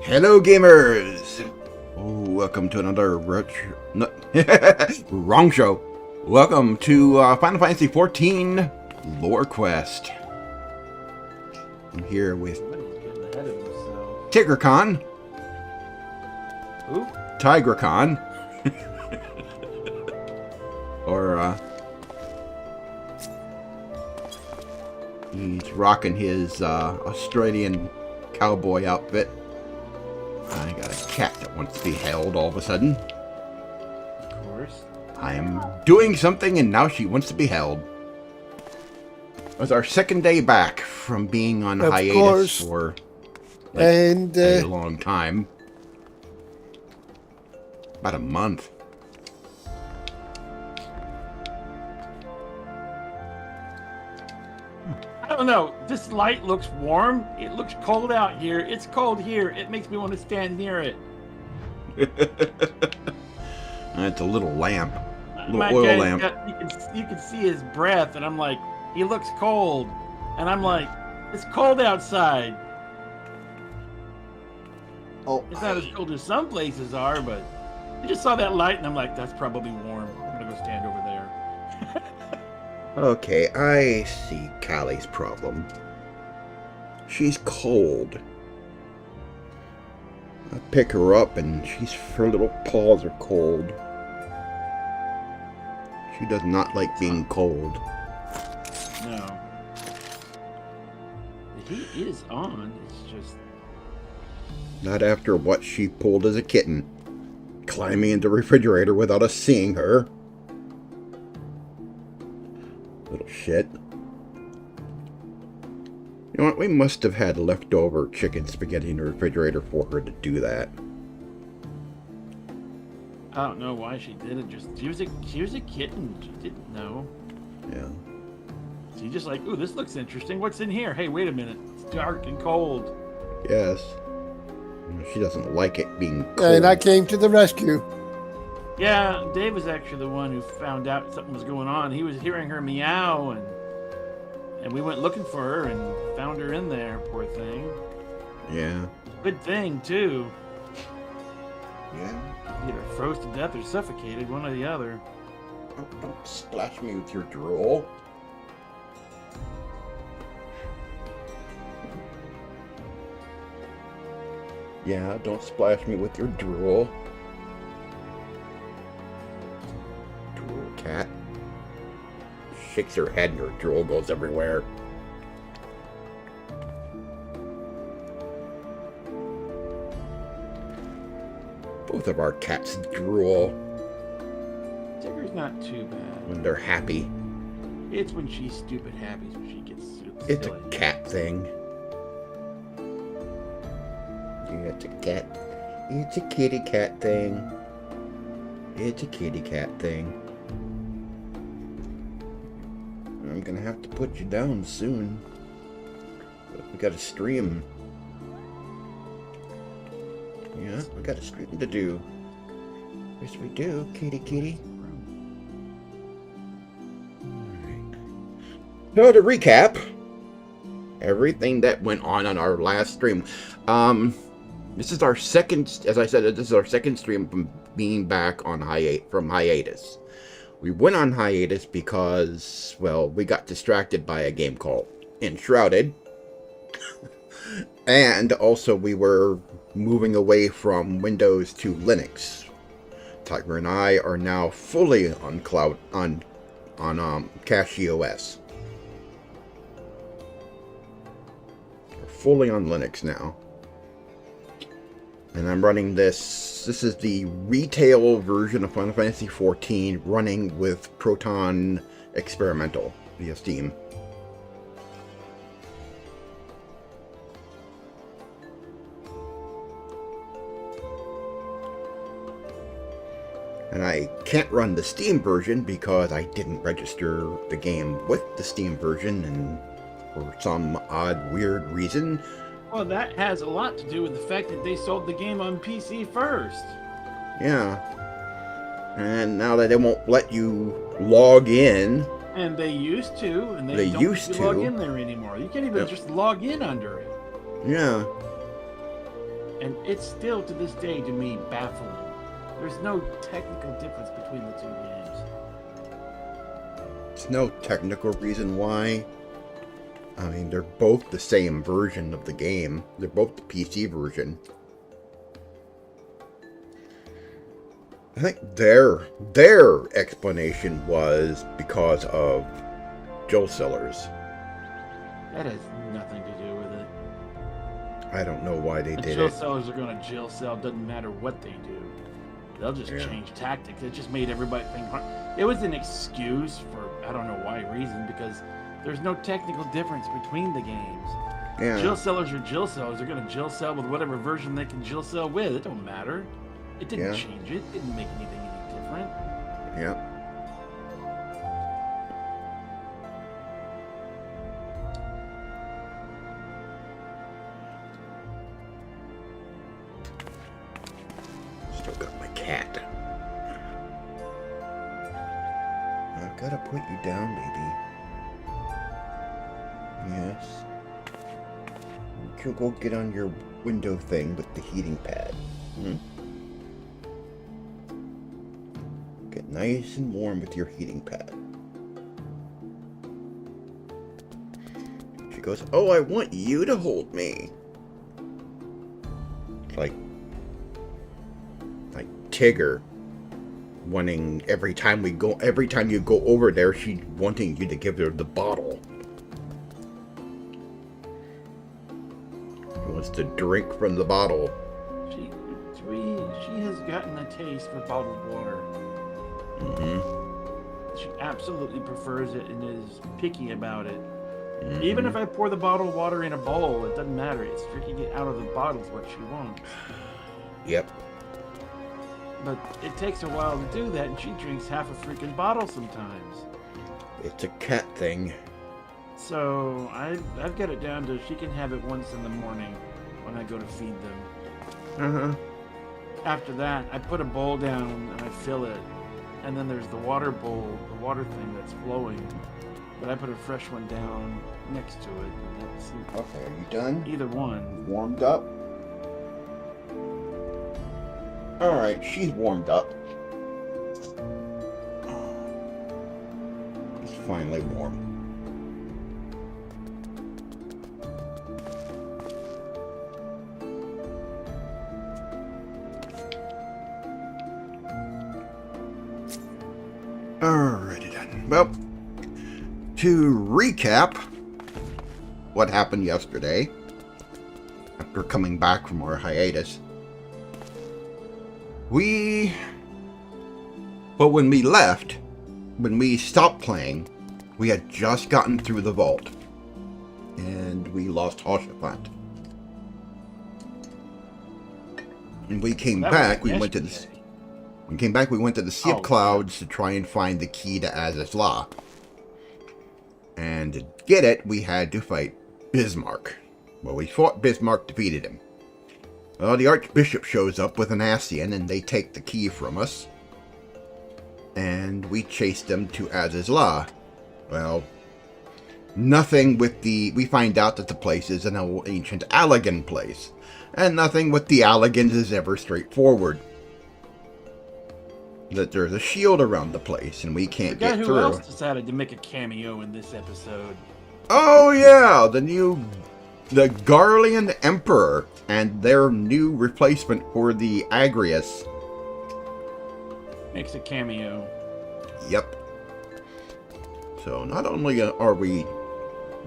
Hello, gamers! Oh, welcome to another wrong show. Welcome to Final Fantasy XIV Lore Quest. I'm here with TigraCon. Who? TigraCon. Or, he's rocking his Australian cowboy outfit. I got a cat that wants to be held all of a sudden. Of course. I am doing something and now she wants to be held. It was our second day back from being on hiatus for a long time. About a month. I don't know. This light looks warm. It looks cold out here. It's cold here. It makes me want to stand near it. It's a little lamp. My Little oil guy's lamp. you can see his breath, and I'm like, he looks cold. And I'm like, it's cold outside. Oh, It's not as cold as some places are, but I just saw that light, and I'm like, that's probably warm. I'm going to go stand over there. okay, I see Callie's problem. She's cold. I pick her up and her little paws are cold. She does not like being cold. No. The heat is on. It's just... Not after what she pulled as a kitten. Climbing into the refrigerator without us seeing her. Little shit. You know what? We must have had leftover chicken spaghetti in the refrigerator for her to do that. I don't know why she did it. Just she was a kitten. She didn't know. Yeah. She just like, ooh, this looks interesting. What's in here? Hey, wait a minute. It's dark and cold. Yes. She doesn't like it being cold. And I came to the rescue. Yeah, Dave was actually the one who found out something was going on. He was hearing her meow, and we went looking for her and found her in there. Poor thing. Yeah. Good thing too. Yeah. Either froze to death or suffocated, one or the other. Oh, don't splash me with your drool. Yeah, don't splash me with your drool. Drool cat. Shakes her head and her drool goes everywhere. Both of our cats drool Tigger's not too bad. when they're happy. It's when she's stupid happy when she gets silly. It's a cat thing. Yeah, it's a cat. It's a kitty cat thing. It's a kitty cat thing. I'm gonna have to put you down soon. We got a stream. Yeah, we got a stream to do. Yes, we do, kitty kitty. Alright. So to recap everything that went on our last stream. This is our second, as I said, this is our second stream from being back on from hiatus. We went on hiatus because, well, we got distracted by a game called Enshrouded. And also we were moving away from Windows to Linux. Tygra and I are now fully on Cache OS. We're fully on Linux now. And I'm running this. This is the retail version of Final Fantasy XIV running with Proton Experimental via Steam. And I can't run the Steam version because I didn't register the game with the Steam version, and for some odd, weird reason. Well, that has a lot to do with the fact that they sold the game on PC first. Yeah. And now that they won't let you log in. And they used to, and they don't let you log in there anymore. You can't even just log in under it. Yeah. And it's still, to this day, to me, baffling. There's no technical difference between the two games. There's no technical reason why. I mean, they're both the same version of the game. They're both the PC version. I think their explanation was because of Jill Sellers. That has nothing to do with it. I don't know why they did Jill it. sellers are going to Jill sell. Doesn't matter what they do. They'll just change tactics. It just made everybody think hard. It was an excuse for I don't know why reason, because there's no technical difference between the games. Yeah. Jill sellers are Jill sellers. They're going to Jill sell with whatever version they can Jill sell with. It don't matter. It didn't change it. It didn't make anything any different. Yeah. Still got my cat. I've got to put you down, baby. Yes. You go get on your window thing with the heating pad. Get nice and warm with your heating pad. She goes, "Oh, I want you to hold me." It's like Tigger wanting every time you go over there, she's wanting you to give her the bottle. She wants to drink from the bottle. She has gotten a taste for bottled water. She absolutely prefers it and is picky about it. Even if I pour the bottled water in a bowl, it doesn't matter. It's drinking it out of the bottle is what she wants. Yep. But it takes a while to do that, and she drinks half a freaking bottle sometimes. It's a cat thing. So I've got it down to she can have it once in the morning when I go to feed them. After that, I put a bowl down and I fill it. And then there's the water bowl, the water thing that's flowing. But I put a fresh one down next to it. And that's Okay, are you done? either one. Warmed up? Alright, she's warmed up. It's finally warm. Alrighty then. Well, to recap what happened yesterday, after coming back from our hiatus, when we left, when we stopped playing, we had just gotten through the vault, and we lost Hoshaphat. And we came back, we went to the Sea of Clouds to try and find the key to Azys Lla. And to get it, we had to fight Bizmark. Well, we fought Bizmark, defeated him. Well, the Archbishop shows up with an Ascian, and they take the key from us. And we chase them to Azys Lla. Well, nothing with we find out that the place is an old ancient Alagan place. And nothing with the Alagans is ever straightforward. That there's a shield around the place, and we can't get through. Who else decided to make a cameo in this episode? Oh yeah, the Garlean Emperor and their new replacement for the Agrius. Makes a cameo. Yep. So not only are we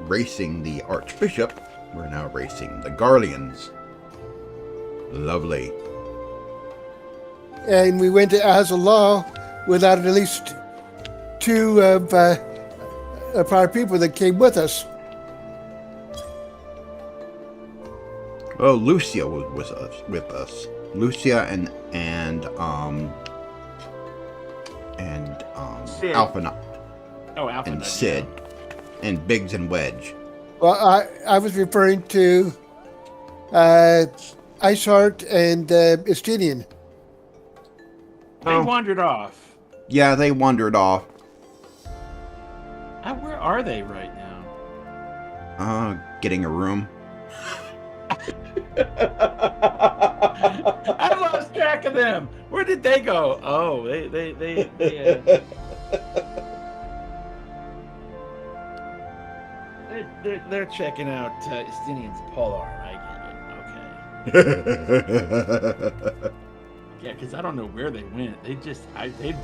racing the Archbishop, we're now racing the Garleans. Lovely. And we went to Azys Lla without at least two of our people that came with us. Oh, Lucia was with us. Lucia and Sid. Alpha. Oh, Alpha. And Sid. And Biggs and Wedge. Well, I was referring to Iceheart and Estinian. They wandered off. Yeah, they wandered off. Where are they right now? Getting a room. I lost track of them. Where did they go? Oh, they're checking out Estinian's polearm. I get it. Okay. Yeah, because I don't know where they went. They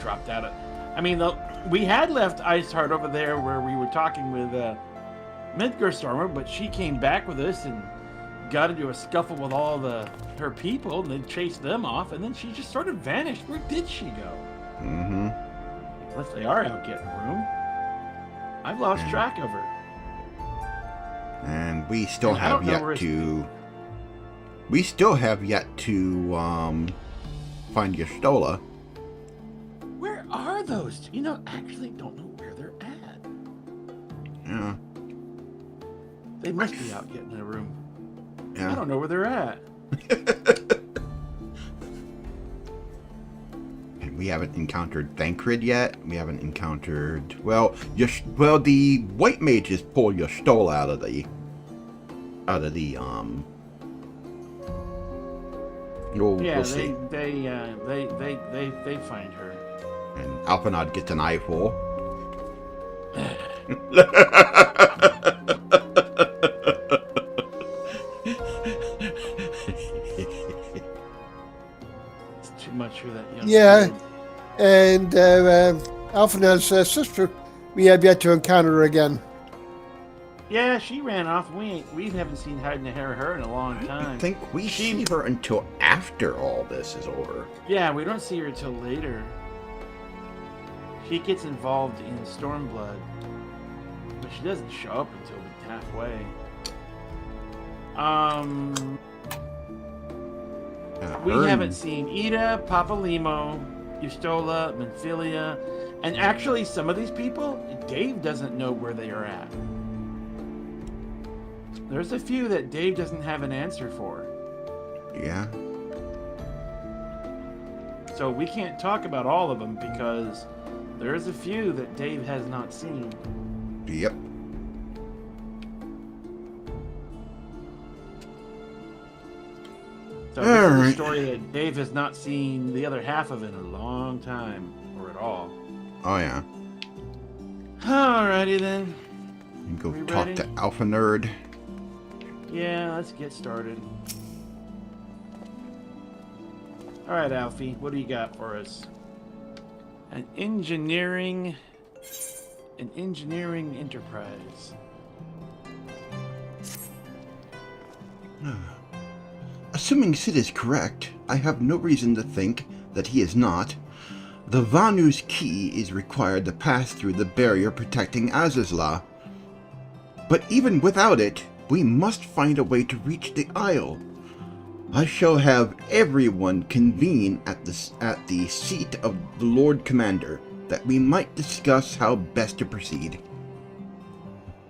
dropped out of. I mean, we had left Iceheart over there where we were talking with Midgarstormer, but she came back with us and got into a scuffle with all her people, and they chased them off, and then she just sort of vanished. Where did she go? Mm-hmm. Unless they are out getting room. I've lost track of her. And we still And I have don't know yet where to. We still have yet to find Yestola. Where are those? You know, actually don't know where they're at. Yeah. They must be out getting a room. Yeah. I don't know where they're at. And we haven't encountered Thancred yet. We haven't encountered the white mages pull Yestola out of the we'll see. They find her. And Alphanod gets an eyeful. It's too much for that young Yeah. kid. And Alphanel's sister, we have yet to encounter her again. Yeah, she ran off. We haven't seen hiding hair of her in a long I time. don't think we see her until after all this is over. Yeah, we don't see her till later. She gets involved in Stormblood, but she doesn't show up until halfway. We haven't seen Ida, Papalimo, Yestola, Menphilia, and actually some of these people, Dave doesn't know where they are at. There's a few that Dave doesn't have an answer for. Yeah. So we can't talk about all of them because there's a few that Dave has not seen. Yep. So this is a story that Dave has not seen the other half of in a long time, or at all. Oh yeah. Alrighty then. And go We talk ready? to Alpha Nerd. Yeah, let's get started. Alright, Alfie, what do you got for us? An engineering enterprise. Assuming Sid is correct, I have no reason to think that he is not. The Vanu's key is required to pass through the barrier protecting Azys Lla. But even without it, we must find a way to reach the Isle. I shall have everyone convene at the seat of the Lord Commander, that we might discuss how best to proceed.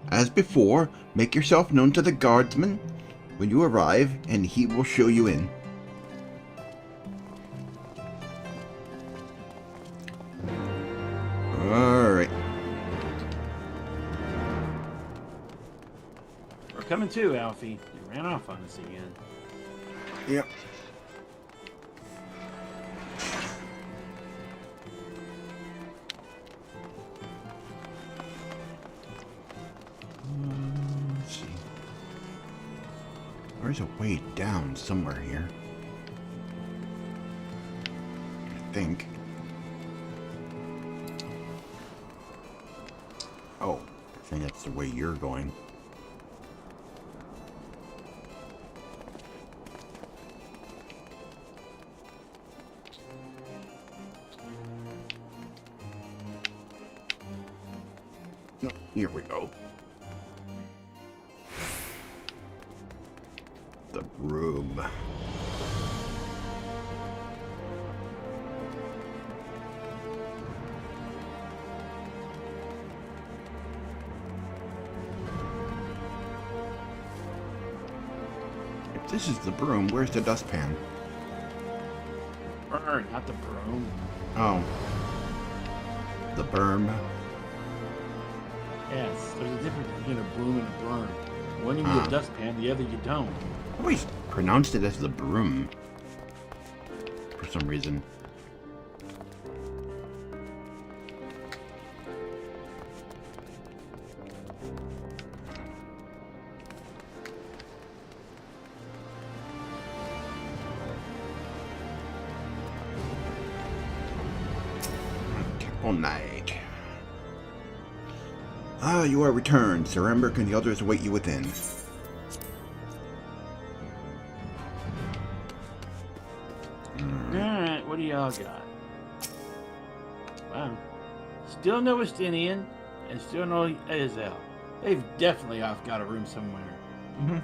As before, make yourself known to the guardsman when you arrive, and he will show you in. Alright. We're coming too, Alfie. You ran off on us again. Yep. Let's see. There's a way down somewhere here. I think. Oh, I think that's the way you're going. No, here we go. The room. If this is the broom, where's the dustpan? Burn, not the broom. Oh. The berm. Yes, there's a difference between a broom and a burn. One you need a dustpan, the other you don't. I always pronounced it as the broom. for some reason. Temple Knight. Ah, you are returned. Sir Emberk and the others await you within. Alright, what do y'all got? Wow. Still no Estinian, and still no Azys Lla. They've definitely got a room somewhere.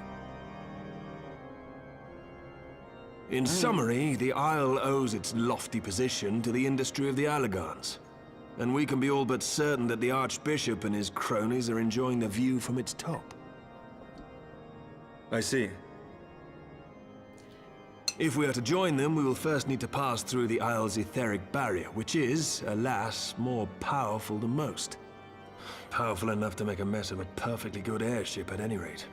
In summary, the Isle owes its lofty position to the industry of the Alagans. And we can be all but certain that the Archbishop and his cronies are enjoying the view from its top. I see. If we are to join them, we will first need to pass through the Isle's etheric barrier, which is, alas, more powerful than most. Powerful enough to make a mess of a perfectly good airship at any rate.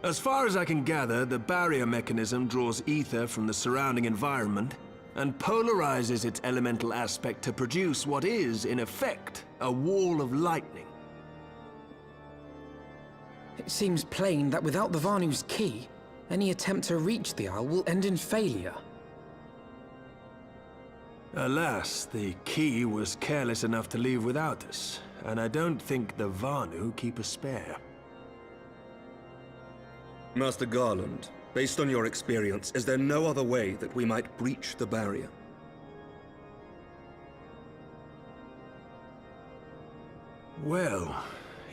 As far as I can gather, the barrier mechanism draws ether from the surrounding environment and polarizes its elemental aspect to produce what is, in effect, a wall of lightning. It seems plain that without the Vanu's key, any attempt to reach the Isle will end in failure. Alas, the key was careless enough to leave without us, and I don't think the Vanu keep a spare. Master Garland, based on your experience, is there no other way that we might breach the barrier? Well,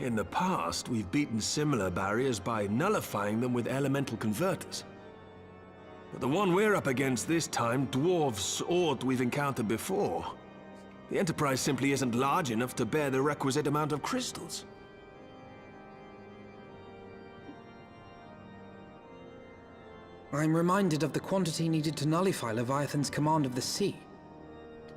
in the past, we've beaten similar barriers by nullifying them with elemental converters. But the one we're up against this time dwarfs aught we've encountered before. The Enterprise simply isn't large enough to bear the requisite amount of crystals. I'm reminded of the quantity needed to nullify Leviathan's command of the sea.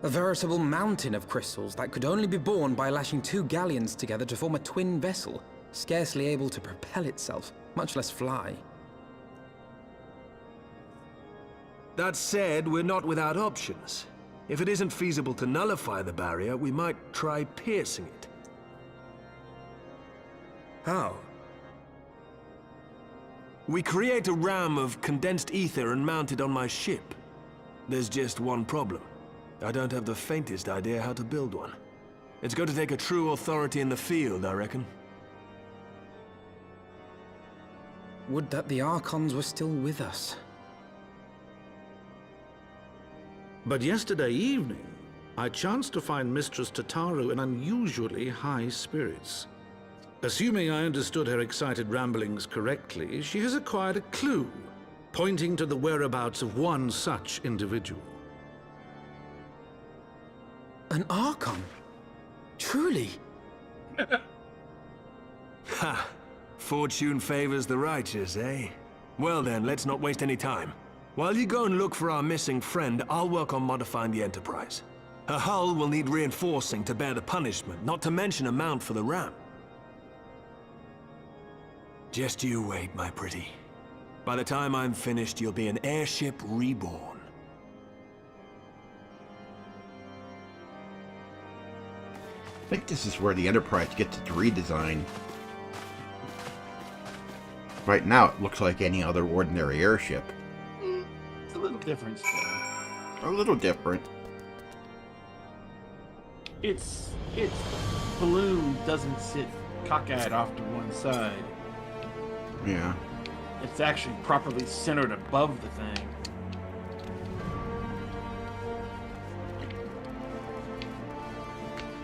A veritable mountain of crystals that could only be borne by lashing two galleons together to form a twin vessel, scarcely able to propel itself, much less fly. That said, we're not without options. If it isn't feasible to nullify the barrier, we might try piercing it. How? We create a ram of condensed ether and mount it on my ship. There's just one problem. I don't have the faintest idea how to build one. It's going to take a true authority in the field, I reckon. Would that the Archons were still with us. But yesterday evening, I chanced to find Mistress Tataru in unusually high spirits. Assuming I understood her excited ramblings correctly, she has acquired a clue, pointing to the whereabouts of one such individual. An Archon? Truly? Ha! Fortune favors the righteous, eh? Well then, let's not waste any time. While you go and look for our missing friend, I'll work on modifying the Enterprise. Her hull will need reinforcing to bear the punishment, not to mention a mount for the ram. Just you wait, my pretty. By the time I'm finished, you'll be an airship reborn. I think this is where the Enterprise gets its redesign. Right now, it looks like any other ordinary airship. It's a little different still. A little different. Its balloon doesn't sit cockeyed off to one side. Yeah. It's actually properly centered above the thing.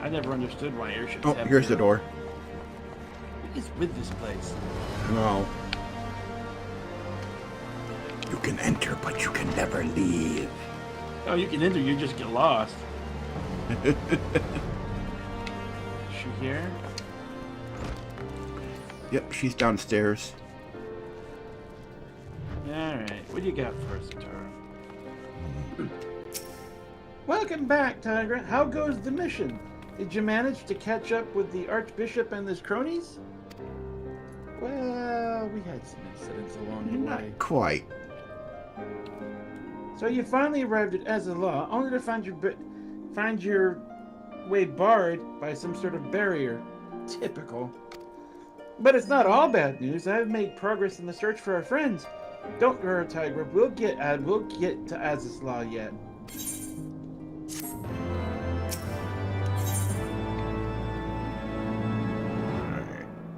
I never understood why airships Oh, have here's the door. What is with this place? No. You can enter, but you can never leave. Oh, you can enter, you just get lost. Is she here? Yep, she's downstairs. Alright, what do you got for us, Tara? Welcome back, Tygra. How goes the mission? Did you manage to catch up with the Archbishop and his cronies? Well, we had some incidents along the way. Not quite. So you finally arrived at Azys Lla, only to find your way barred by some sort of barrier. Typical. But it's not all bad news. I've made progress in the search for our friends. Don't worry, Tygra. We'll get to Azys Lla yet.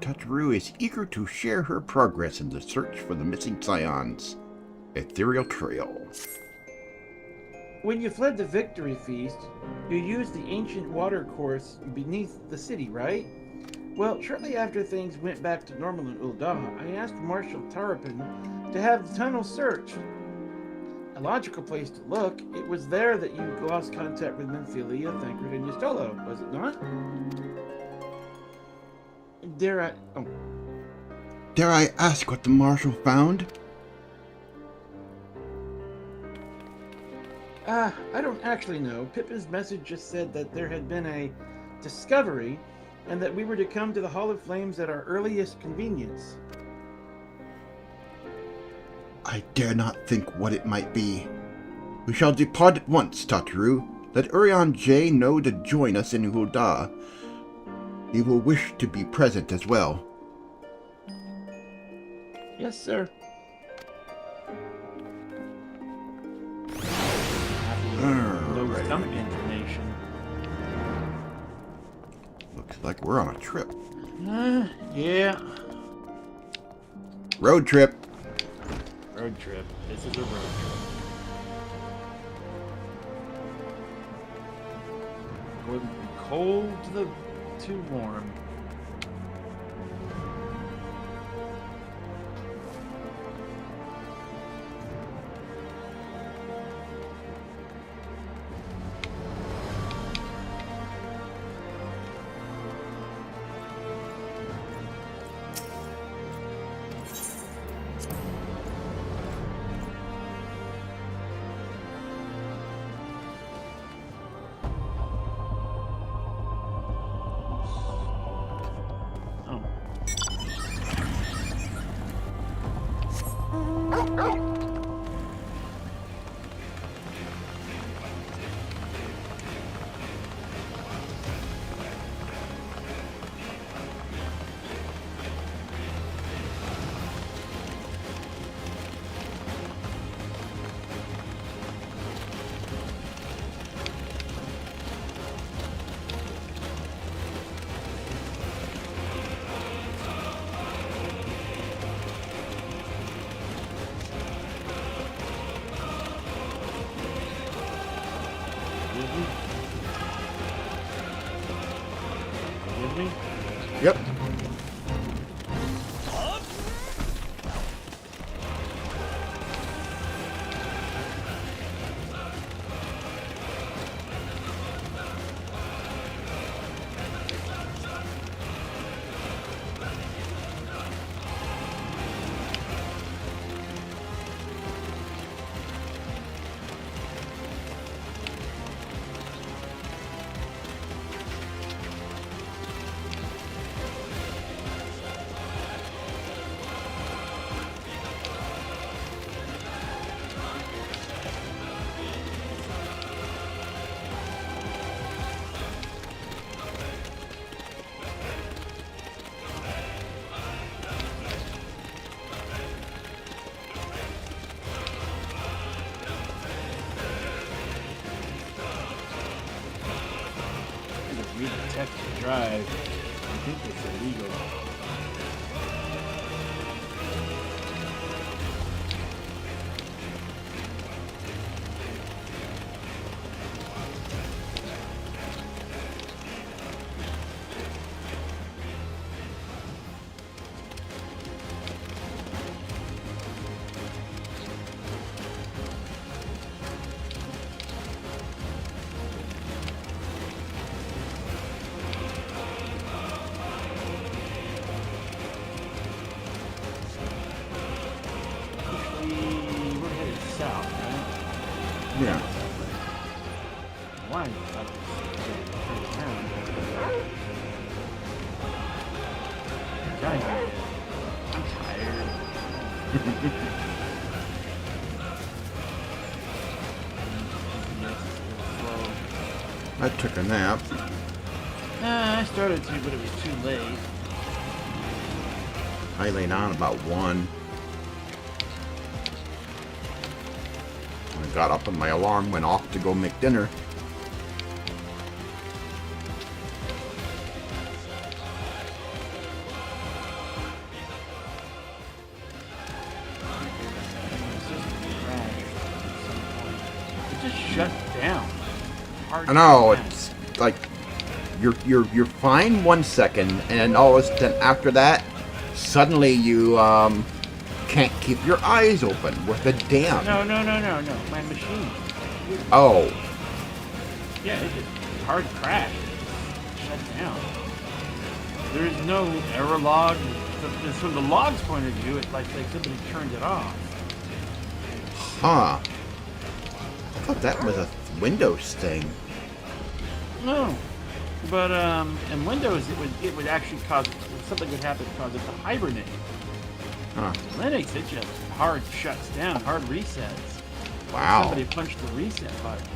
Tataru is eager to share her progress in the search for the missing scions. Ethereal Trail. When you fled the Victory Feast, you used the ancient watercourse beneath the city, right? Well, shortly after things went back to normal in Ul'dah, I asked Marshal Tarapin to have the tunnel searched. A logical place to look. It was there that you lost contact with Menphilia, Thancred, and Yustolo, was it not? Dare I ask what the Marshal found? I don't actually know. Pippin's message just said that there had been a discovery and that we were to come to the Hall of Flames at our earliest convenience. I dare not think what it might be. We shall depart at once, Tataru. Let Urian J know to join us in Ul'dah. He will wish to be present as well. Yes, sir. Know some information. Looks like we're on a trip. Yeah. Road trip. Road trip. This is a road trip. Going from cold to warm. Yep. Detect to drive. I think it's illegal. Yeah. Why? I'm tired. I took a nap. I started to, but it was too late. I lay down about 1. I got up and my alarm went off to go make dinner. It just shut down. Hard I know, to it's like you're fine 1 second, and all of a sudden after that, suddenly you can't keep your eyes open with the damn. No. My machine. Oh. Yeah, it just hard crash. Shut down. There is no error log. From the log's point of view, it's like somebody turned it off. Huh. I thought that was a Windows thing. No. But in Windows, it would actually cause something would happen to cause it to hibernate. Huh. Linux, it just hard shuts down, hard resets. Wow. Somebody punched the reset button.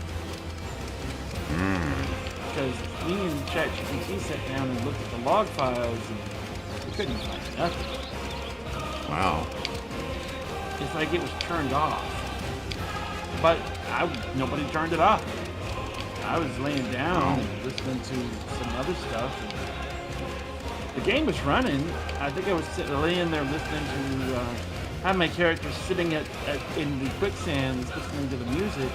Because me and ChatGPT sat down and looked at the log files and we couldn't find nothing. Wow. It's like it was turned off. But nobody turned it off. I was laying down and listening to some other stuff. And the game was running. I think I was laying there listening to have my character sitting in the quicksands listening to the music.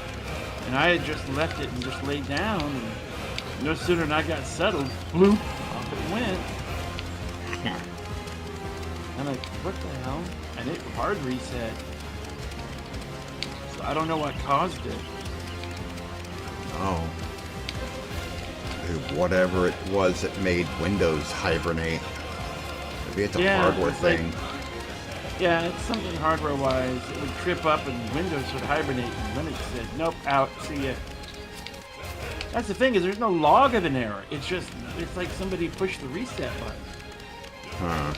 And I had just left it and just laid down. And no sooner than I got settled, bloop, off it went. I'm like, what the hell? And it hard reset. So I don't know what caused it. Oh. Whatever it was that made Windows hibernate. Maybe it's a hardware it's like- thing. Yeah, it's something hardware-wise. It would trip up and Windows would hibernate, and Linux said, nope, out, see ya. That's the thing, is there's no log of an error. It's like somebody pushed the reset button. Huh.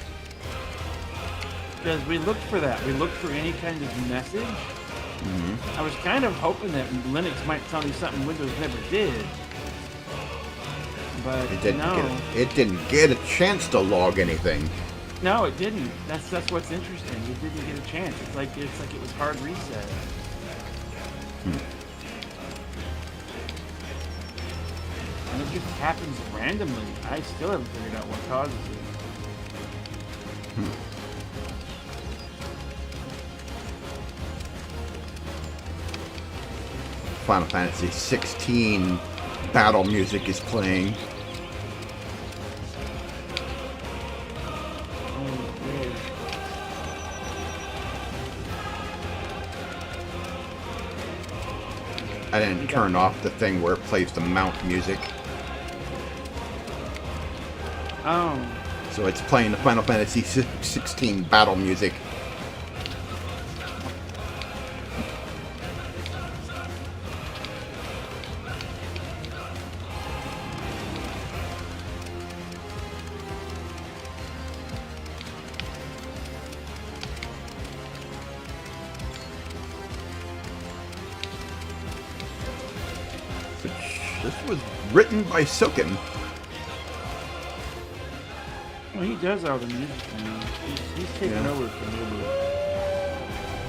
Because we looked for that. We looked for any kind of message. Mm-hmm. I was kind of hoping that Linux might tell me something Windows never did. But It didn't get a chance to log anything. No, it didn't. That's what's interesting. It didn't get a chance. It's like it was hard reset. And it just happens randomly. I still haven't figured out what causes it. Final Fantasy 16 battle music is playing. I didn't turn off the thing where it plays the mount music. Oh. So it's playing the Final Fantasy 16 battle music. This was written by Silken. Well, he does all the music now. He's taking over from Uber.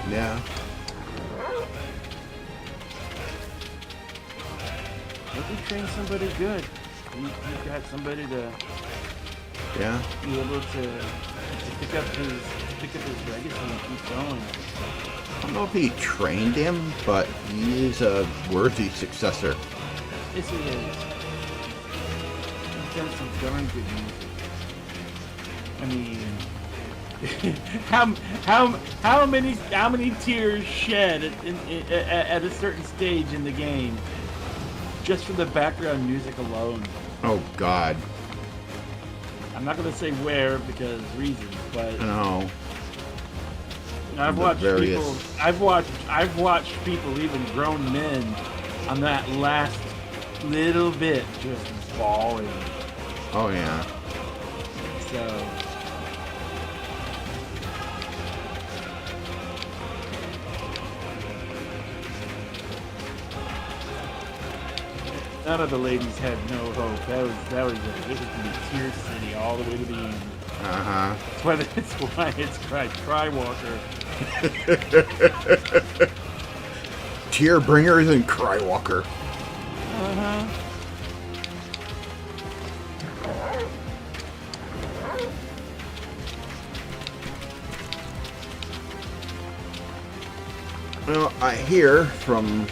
Yeah. If we train somebody good, he's got somebody to be able to pick up his legacy and keep going. I don't know if he trained him, but he is a worthy successor. Yes, he is. He's done some darn good music. I mean, how many tears shed at a certain stage in the game just for the background music alone? Oh God. I'm not gonna say where because reasons, but No. I've watched people, even grown men, on that last little bit just bawling. Oh yeah. So None of the ladies had no hope. That was it. This is gonna be Tear City all the way to the end. Uh-huh. That's why it's Cry Walker. Tear Bringers and Crywalker. Uh-huh. Well, I hear from,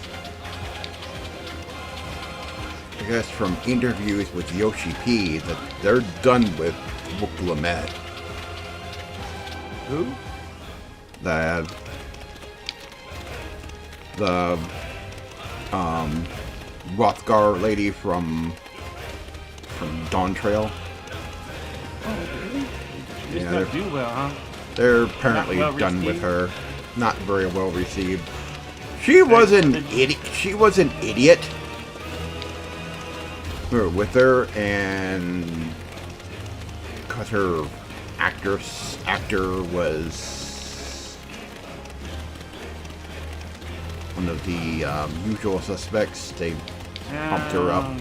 I guess, from interviews with Yoshi P that they're done with Wukalamet. Who? The Rothgar lady from Dawn Trail. Oh, really? She Yeah, just not do well, huh? They're apparently Not well done with received? her. Not very well received. She was an idiot. She was an idiot. We were with her, and because her actor was one of the usual suspects, they pumped her up.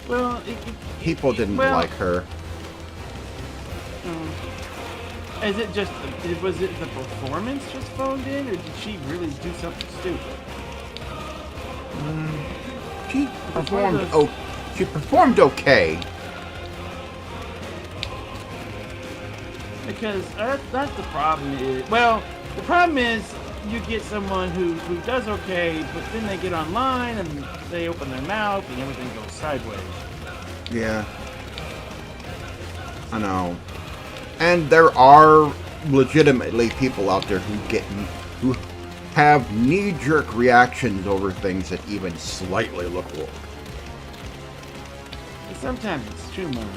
Well, People didn't well, like her. Is it just, was it the performance just phoned in, or did she really do something stupid? She performed okay. Because that's the problem. Well, the problem is you get someone who does okay, but then they get online and they open their mouth and everything goes sideways. Yeah. I know. And there are legitimately people out there who have knee-jerk reactions over things that even slightly look woke. Sometimes it's too much.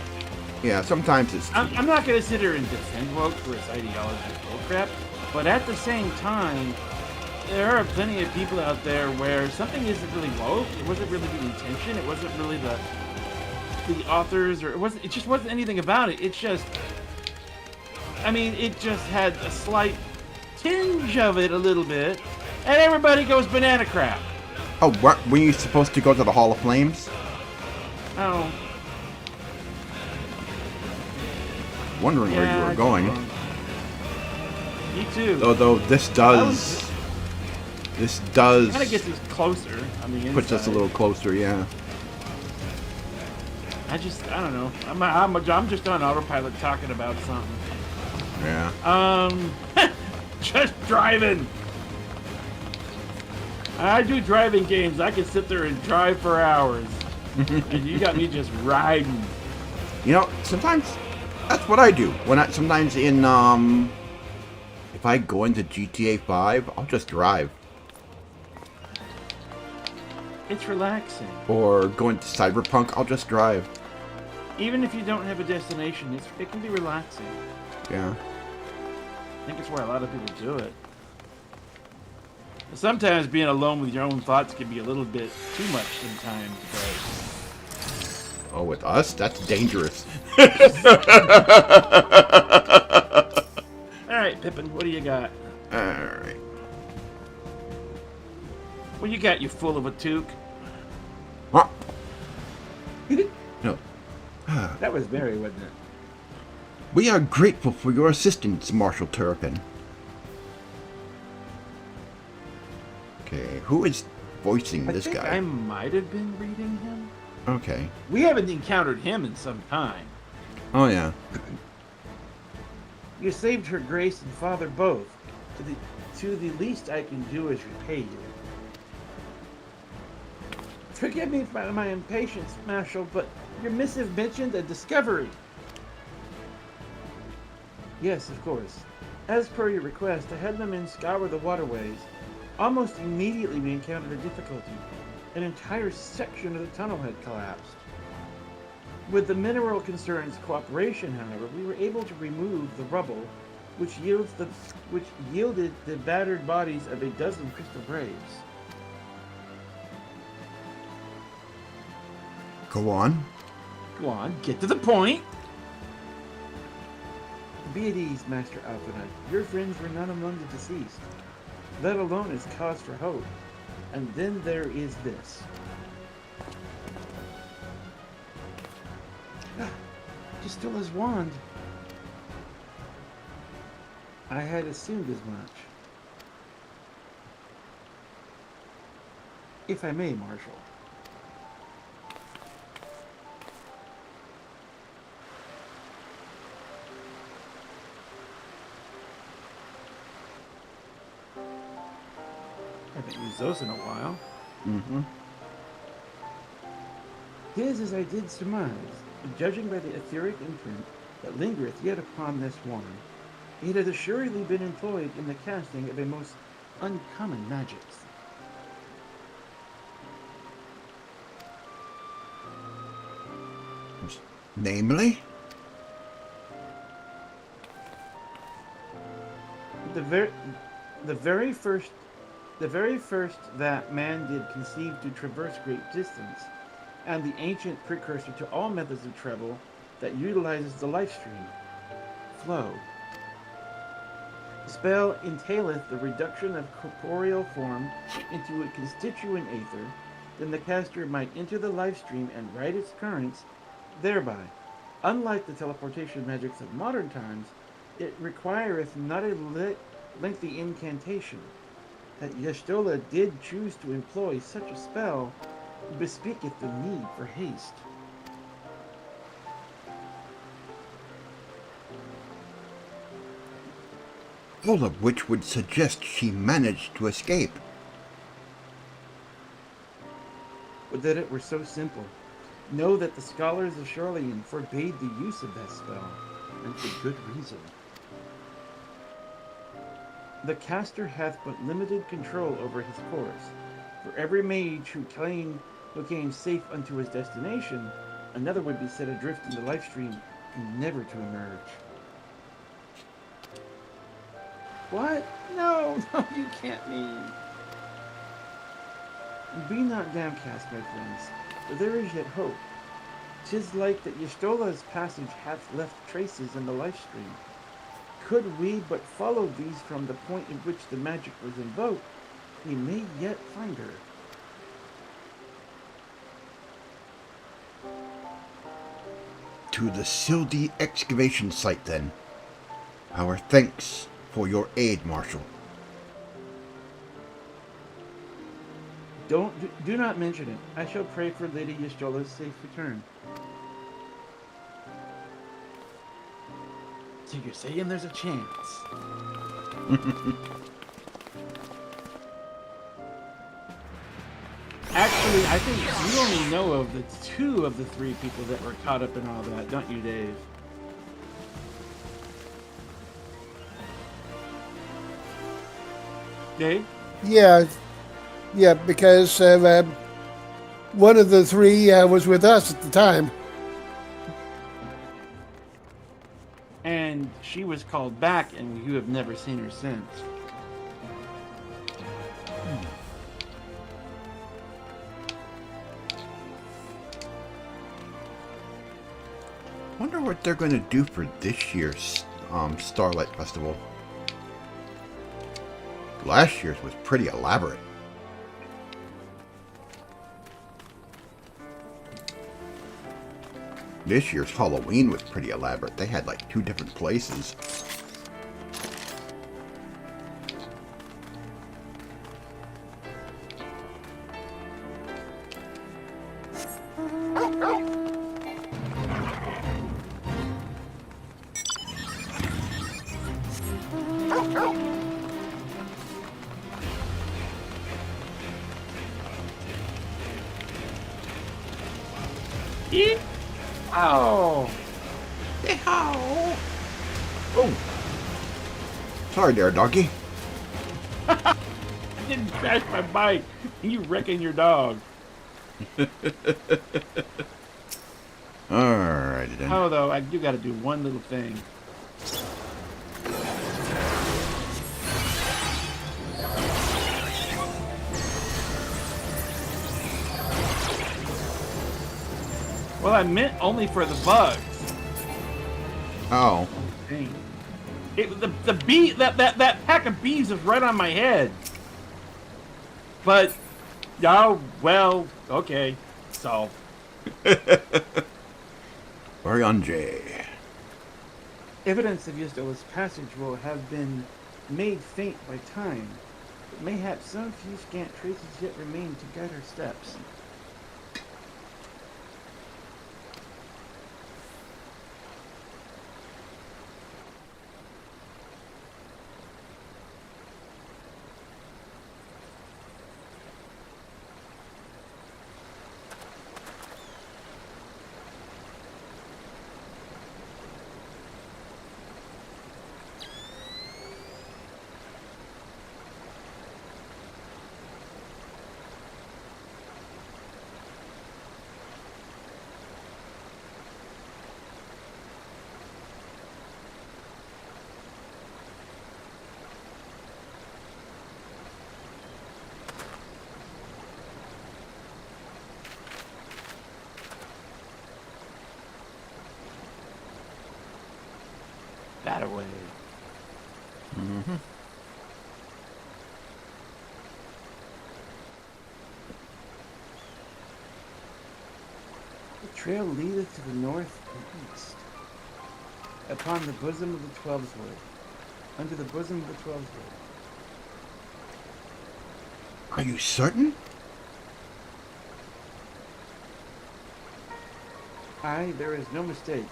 Yeah, sometimes it's. I'm not going to sit here and defend woke for its ideology of bullcrap, but at the same time, there are plenty of people out there where something isn't really woke. It wasn't really the intention. It wasn't really the authors, or it just wasn't anything about it. It's just, I mean, it just had a slight tinge of it a little bit, and everybody goes banana crap. Oh, were you supposed to go to the Hall of Flames? Oh. Wondering where you were going. Me too. Although this does kind of gets us closer on the inside. puts us a little closer, yeah. I don't know. I'm just on autopilot talking about something. Yeah. Just driving. I do driving games. I can sit there and drive for hours. And you got me just riding. You know, sometimes that's what I do. Sometimes in if I go into GTA 5, I'll just drive. It's relaxing. Or go into Cyberpunk, I'll just drive. Even if you don't have a destination, it can be relaxing. Yeah. I think it's why a lot of people do it. Sometimes being alone with your own thoughts can be a little bit too much sometimes, but... Oh, with us? That's dangerous. Alright, Pippin, what do you got? Alright. What you got, you fool of a toque? Huh? No. That was Barry, wasn't it? We are grateful for your assistance, Marshal Turpin. Okay, who is voicing this I think guy? I might have been reading him. Okay. We haven't encountered him in some time. Oh, yeah. You saved her grace and father both. To the least I can do is repay you. Forgive me for my impatience, Marshal, but your missive mentioned a discovery. Yes, of course. As per your request, I had the men scour the waterways. Almost immediately we encountered a difficulty. An entire section of the tunnel had collapsed. With the mineral concern's cooperation, however, we were able to remove the rubble, which yielded the battered bodies of a dozen crystal braves. Go on. Go on, get to the point. Be at ease, Master Alphanite. Your friends were none among the deceased. That alone is cause for hope. And then there is this. Just stole his wand. I had assumed as much. If I may, Marshal. I haven't used those in a while. Mm-hmm. 'Tis as I did surmise, judging by the etheric imprint that lingereth yet upon this wand, it had assuredly been employed in the casting of a most uncommon magic. Namely? The very first that man did conceive to traverse great distance, and the ancient precursor to all methods of travel that utilizes the life stream, flow. The spell entaileth the reduction of corporeal form into a constituent aether, then the caster might enter the life stream and ride its currents thereby. Unlike the teleportation magics of modern times, it requireth not a lengthy incantation. That Y'shtola Lla did choose to employ such a spell bespeaketh the need for haste. All of which would suggest she managed to escape. Would that it were so simple. Know that the scholars of Charlene forbade the use of that spell, and for good reason. The caster hath but limited control over his course. For every mage who came safe unto his destination, another would be set adrift in the life stream and never to emerge. What? No, you can't mean. Be not downcast, my friends, for there is yet hope. 'Tis like that Y'shtola's passage hath left traces in the life stream. Could we but follow these from the point in which the magic was invoked, we may yet find her. To the Sildi excavation site, then. Our thanks for your aid, Marshal. Do not mention it. I shall pray for Lady Y'shtola's safe return. So you're saying there's a chance? Actually, I think you only know of the 2 of the 3 people that were caught up in all that, don't you, Dave? Dave? Yeah, because one of the 3 was with us at the time. And she was called back, and you have never seen her since. Wonder what they're going to do for this year's Starlight Festival. Last year's was pretty elaborate. This year's Halloween was pretty elaborate. They had like 2 different places. Oh! Oh! Sorry there, doggy. I didn't crash my bike. You wrecking your dog. Alrighty then. Oh, though, I do got to do one little thing. Well, I meant only for the bugs. Oh. Dang. The bee, that pack of bees is right on my head. But, oh, well, okay. So, Oriange. evidence of Yzda's passage will have been made faint by time, but mayhap some few scant traces yet remain to guide her steps. That away. Mm-hmm. The trail leadeth to the north and east. Upon the bosom of the Twelveswood. Under the bosom of the Twelveswood. Are you certain? Aye, there is no mistake.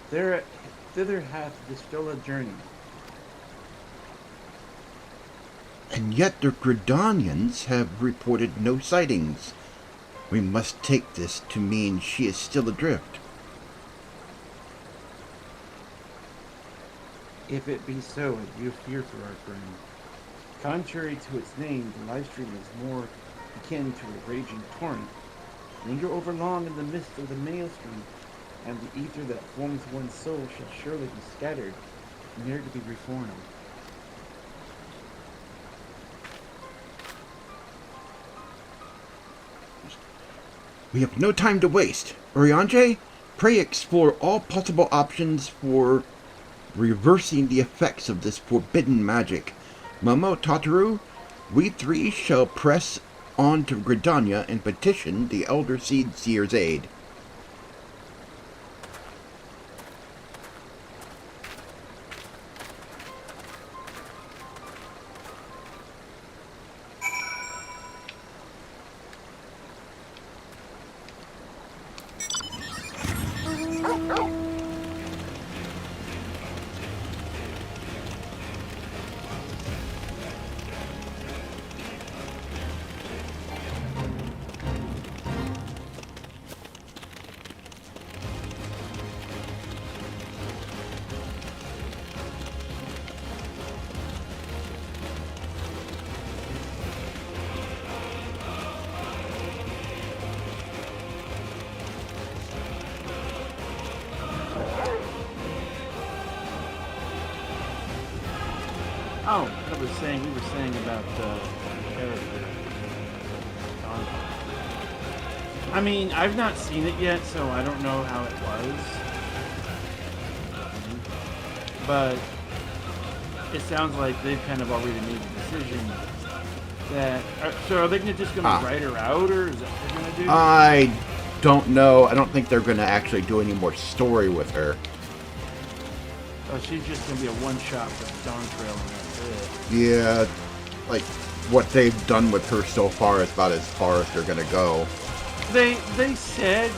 Thither hath Y'zda journey. And yet the Gridanians have reported no sightings. We must take this to mean she is still adrift. If it be so, I do fear for our friend. Contrary to its name, the live stream is more akin to a raging torrent. Linger over long in the midst of the maelstrom, and the ether that forms one's soul shall surely be scattered, ne'er to be reformed. We have no time to waste. Oriange, pray explore all possible options for reversing the effects of this forbidden magic. Momo, Tataru, we three shall press on to Gridania and petition the Elder Seed Seer's aid. Oh, we were saying about the character. I mean, I've not seen it yet, so I don't know how it was. But it sounds like they've kind of already made the decision that... So are they just going to write her out, or is that what they're going to do? I don't know. I don't think they're going to actually do any more story with her. Oh, she's just going to be a one-shot with Dawn Trail, and that's it. Yeah, like, what they've done with her so far is about as far as they're going to go. They said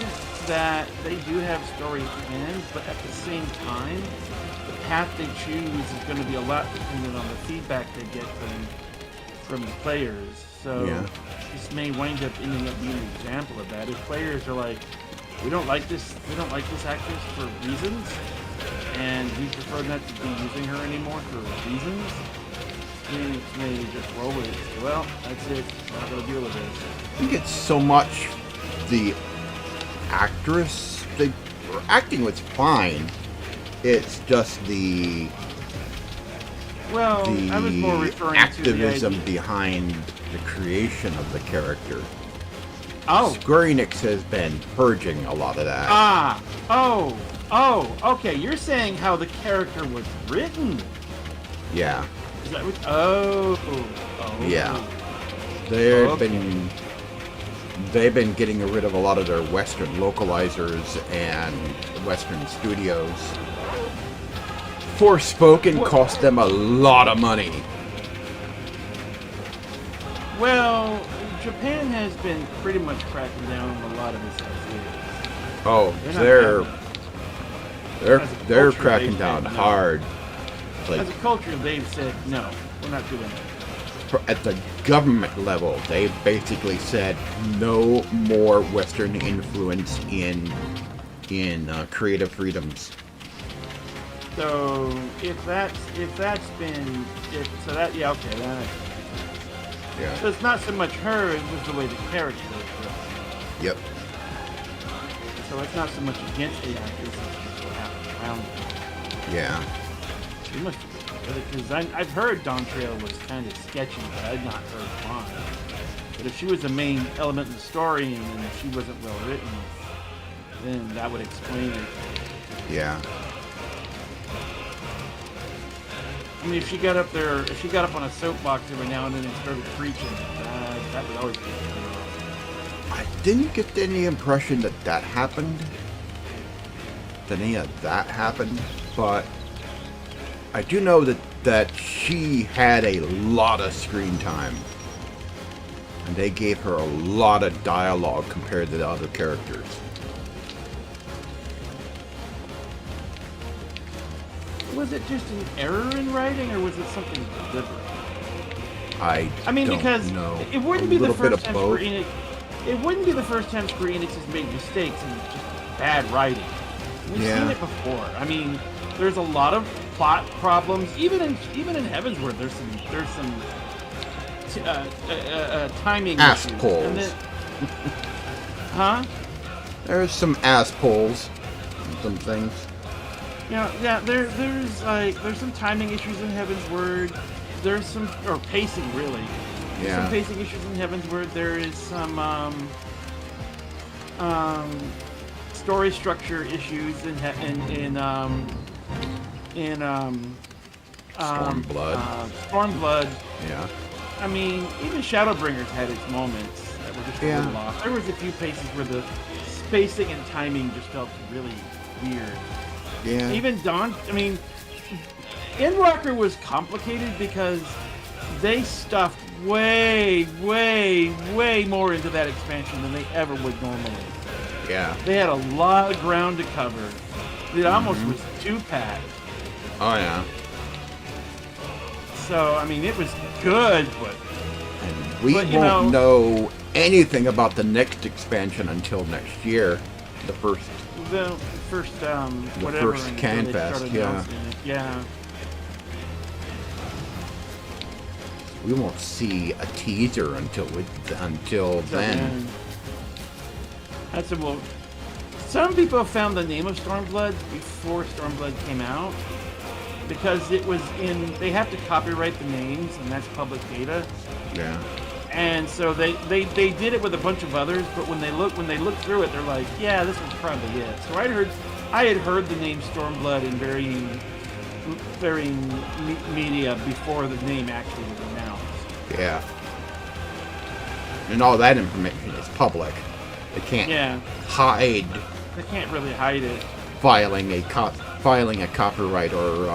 that they do have story plans, but at the same time, the path they choose is going to be a lot dependent on the feedback they get from the players. So yeah. This may wind up ending up being an example of that. If players are like, we don't like this actress for reasons, and we prefer not to be using her anymore for reasons, we may just roll with it. Well, that's it. We're not going to deal with this. I think it's so much the actress. Her acting was fine. It's just the I was more referring activism to the behind the creation of the character. Oh. Square Enix has been purging a lot of that. Okay. You're saying how the character was written. Yeah. Is that what? Yeah. they've been getting rid of a lot of their Western localizers and Western studios. Forspoken cost them a lot of money. Well, Japan has been pretty much cracking down on a lot of this ideas. Oh, they're cracking down hard. Like, as a culture, they've said no, we're not doing it. At the government level, they basically said no more Western influence in creative freedoms. So if that's been that yeah, okay, that. Yeah. So it's not so much her; it was the way the character was written. Yep. So it's not so much against the actors; it's just what happened around them. Yeah. She must have been good because I've heard Dawntrail was kind of sketchy, but I've not heard why. But if she was the main element in the story and she wasn't well written, then that would explain it. Yeah. I mean, if she got up on a soapbox every now and then and started preaching, that would always be good. I didn't get any impression that happened. That any of that happened, but I do know that she had a lot of screen time. And they gave her a lot of dialogue compared to the other characters. Was it just an error in writing, or was it something deliberate? I mean, don't because know. It wouldn't be the little bit first of time both. Square Enix. It wouldn't be the first time Square Enix has made mistakes and just bad writing. We've seen it before. I mean, there's a lot of plot problems. Even in Heavensward, there's some timing Ass issues. pulls. And then, huh? There's some ass pulls and some things. Yeah, there's some timing issues in Heavensward. There's some pacing really. There's Yeah. some pacing issues in Heavensward. There is some story structure issues Stormblood. Stormblood. Yeah. I mean, even Shadowbringers had its moments that were just a little off. There was a few places where the spacing and timing just felt really weird. Yeah. Even Endwalker was complicated because they stuffed way more into that expansion than they ever would normally. Yeah. They had a lot of ground to cover. It almost was too packed. Oh yeah. So I mean, it was good, but We But, won't know anything about the next expansion until next year. The first whatever. first until they Canfest, started yeah. announcing it. Yeah. We won't see a teaser until then. That's a well. Some people have found the name of Stormblood before Stormblood came out because it was in. They have to copyright the names, and that's public data. Yeah. And so they did it with a bunch of others, but when they look through it, they're like, yeah, this one's probably it. So I had heard the name Stormblood in varying media before the name actually was announced. Yeah. And all that information is public. They can't hide. They can't really hide it. Filing a copyright or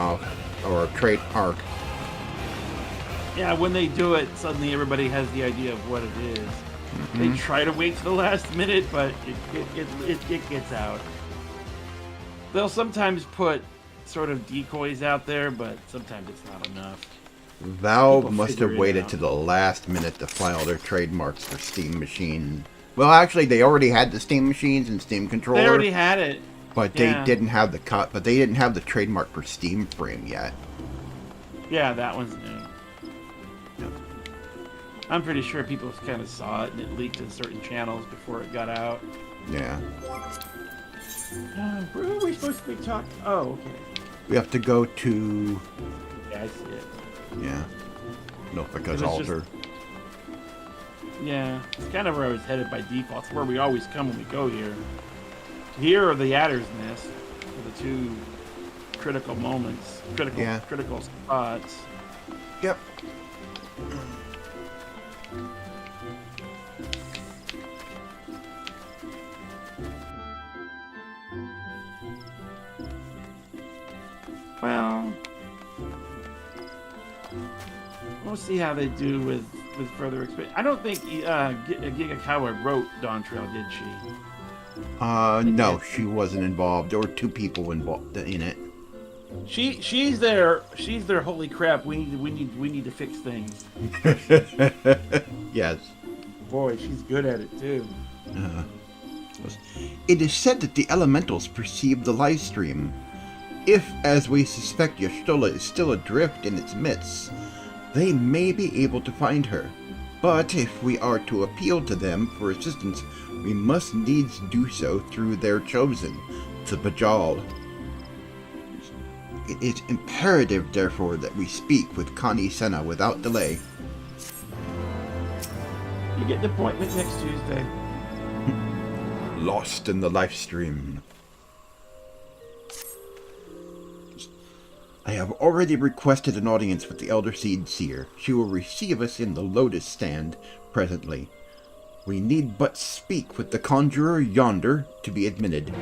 a trademark. Yeah, when they do it, suddenly everybody has the idea of what it is. Mm-hmm. They try to wait to the last minute, but it gets out. They'll sometimes put sort of decoys out there, but sometimes it's not enough. Valve People must figure have it waited out. to the last minute to file their trademarks for Steam Machine. Well, actually, they already had the Steam Machines and Steam Controller. They already had it. But they didn't have the trademark for Steam Frame yet. Yeah, that one's new. I'm pretty sure people kind of saw it and it leaked in certain channels before it got out. Yeah. Where are we supposed to be talking? Oh, okay. We have to go to... Yeah, I see it. Yeah. Nothica's It was altar. Yeah, it's kind of where I was headed by default. It's where we always come when we go here. Here are the Adder's Nest, for the two critical moments, critical spots. Yep. Well, we'll see how they do with further experience. I don't think Gigakawa wrote Dawn Trail, did she? No, she wasn't involved. There were 2 people involved in it. She's their holy crap. We need to fix things. Yes. Boy, she's good at it too. It is said that the elementals perceive the live stream. If, as we suspect, Y'shtola is still adrift in its midst, they may be able to find her. But if we are to appeal to them for assistance, we must needs do so through their chosen, the Bajal. It is imperative, therefore, that we speak with Connie Senna without delay. You get the appointment next Tuesday. Lost in the live stream. I have already requested an audience with the Elder Seed Seer. She will receive us in the Lotus Stand presently. We need but speak with the Conjurer yonder to be admitted.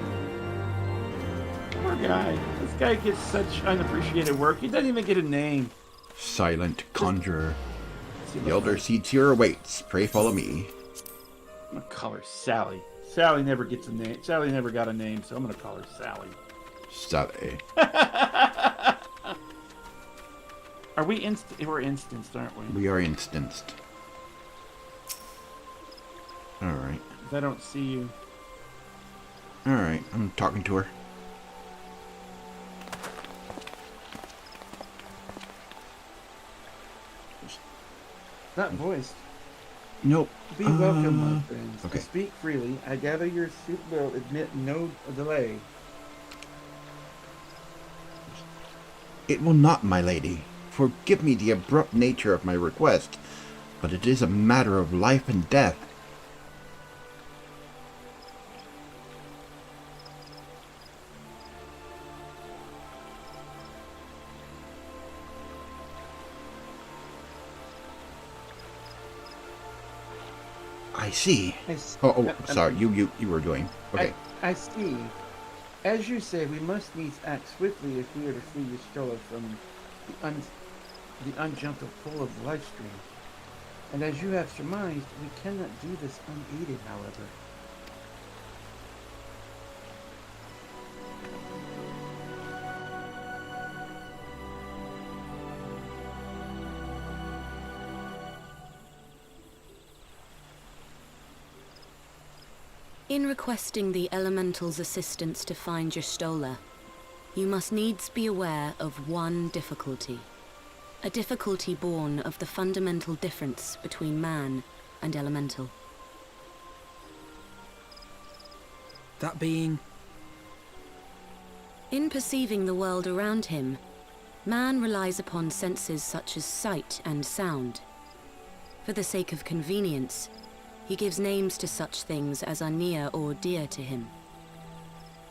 Poor guy. This guy gets such unappreciated work. He doesn't even get a name. Silent Conjurer. The Elder Seed Seer awaits. Pray follow me. I'm gonna call her Sally. Sally never gets a name. Sally never got a name, so I'm gonna call her Sally. Sally. Are we we're instanced, aren't we? We are instanced. Alright. If I don't see you. Alright, I'm talking to her. Not voiced. Nope. Be welcome, my friends. Okay. To speak freely, I gather your suit will admit no delay. It will not, my lady. Forgive me the abrupt nature of my request, but it is a matter of life and death. I see. Sorry. You were doing. Okay. I see. As you say, we must needs act swiftly if we are to free Y'shtola from the ungentle pull of the life stream. And as you have surmised, we cannot do this unaided, however. In requesting the Elemental's assistance to find Y'shtola, you must needs be aware of one difficulty. A difficulty born of the fundamental difference between man and Elemental. That being? In perceiving the world around him, man relies upon senses such as sight and sound. For the sake of convenience, he gives names to such things as are near or dear to him.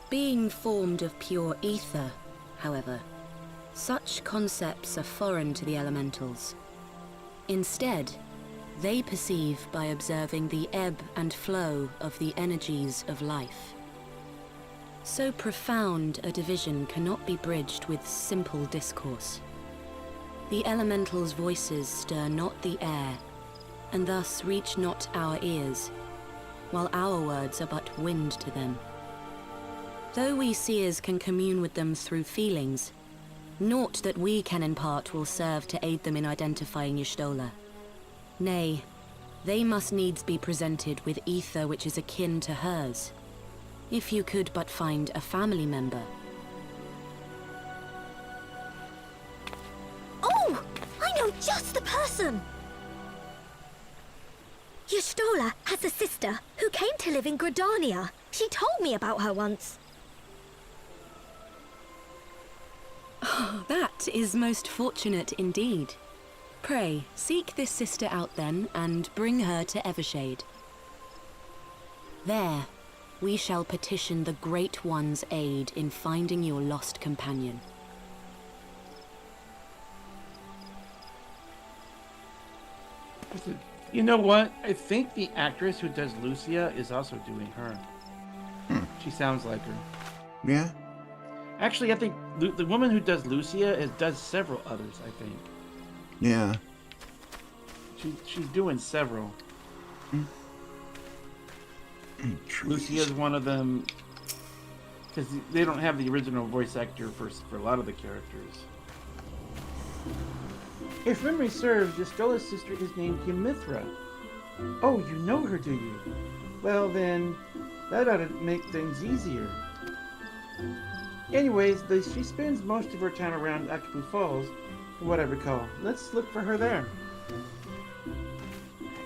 Being formed of pure ether, however, such concepts are foreign to the elementals. Instead, they perceive by observing the ebb and flow of the energies of life. So profound a division cannot be bridged with simple discourse. The elementals' voices stir not the air, and thus reach not our ears, while our words are but wind to them. Though we seers can commune with them through feelings, naught that we can impart will serve to aid them in identifying Y'shtola. Nay, they must needs be presented with ether which is akin to hers, if you could but find a family member. Oh! I know just the person! Y'shtola has a sister who came to live in Gridania. She told me about her once. Oh, that is most fortunate indeed. Pray, seek this sister out then, and bring her to Evershade. There, we shall petition the Great One's aid in finding your lost companion. You know what? I think the actress who does Lucia is also doing her. She sounds like her. Yeah. Actually, I think the woman who does Lucia does several others, I think. Yeah. She's doing several. Lucia's one of them, because they don't have the original voice actor for a lot of the characters. If memory serves, Yastola's sister is named Ymithra. Oh, you know her, do you? Well then, that ought to make things easier. Anyways, she spends most of her time around Akapu Falls, from what I recall. Let's look for her there.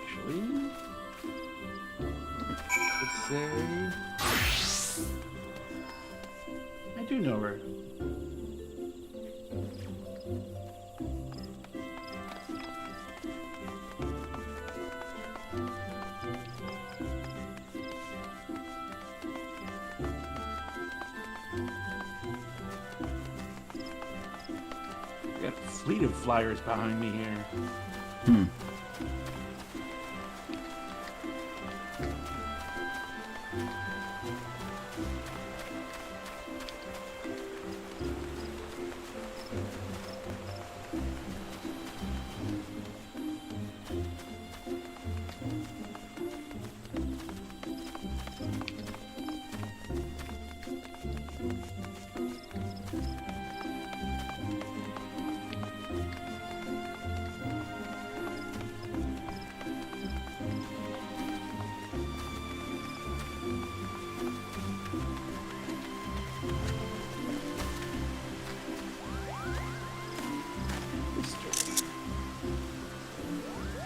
Actually, let's say I do know her. Got a fleet of flyers behind me here.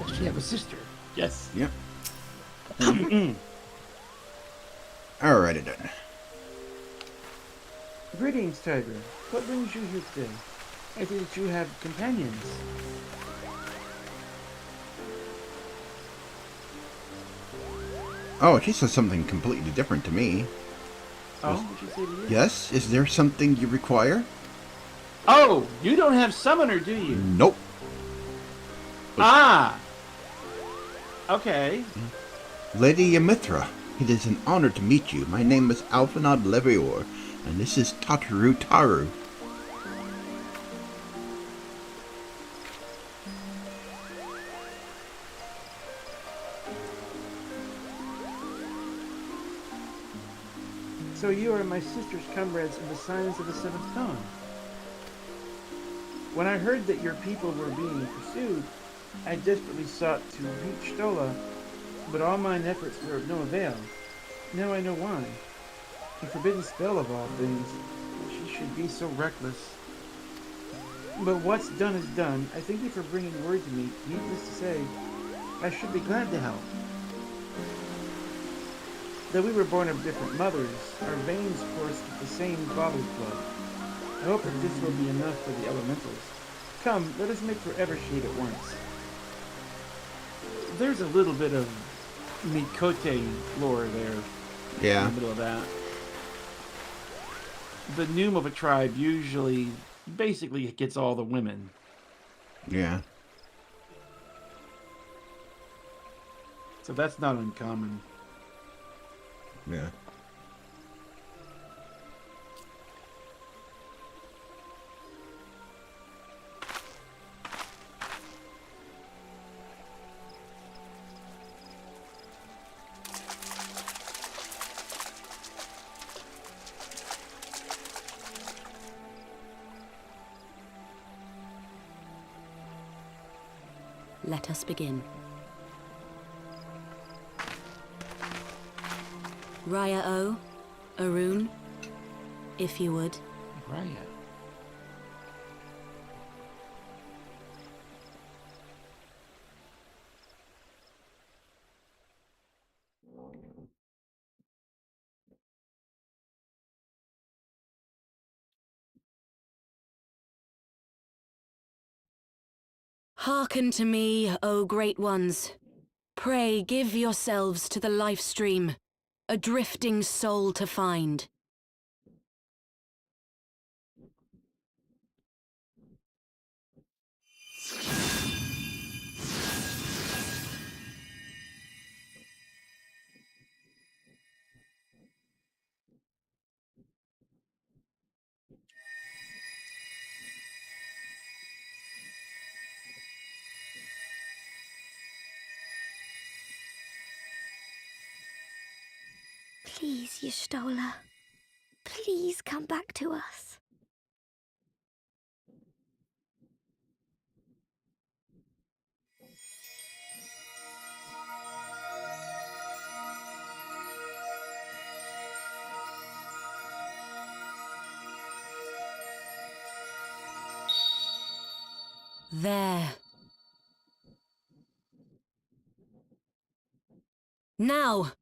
Does she have a sister? Yes. Yep. Alrighty then. Greetings, Tygra. What brings you here today? I see that you have companions. Oh, she says something completely different to me. Oh, what did she say to you? Yes? Is there something you require? Oh, you don't have summoner, do you? Nope. Ah! Okay. Lady Ymithra, it is an honor to meet you. My name is Alphanod Levior, and this is Tataru Taru. So you are my sister's comrades in the Signs of the Seventh Dawn. When I heard that your people were being pursued, I desperately sought to reach Stola, but all mine efforts were of no avail. Now I know why. A forbidden spell of all things. She should be so reckless. But what's done is done. I thank you for bringing word to me. Needless to say, I should be glad to help. Though we were born of different mothers, our veins course with the same father's blood. I hope that this will be enough for the elementals. Come, let us make for Evershade at once. There's a little bit of Mikote lore there. Yeah. In the middle of that. The Noom of a tribe usually basically gets all the women. Yeah. So that's not uncommon. Yeah. Let us begin. Raya O, Arun, if you would. Raya. Hearken to me, O great ones. Pray give yourselves to the life stream, a drifting soul to find. Please, Y'shtola. Please come back to us. There. Now!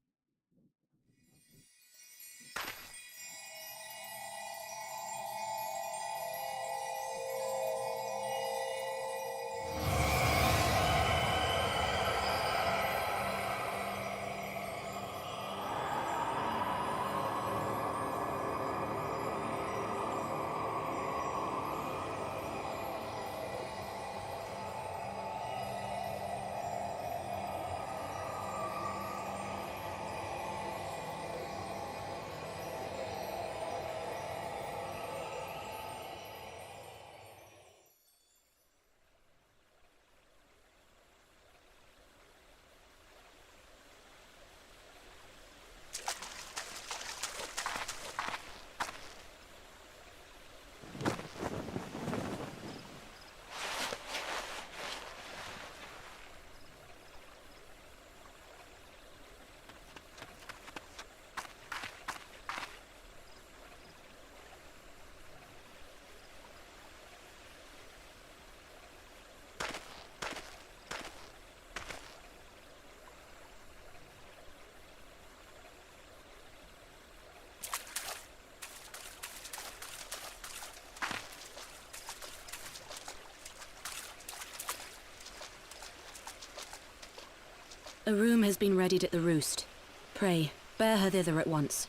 A room has been readied at the roost. Pray, bear her thither at once.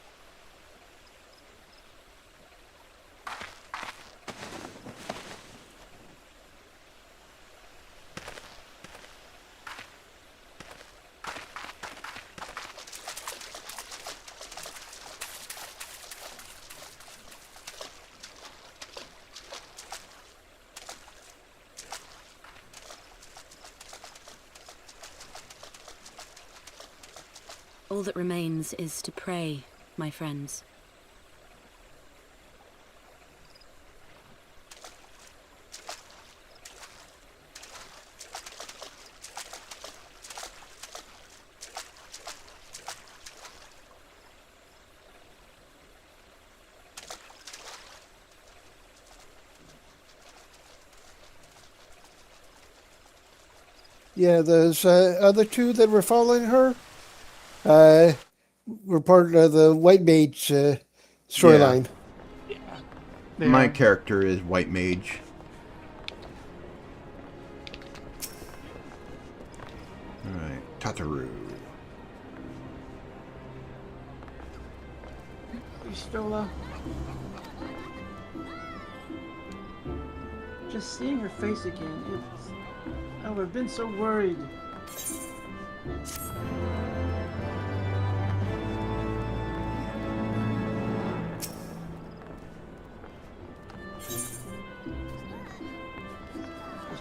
All that remains is to pray, my friends. Yeah, those other two that were following her were part of the White Mage storyline. They My are. character is White Mage. Alright, Tataru. Y'shtola. Just seeing her face again, it's... Oh, I've been so worried.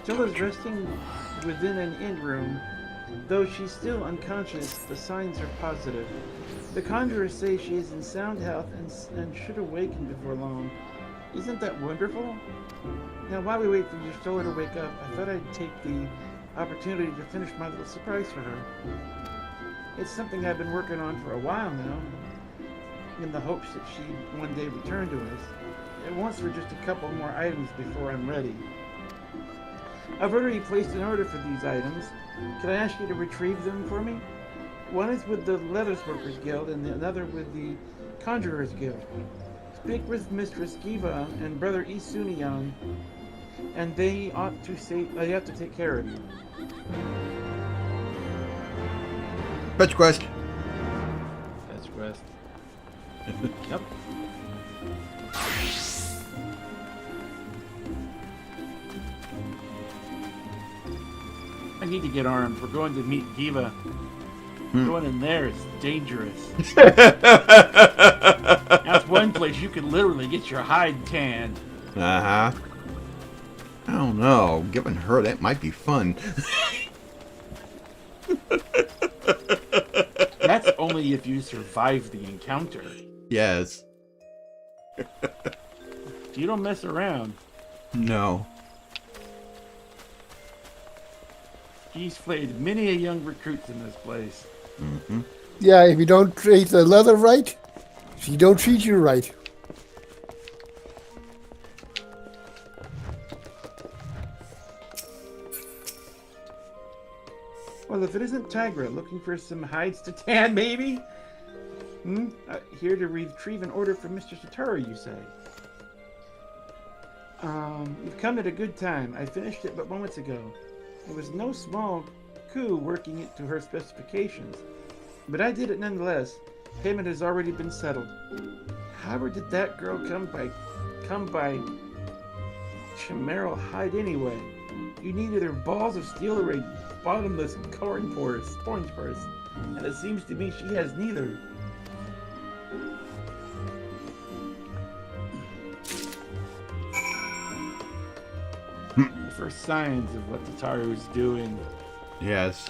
Y'shtola's resting within an inn room. Though she's still unconscious, the signs are positive. The conjurers say she is in sound health and should awaken before long. Isn't that wonderful? Now, while we wait for Y'shtola to wake up, I thought I'd take the opportunity to finish my little surprise for her. It's something I've been working on for a while now, in the hopes that she'd one day return to us. It wants for just a couple more items before I'm ready. I've already placed an order for these items. Can I ask you to retrieve them for me? One is with the Leathersworkers Guild and the other with the Conjurers Guild. Speak with Mistress Giva and Brother Isunian, and they ought to say they have to take care of you. Fetch quest. That's quest. Yep. I need to get armed. We're going to meet Giva. Going in there is dangerous. That's one place you could literally get your hide tanned. Uh-huh. I don't know. Giving her that might be fun. That's only if you survive the encounter. Yes. You don't mess around. No. He's flayed many a young recruits in this place. Mm-hmm. Yeah, if you don't treat the leather right, she don't treat you right. Well, if it isn't Tygra looking for some hides to tan, maybe? Here to retrieve an order from Mr. Satoru, you say? You've come at a good time. I finished it but moments ago. It was no small coup working it to her specifications, but I did it nonetheless. Payment has already been settled. However did that girl come by chimeral hide anyway? You need either balls of steel or a bottomless corn purse, and it seems to me she has neither. The first signs of what Tataru is doing. Yes.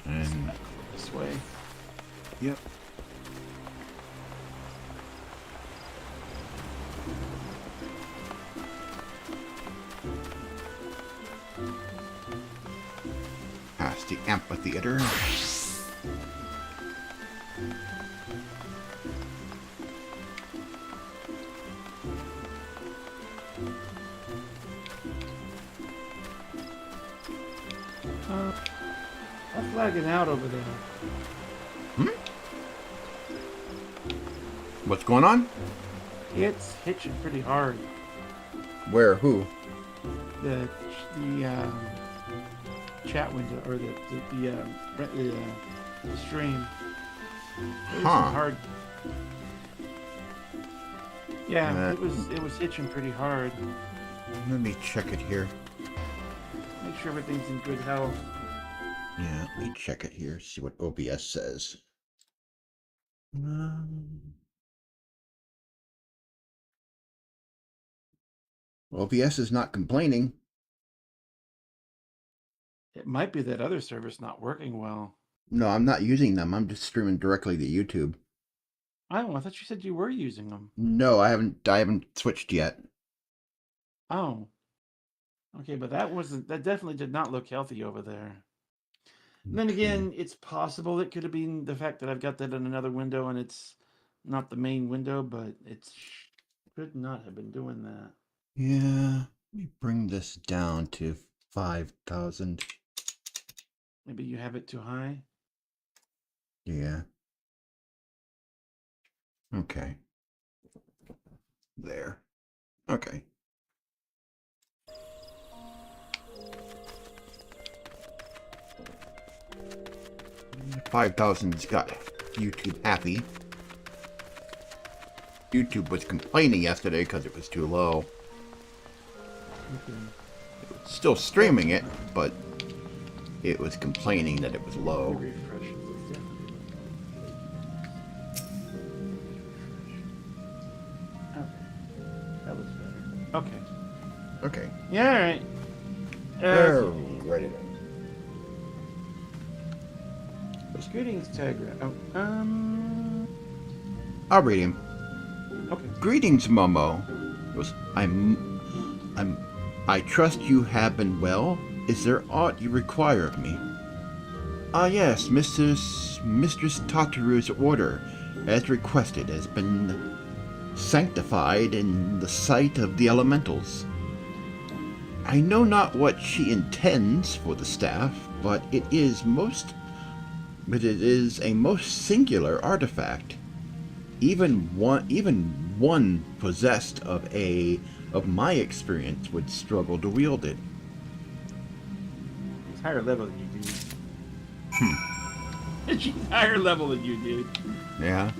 And This way. yep. Past the amphitheater. I'm flagging out over there. What's going on? It's hitching pretty hard. Where? Who? The chat window or the stream. It was hard. Yeah, it was hitching pretty hard. Let me check it here. Make sure everything's in good health. Yeah, let me check it here. See what OBS says. OBS is not complaining. It might be that other server's not working well. No, I'm not using them. I'm just streaming directly to YouTube. Oh, I thought you said you were using them. No, I haven't switched yet. Oh. Okay, but that definitely did not look healthy over there. And then again, it's possible it could have been the fact that I've got that in another window and it's not the main window, but it should not have been doing that. Yeah, let me bring this down to 5,000. Maybe you have it too high? Yeah. Okay. There. Okay. 5,000's got YouTube happy. YouTube was complaining yesterday because it was too low. Okay. It was still streaming it, but it was complaining that it was low. Refresh. It's definitely low. Okay. That was better. Okay. Okay. Yeah, all right. There, ready to. Greetings, Tygra. I'll read him. Okay. Greetings, Momo. I trust you have been well. Is there aught you require of me? Ah, yes, Mistress Tataru's order, as requested, has been sanctified in the sight of the elementals. I know not what she intends for the staff, but it is a most singular artifact. Even one possessed of my experience would struggle to wield it. It's higher level than you, dude. She's higher level than you, dude. Yeah.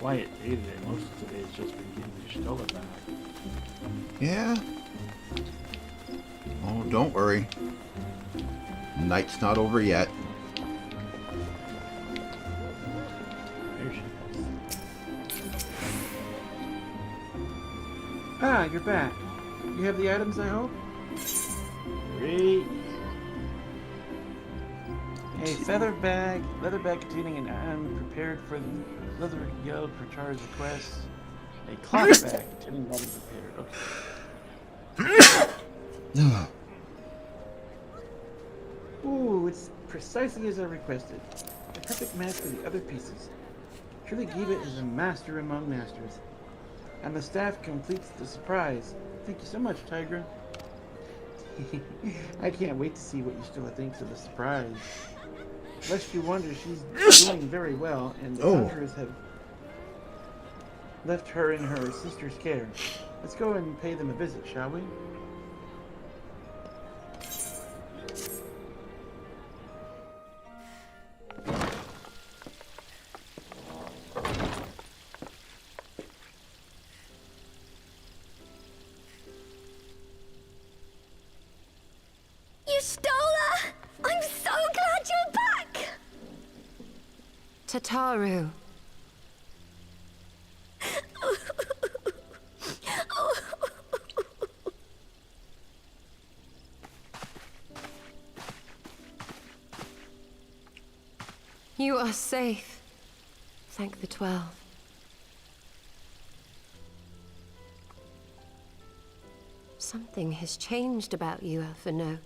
quiet day today. Most of today has just been getting your Stola back. Yeah. Oh, don't worry. Night's not over yet. There she is. Ah, you're back. You have the items, I hope? Great. A leather bag containing an item prepared for the leather yelled for Tara's request. A cloth bag containing item prepared. Okay. Ooh, it's precisely as I requested. A perfect match for the other pieces. Truly Giva is a master among masters. And the staff completes the surprise. Thank you so much, Tygra. I can't wait to see what Ystilla thinks of the surprise. Lest you wonder, she's doing very well, and the conjurers have left her in her sister's care. Let's go and pay them a visit, shall we? Ystilla! I'm so glad you're back! Tataru. You are safe. Thank the 12. Something has changed about you, Alphino.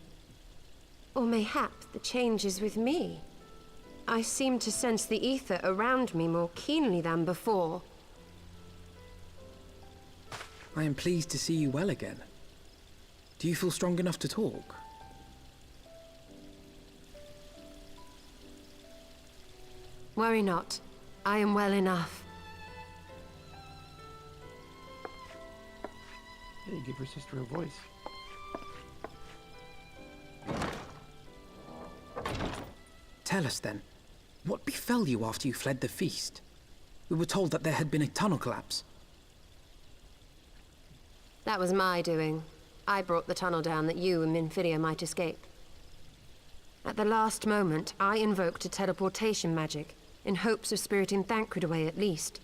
Or mayhap the change is with me. I seem to sense the ether around me more keenly than before. I am pleased to see you well again. Do you feel strong enough to talk? Worry not. I am well enough. Hey, give her sister a voice. Tell us then, what befell you after you fled the feast? We were told that there had been a tunnel collapse. That was my doing. I brought the tunnel down that you and Minfidia might escape. At the last moment, I invoked a teleportation magic, in hopes of spiriting Thancred away at least.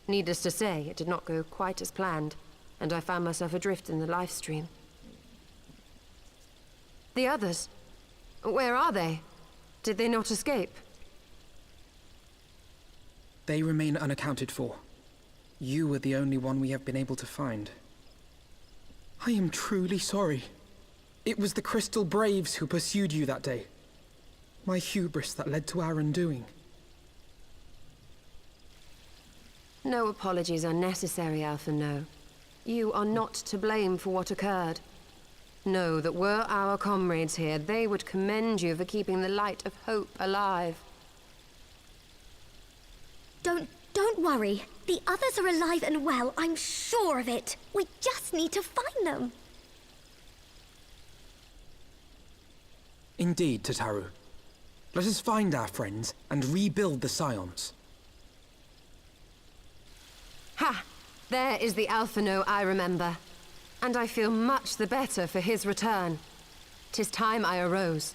Needless to say, it did not go quite as planned, and I found myself adrift in the life stream. The others? Where are they? Did they not escape? They remain unaccounted for. You were the only one we have been able to find. I am truly sorry. It was the Crystal Braves who pursued you that day. My hubris that led to our undoing. No apologies are necessary, Alphino. You are not to blame for what occurred. Know that were our comrades here, they would commend you for keeping the light of hope alive. Don't worry. The others are alive and well, I'm sure of it. We just need to find them. Indeed, Tataru. Let us find our friends and rebuild the Scions. Ha! There is the Alphino I remember. And I feel much the better for his return. 'Tis time I arose.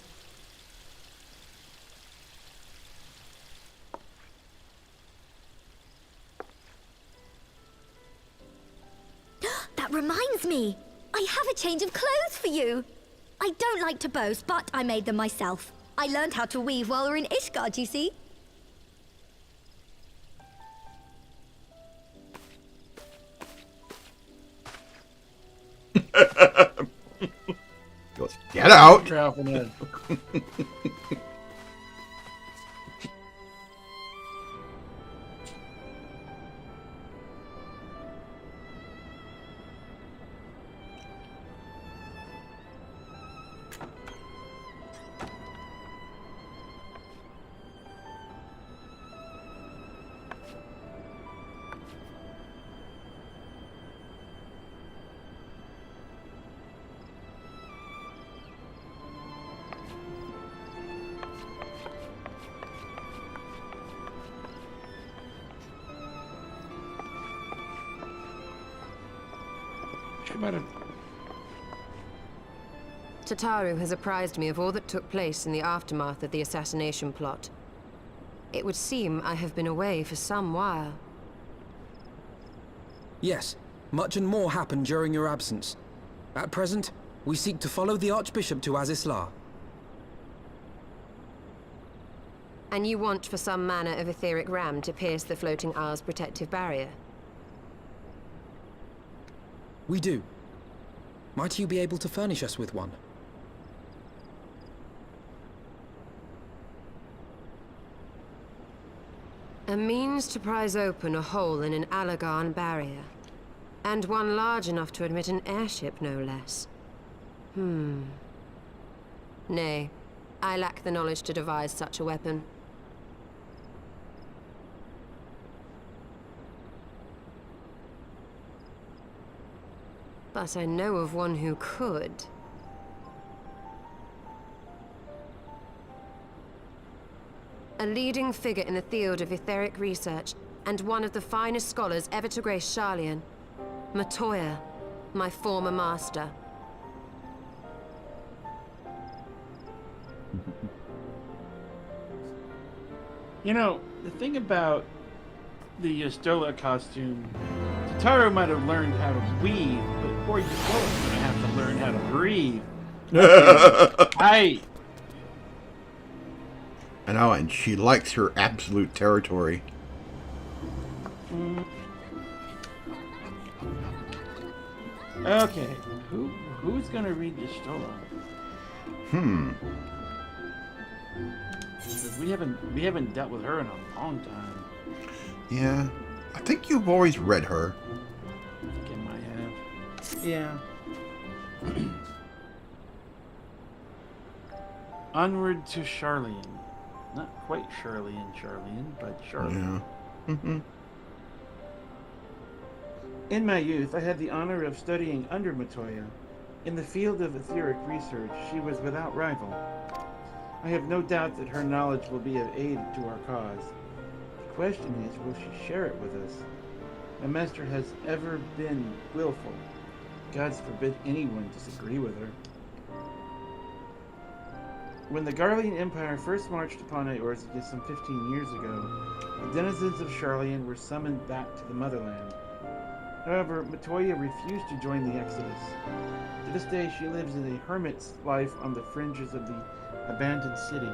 That reminds me. I have a change of clothes for you. I don't like to boast, but I made them myself. I learned how to weave while we were in Ishgard, you see. Goes, get out! about it. Tataru has apprised me of all that took place in the aftermath of the assassination plot. It would seem I have been away for some while. Yes, much and more happened during your absence. At present, we seek to follow the Archbishop to Azys Lla. And you want for some manner of etheric ram to pierce the floating isle's protective barrier? We do. Might you be able to furnish us with one? A means to prise open a hole in an Alagan barrier. And one large enough to admit an airship, no less. Nay, I lack the knowledge to devise such a weapon. But I know of one who could. A leading figure in the field of etheric research, and one of the finest scholars ever to grace Sharlayan. Matoya, my former master. You know, the thing about the Y'shtola costume, Tataru might have learned how to weave, but poor Y'shtola's gonna have to learn how to breathe. I know, and she likes her absolute territory. Okay, who's gonna read Y'shtola? Because we haven't dealt with her in a long time. Yeah, I think you've always read her. I think I might have. Yeah. Onward to Sharlayan. Not quite Sharlayan, but Sharlayan. Yeah. In my youth, I had the honor of studying under Matoya. In the field of etheric research, she was without rival. I have no doubt that her knowledge will be of aid to our cause. The question is, will she share it with us? My master has ever been willful. Gods forbid anyone disagree with her. When the Garlean Empire first marched upon Eorzea some 15 years ago, the denizens of Sharlayan were summoned back to the motherland. However, Matoya refused to join the Exodus. To this day, she lives in a hermit's life on the fringes of the abandoned city.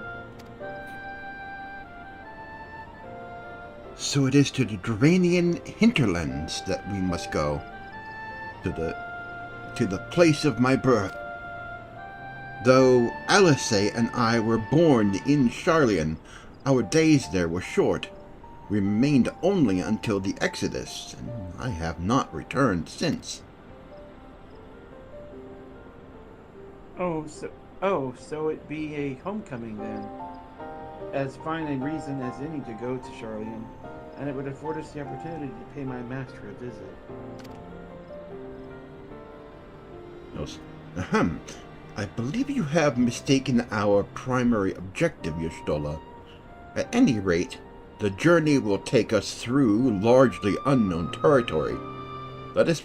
So it is to the Duranian hinterlands that we must go. To the place of my birth. Though Alice and I were born in Sharlayan, our days there were short. We remained only until the Exodus, and I have not returned since. So it be a homecoming then. As fine a reason as any to go to Sharlayan, and it would afford us the opportunity to pay my master a visit. Ahem. I believe you have mistaken our primary objective, Y'shtola. At any rate, the journey will take us through largely unknown territory. Let us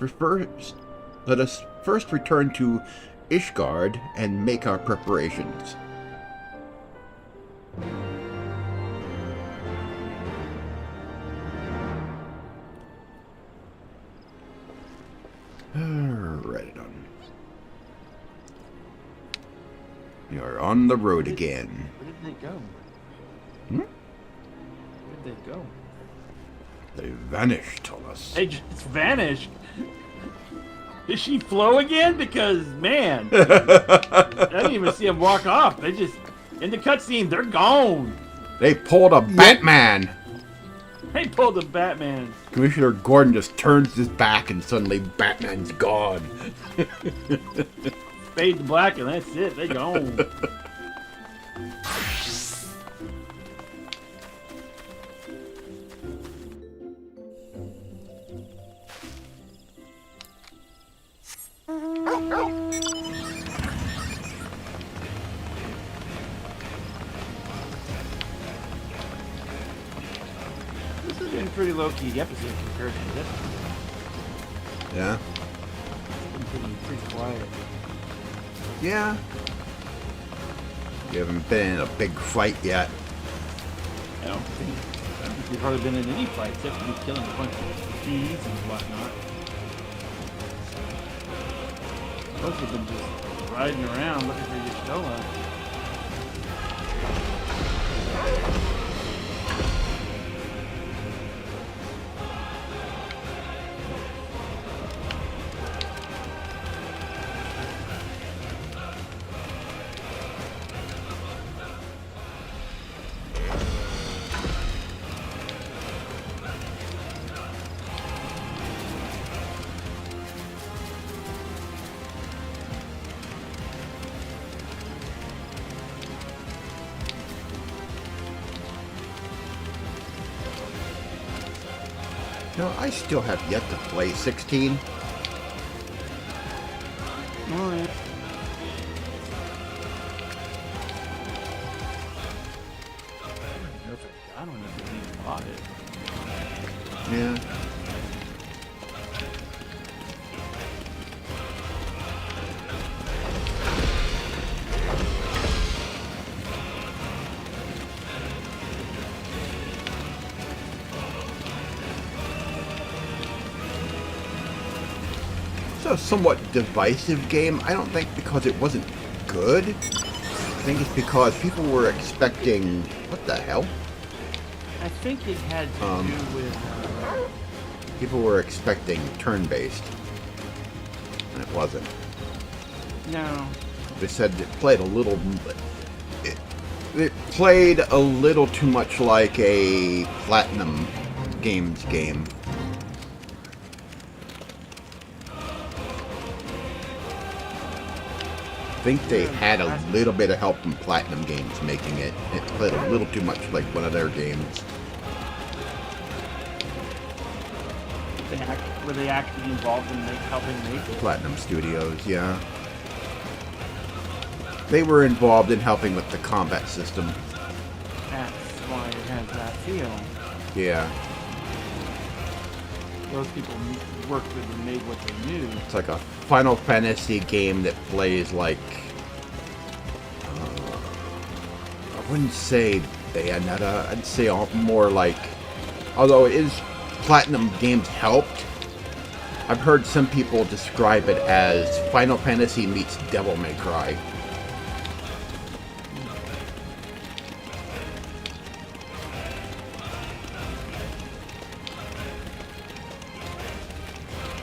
first return to Ishgard and make our preparations. Right on. We are on the road again. Where did they go? Hmm? Where did they go? They vanished, Thomas. They just vanished. Did she flow again? Because, man, I didn't even see them walk off. They just, in the cutscene, they're gone. They pulled a Batman. They pulled a Batman. Commissioner Gordon just turns his back and suddenly Batman's gone. Fade to black and that's it. They gone. This has been a pretty low-key episode compared to this. Yeah. pretty quiet. Yeah. You haven't been in a big fight yet. I don't think we've hardly been in any fight except for me killing a bunch of thieves and whatnot. Most of them just riding around looking for your Stola. No, I still have yet to play 16. Alright. I don't know if I even bought it. Yeah. A somewhat divisive game. I don't think because it wasn't good. I think it's because people were expecting... What the hell? I think it had to do with... People were expecting turn-based. And it wasn't. No. They said it played a little... It played a little too much like a Platinum Games game. I think they had a little bit of help from Platinum Games making it. It played a little too much like one of their games. Were they actually involved in helping make it? Platinum Studios, yeah. They were involved in helping with the combat system. That's why it has that feel. Yeah. Those people worked with and made what they knew. It's like a Final Fantasy game that plays like... I wouldn't say Bayonetta. I'd say more like... Although it is Platinum Games helped, I've heard some people describe it as Final Fantasy meets Devil May Cry.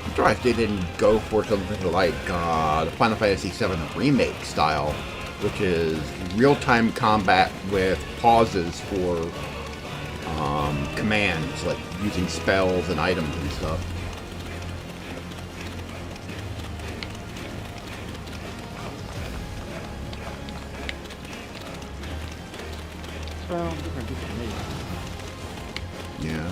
I'm surprised they didn't go for something like the Final Fantasy VII Remake style, which is real-time combat with pauses for commands, like using spells and items and stuff. Well, different people made it. Yeah.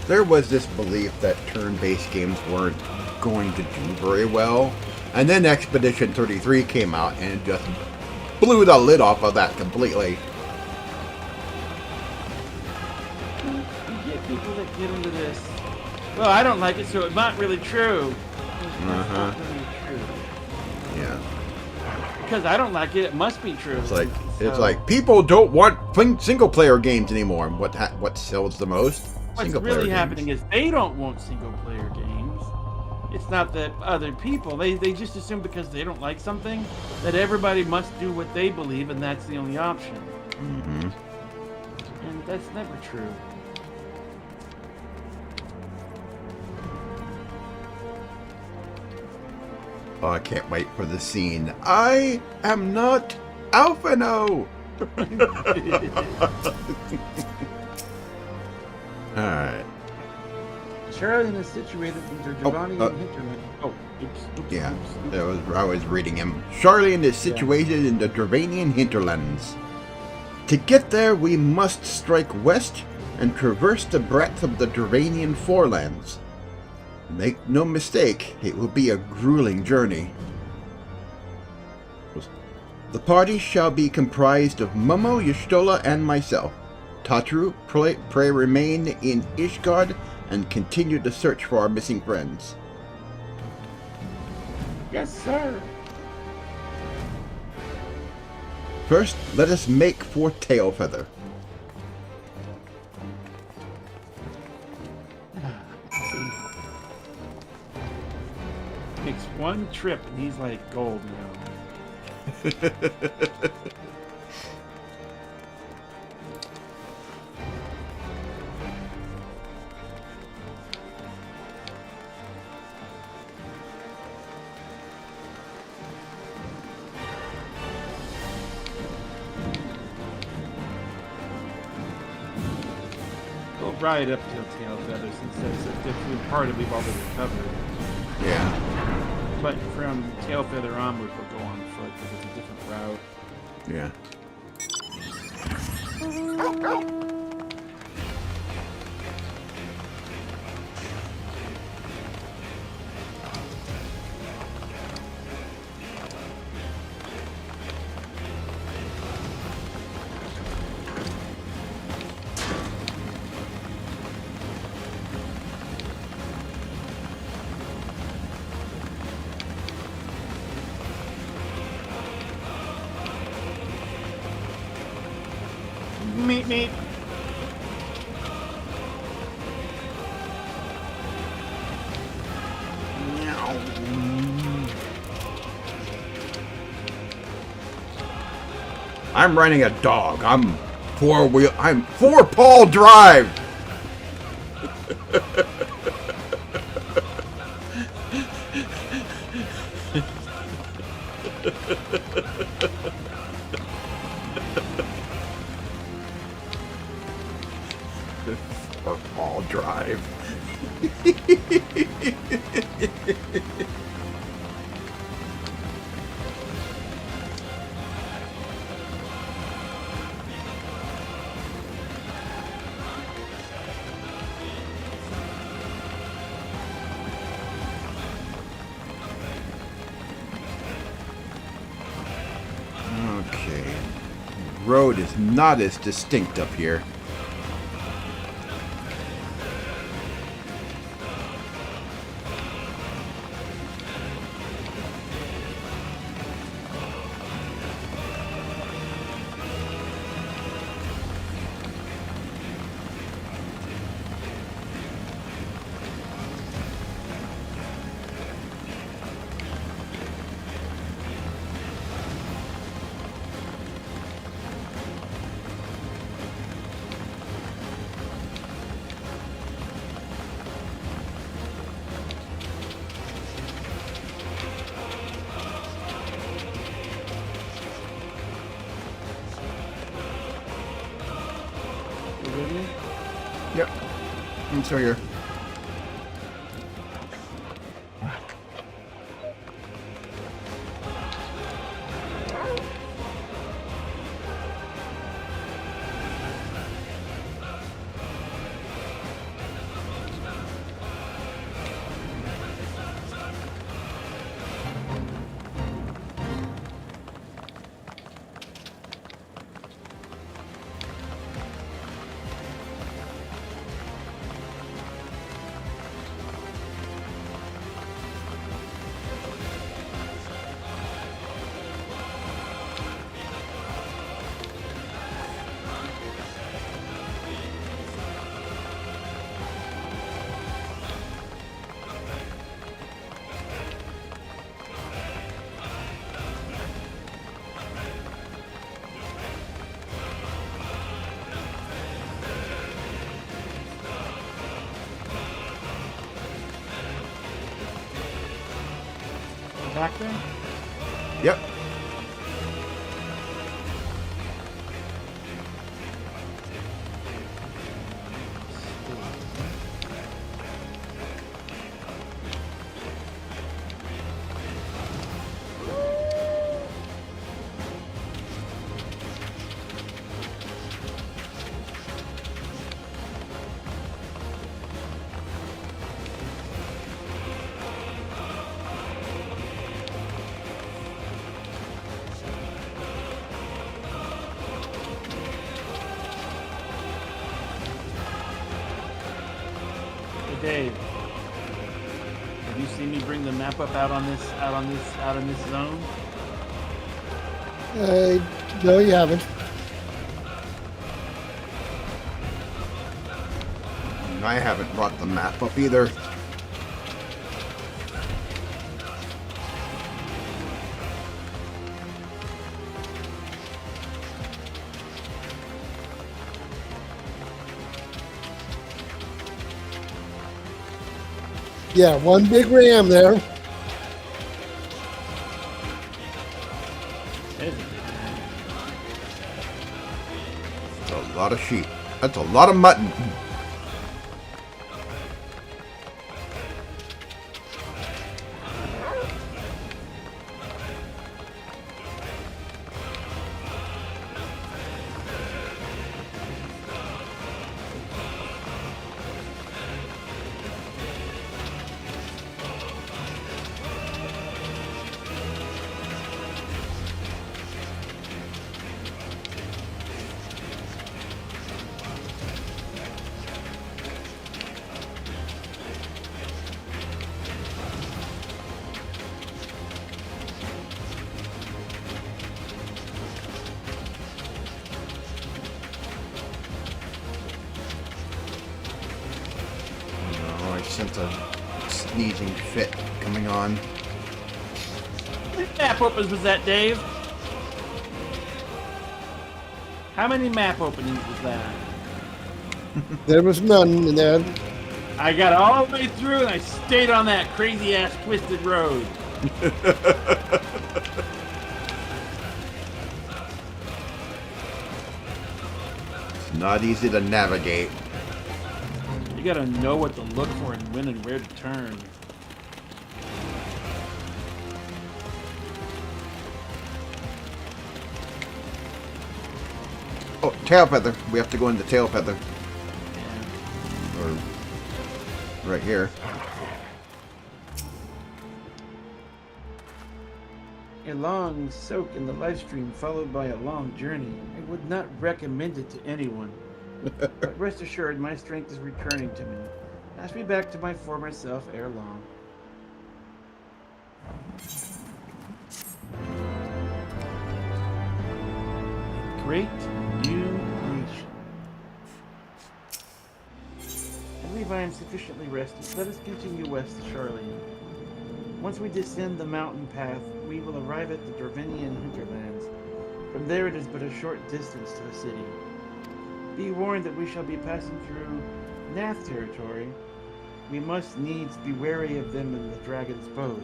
There was this belief that turn-based games weren't going to do very well, and then Expedition 33 came out and it just blew the lid off of that completely. You get people that get into this. Well, I don't like it, so it's not really true. It's not really true. Yeah. Because I don't like it, it must be true. It's like people don't want single-player games anymore. What sells the most? What's really happening is they don't want single-player games. It's not that other people, they just assume because they don't like something that everybody must do what they believe and that's the only option. Mm-hmm. And that's never true. Oh, I can't wait for the scene. I am not Alphino! Alright. Charlene is situated into Giovanni and Hinterland. Oh, oops, Yeah, oops. that was I was reading him. Charlene is situated in the Dravanian hinterlands. To get there, we must strike west and traverse the breadth of the Dravanian forelands. Make no mistake, it will be a grueling journey. The party shall be comprised of Momo, Y'shtola, and myself. Tatru, pray remain in Ishgard and continue the search for our missing friends. Yes, sir. First, let us make for Tailfeather. Takes one trip and he's like gold now. Go right up to Tailfeather since that's a different part of we've already covered. Yeah. But from Tailfeather onward, we'll go on foot because it's a different route. Yeah. Meet. I'm running a dog. I'm four-paw drive. Four-paw drive. Okay. Road is not as distinct up here. Yep. I'm still here. Back there? Yep. Dave, have you seen me bring the map up out in this zone? No, you haven't. I haven't brought the map up either. Yeah, one big ram there. That's a lot of sheep. That's a lot of mutton. Sense a sneezing fit coming on. How many map opens was that, Dave? How many map openings was that? There was none in there. I got all the way through and I stayed on that crazy ass twisted road. It's not easy to navigate. You gotta know what to look for and when and where to turn. Oh, tail feather. We have to go into tail feather. Or right here. A long soak in the live stream followed by a long journey. I would not recommend it to anyone. But rest assured, my strength is returning to me. Ask me back to my former self ere long. Great new nation. I believe I am sufficiently rested. Let us continue west to Charlene. Once we descend the mountain path, we will arrive at the Dravinian hinterlands. From there it is but a short distance to the city. Be warned that we shall be passing through Nath territory. We must needs be wary of them and the dragons both.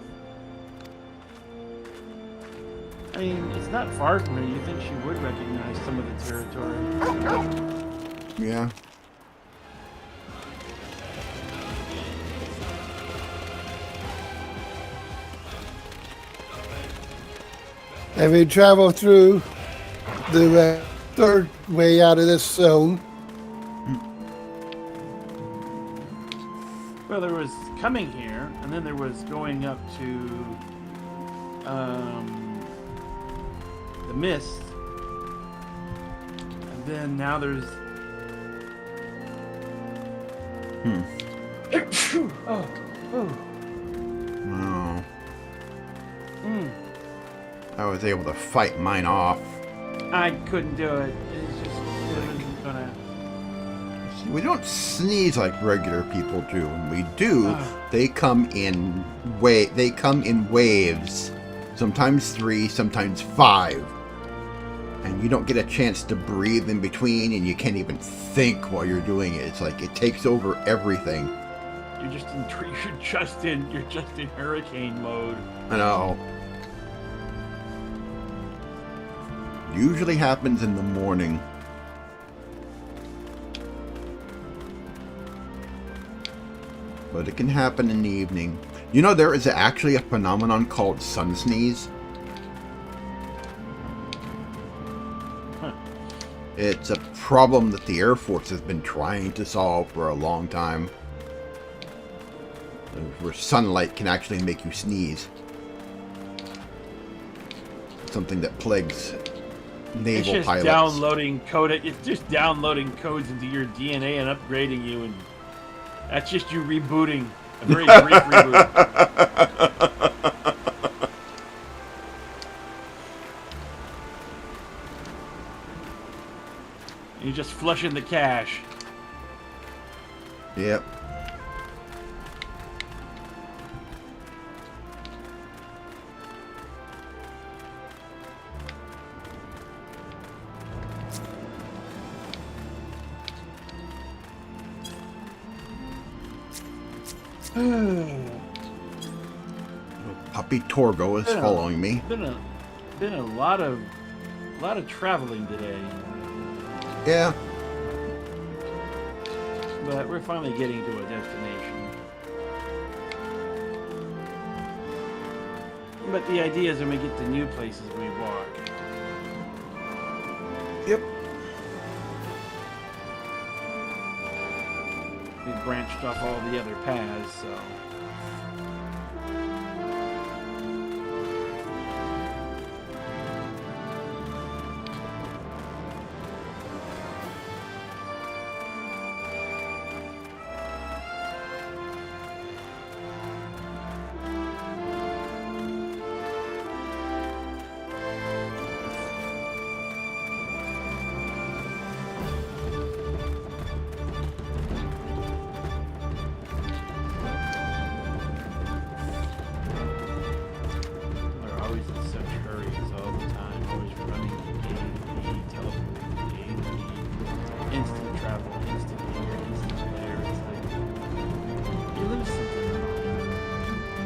I mean, it's not far from here. You think she would recognize some of the territory. Yeah. And we travel through the third way out of this zone. Well, there was coming here, and then there was going up to the mist, and then now there's. Oh. No. I was able to fight mine off. I couldn't do it. It's just it wasn't gonna. We don't sneeze like regular people do. When we do, they come in waves. Sometimes 3, sometimes 5. And you don't get a chance to breathe in between, and you can't even think while you're doing it. It's like it takes over everything. You're just in hurricane mode. I know. Usually happens in the morning. But it can happen in the evening. You know, there is actually a phenomenon called sun sneeze. It's a problem that the Air Force has been trying to solve for a long time. Where sunlight can actually make you sneeze. Something that plagues naval it's just pilots. Downloading code. It's just downloading codes into your DNA and upgrading you, and That's just you rebooting. A very brief reboot. You're just flushing the cash. Yep. Puppy Torgo is following me. Been a lot of traveling today. Yeah. But we're finally getting to a destination. But the idea is when we get to new places, we walk. Yep. We branched off all the other paths, so.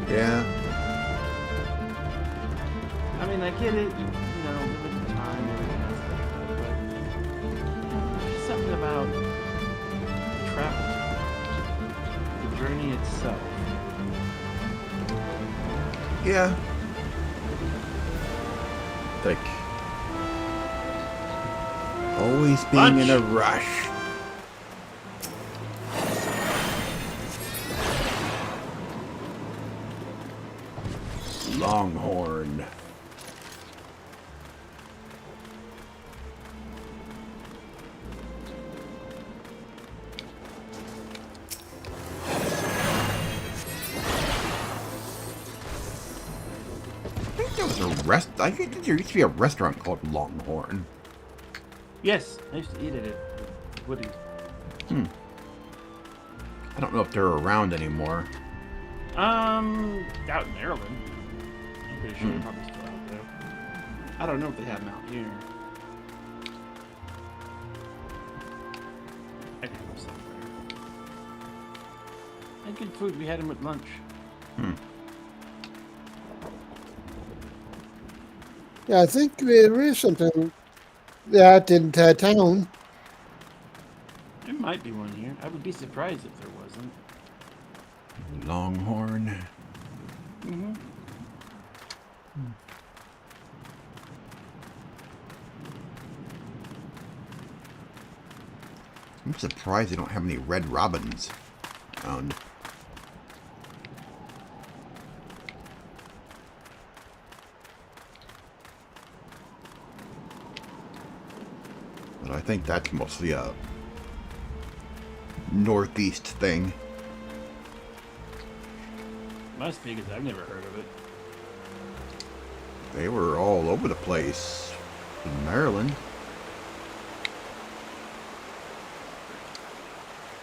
Yeah. I mean, I get it, limited time, everything else like that, but there's something about the travel time, the journey itself. Yeah. Like, always being in a rush. Longhorn. I think there used to be a restaurant called Longhorn. Yes, I used to eat at Woody's. I don't know if they're around anymore. Out in Maryland. I'm pretty sure they're probably still out there. I don't know if they have them out here. I think they're somewhere. Had good food. We had them at lunch. Yeah, I think there is something out in town. There might be one here. I would be surprised if there wasn't. Longhorn. I'm surprised they don't have any red robins around. But I think that's mostly a northeast thing. Must be, because I've never heard of it. They were all over the place in Maryland.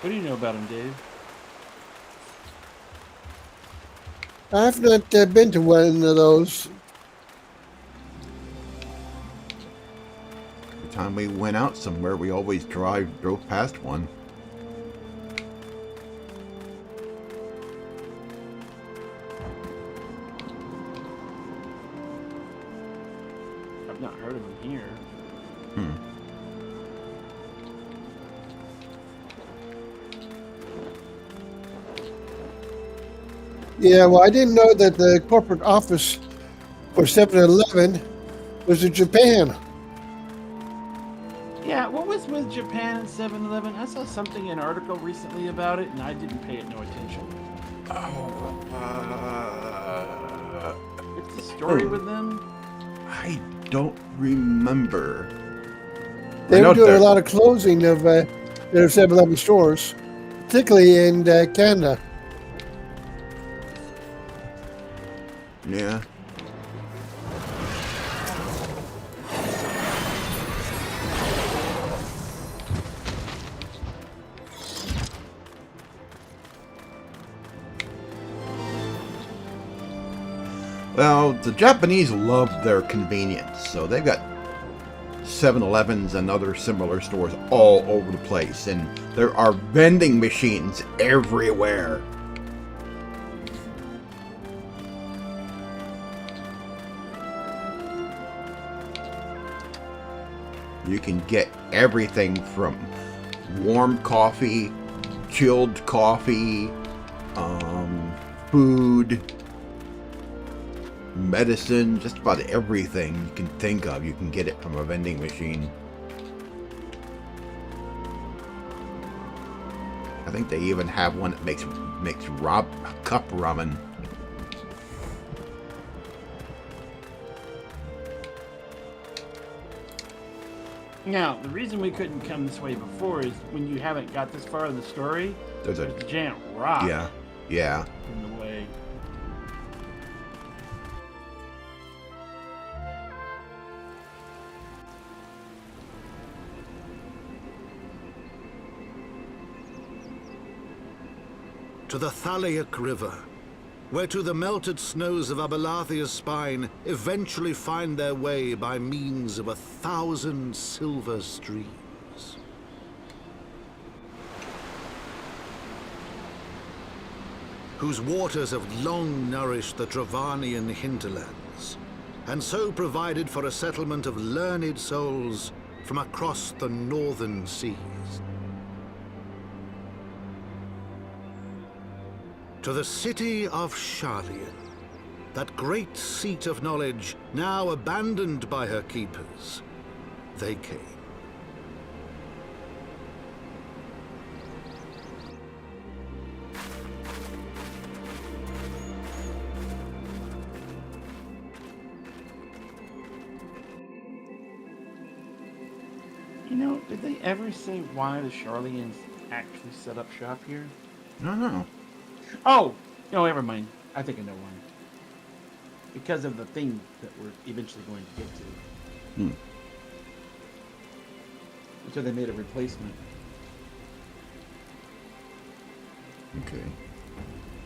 What do you know about them, Dave? I've not been to one of those. Every time we went out somewhere, we always drove past one. I've not heard of them here. Yeah, well, I didn't know that the corporate office for 7-Eleven was in Japan. Yeah, what was with Japan and 7-Eleven? I saw something, an article recently about it, and I didn't pay it no attention. It's a story with them? I don't remember. They were doing a lot of closing of their 7-Eleven stores. particularly in Canada. Yeah. Well, the Japanese love their convenience, so they've got 7-Elevens and other similar stores all over the place, and there are vending machines everywhere. You can get everything from warm coffee, chilled coffee, food, medicine, just about everything you can think of, you can get it from a vending machine. I think they even have one that makes cup ramen. Now, the reason we couldn't come this way before is when you haven't got this far in the story, There's a giant rock yeah. in the way. To the Thalaic River, where to the melted snows of Abelathia's spine eventually find their way by means of 1,000 silver streams. Whose waters have long nourished the Travanian hinterlands, and so provided for a settlement of learned souls from across the northern seas. To the city of Sharlayan, that great seat of knowledge now abandoned by her keepers, they came. You know, did they ever say why the Sharlayans actually set up shop here? I don't know. Oh! No, never mind. I think I know why. Because of the thing that we're eventually going to get to. So they made a replacement. Okay.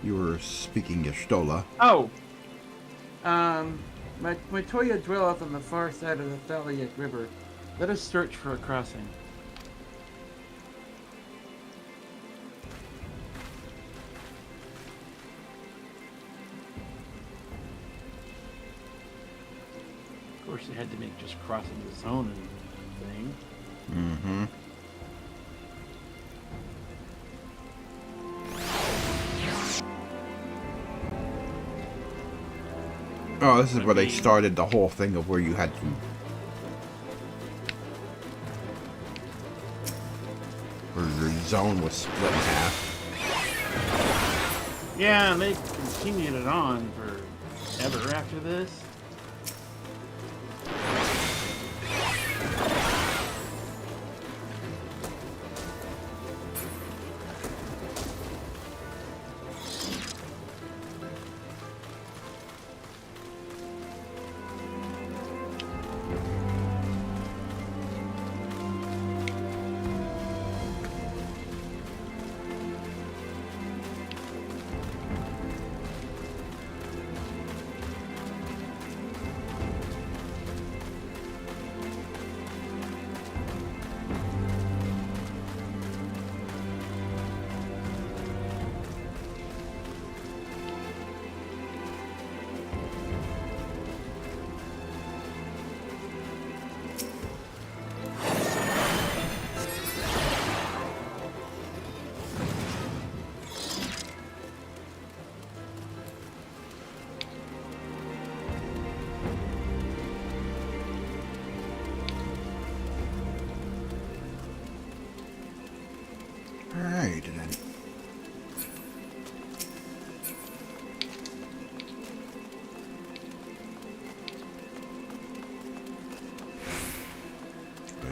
You were speaking Y'shtola. Oh! Matoya dwelleth on the far side of the Thalaic River. Let us search for a crossing. Of course, they had to make just crossing the zone thing. Mm-hmm. Oh, this is where they started the whole thing of where you had to... where your zone was split in half. Yeah, and they continued it on forever after this. Alright, then.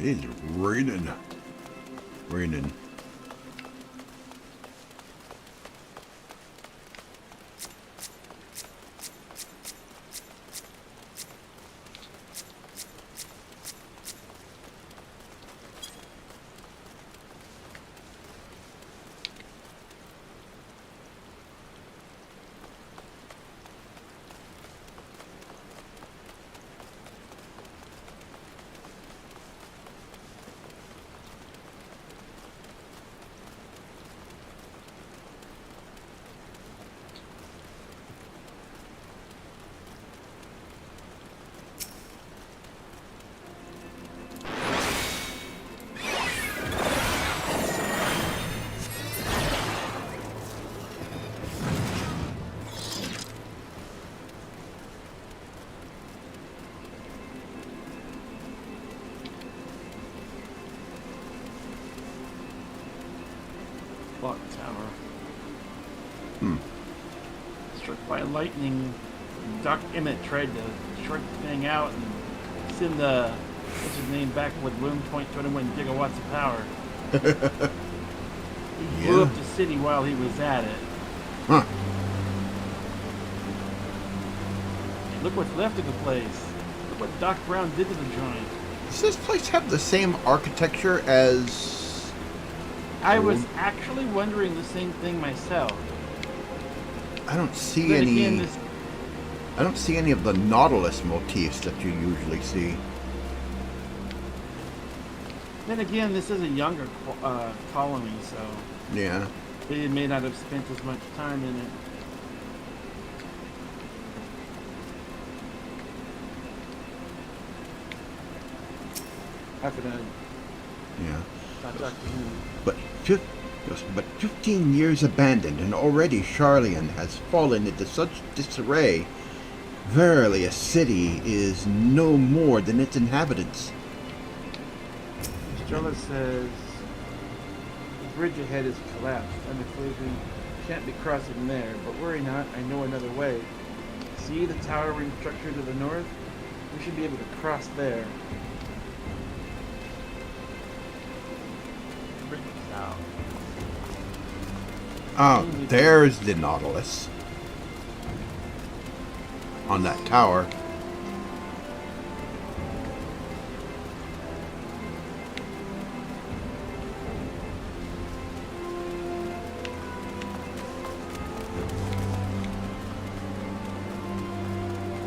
It's raining. Raining. lightning, Doc Emmett tried to short the thing out and send the, what's his name, back with 1.21 gigawatts of power. He blew up the city while he was at it. Huh. Look what's left of the place. Look what Doc Brown did to the joint. Does this place have the same architecture as... I was actually wondering the same thing myself. I don't see Then any... again, this, I don't see any of the Nautilus motifs that you usually see. then again, this is a younger colony, so Yeah. they may not have spent as much time in it. After that, Yeah. I talked to him. But 15 years abandoned, and already Charlian has fallen into such disarray. Verily, a city is no more than its inhabitants. Strella says the bridge ahead is collapsed. I'm afraid we can't be crossing there, but worry not, I know another way. See the towering structure to the north? We should be able to cross there. Bridge south. Oh, there's the Nautilus. On that tower.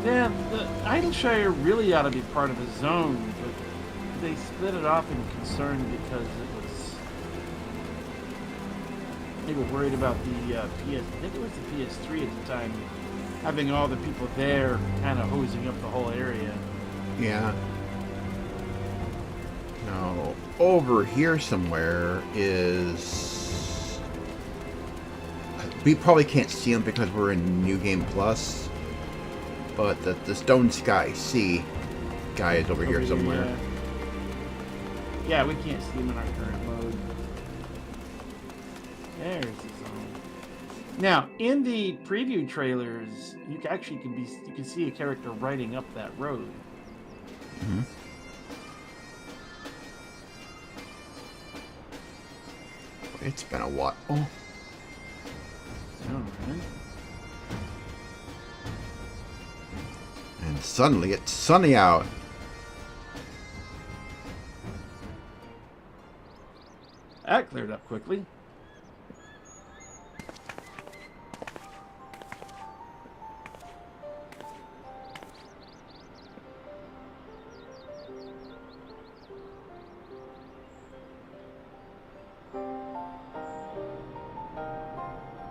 Yeah, the Idleshire really ought to be part of a zone, but they split it off in concern because they were worried about the I think it was the PS3 at the time, having all the people there kind of hosing up the whole area. Yeah. Now, over here somewhere is... We probably can't see them because we're in New Game Plus. But the Stone Sky Sea guy is over here somewhere. Yeah, we can't see him in our current mode. There's the zone. Now, in the preview trailers, you can see a character riding up that road. Mm-hmm. It's been a while. Oh. All right. And suddenly it's sunny out. That cleared up quickly.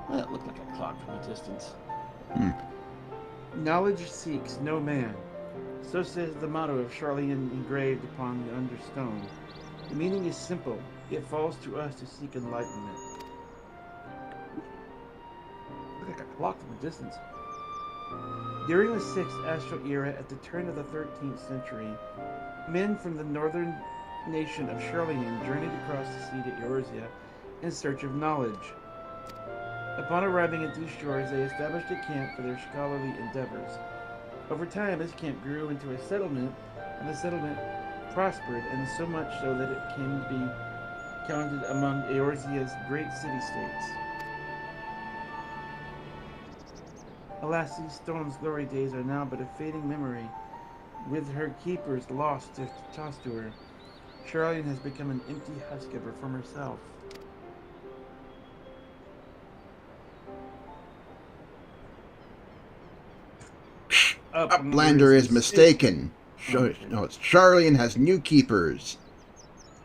That looked like a clock from a distance. Hmm. Knowledge seeks no man. So says the motto of Charlian engraved upon the understone. The meaning is simple. It falls to us to seek enlightenment. Look like a clock from a distance. During the 6th Astral Era at the turn of the 13th century, men from the northern nation of Charlian journeyed across the sea to Eorzea in search of knowledge. Upon arriving at these shores, they established a camp for their scholarly endeavors. Over time, this camp grew into a settlement, and the settlement prospered, and so much so that it came to be counted among Eorzea's great city-states. Alas, these stones' glory days are now but a fading memory. With her keepers lost to tossed to her, Charlian has become an empty husk of her from herself. Uplander is mistaken. No, it's Charlian has new keepers.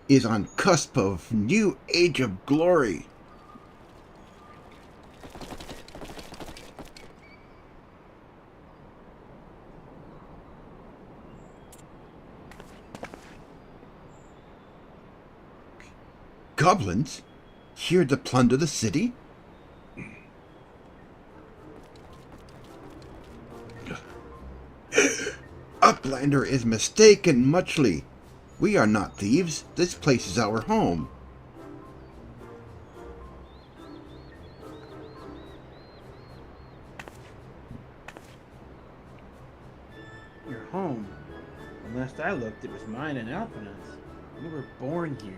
Is on cusp of new age of glory. Goblins? Here to plunder the city? Uplander is mistaken, muchly. We are not thieves. This place is our home. Last I looked, it was mine and Alpina's. We were born here.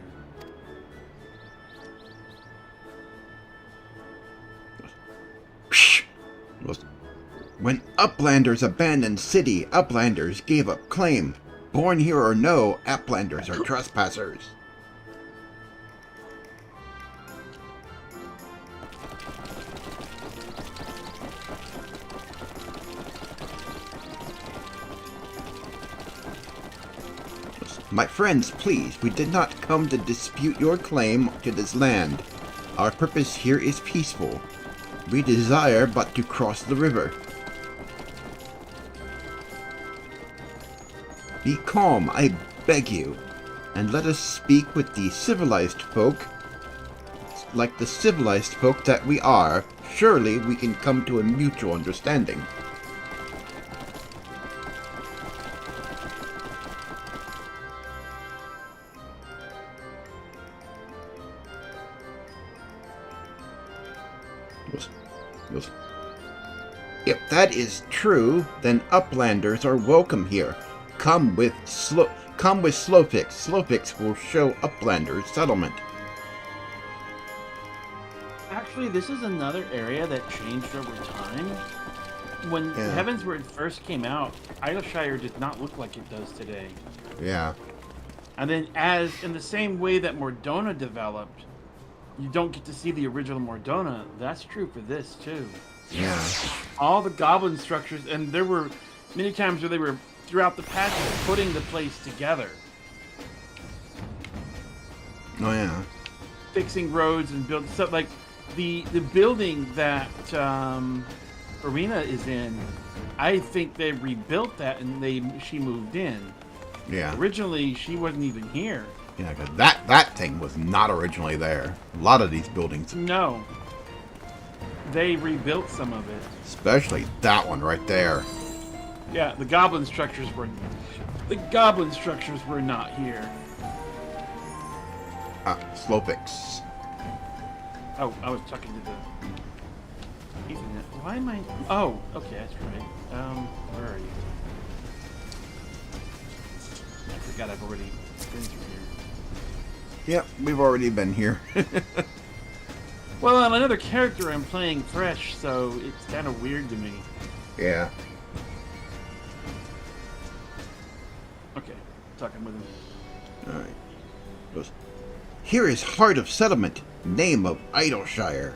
When Uplanders abandoned city, Uplanders gave up claim. Born here or no, Uplanders are trespassers. My friends, please, we did not come to dispute your claim to this land. Our purpose here is peaceful. We desire but to cross the river. Be calm, I beg you, and let us speak with the civilized folk. Like the civilized folk that we are, surely we can come to a mutual understanding. If that is true, then Uplanders are welcome here. Come with Slowfix. Slowfix will show Uplanders settlement. Actually, this is another area that changed over time. When Heavensward first came out, Idyllshire did not look like it does today. Yeah. And then as in the same way that Mordona developed, you don't get to see the original Mordona. That's true for this too. Yeah. All the goblin structures, and there were many times where they were throughout the patches putting the place together. Oh yeah. Fixing roads and building stuff like the building that Arena is in. I think they rebuilt that and she moved in. Yeah. Originally, she wasn't even here. Yeah, because that thing was not originally there. A lot of these buildings. No. They rebuilt some of it. Especially that one right there. Yeah, the goblin structures were not here. Slowfix. Oh, I was talking to the Ethernet. Why am I? Oh, okay, that's right. Where are you? I forgot I've already been through here. Yep, we've already been here. Well, I'm another character I'm playing fresh, so it's kind of weird to me. Yeah. Okay, talking with him. Alright. Goes, here is Heart of Settlement, name of Idyllshire.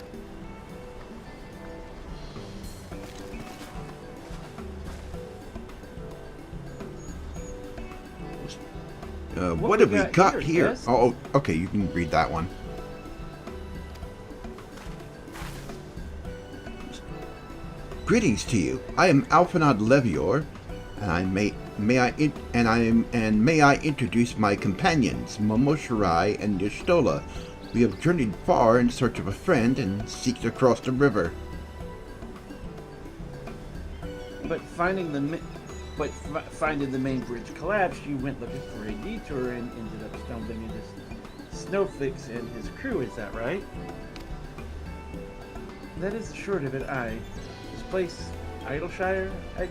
What have we got here? Oh, okay, you can read that one. Greetings to you. I am Alphanod Levior, and may I introduce my companions, Momoshirai and Y'shtola. We have journeyed far in search of a friend and seek to cross the river. But finding the main bridge collapsed, you went looking for a detour and ended up stumbling into Snowflix and his crew. Is that right? That is the short of it. This place, Idyllshire, I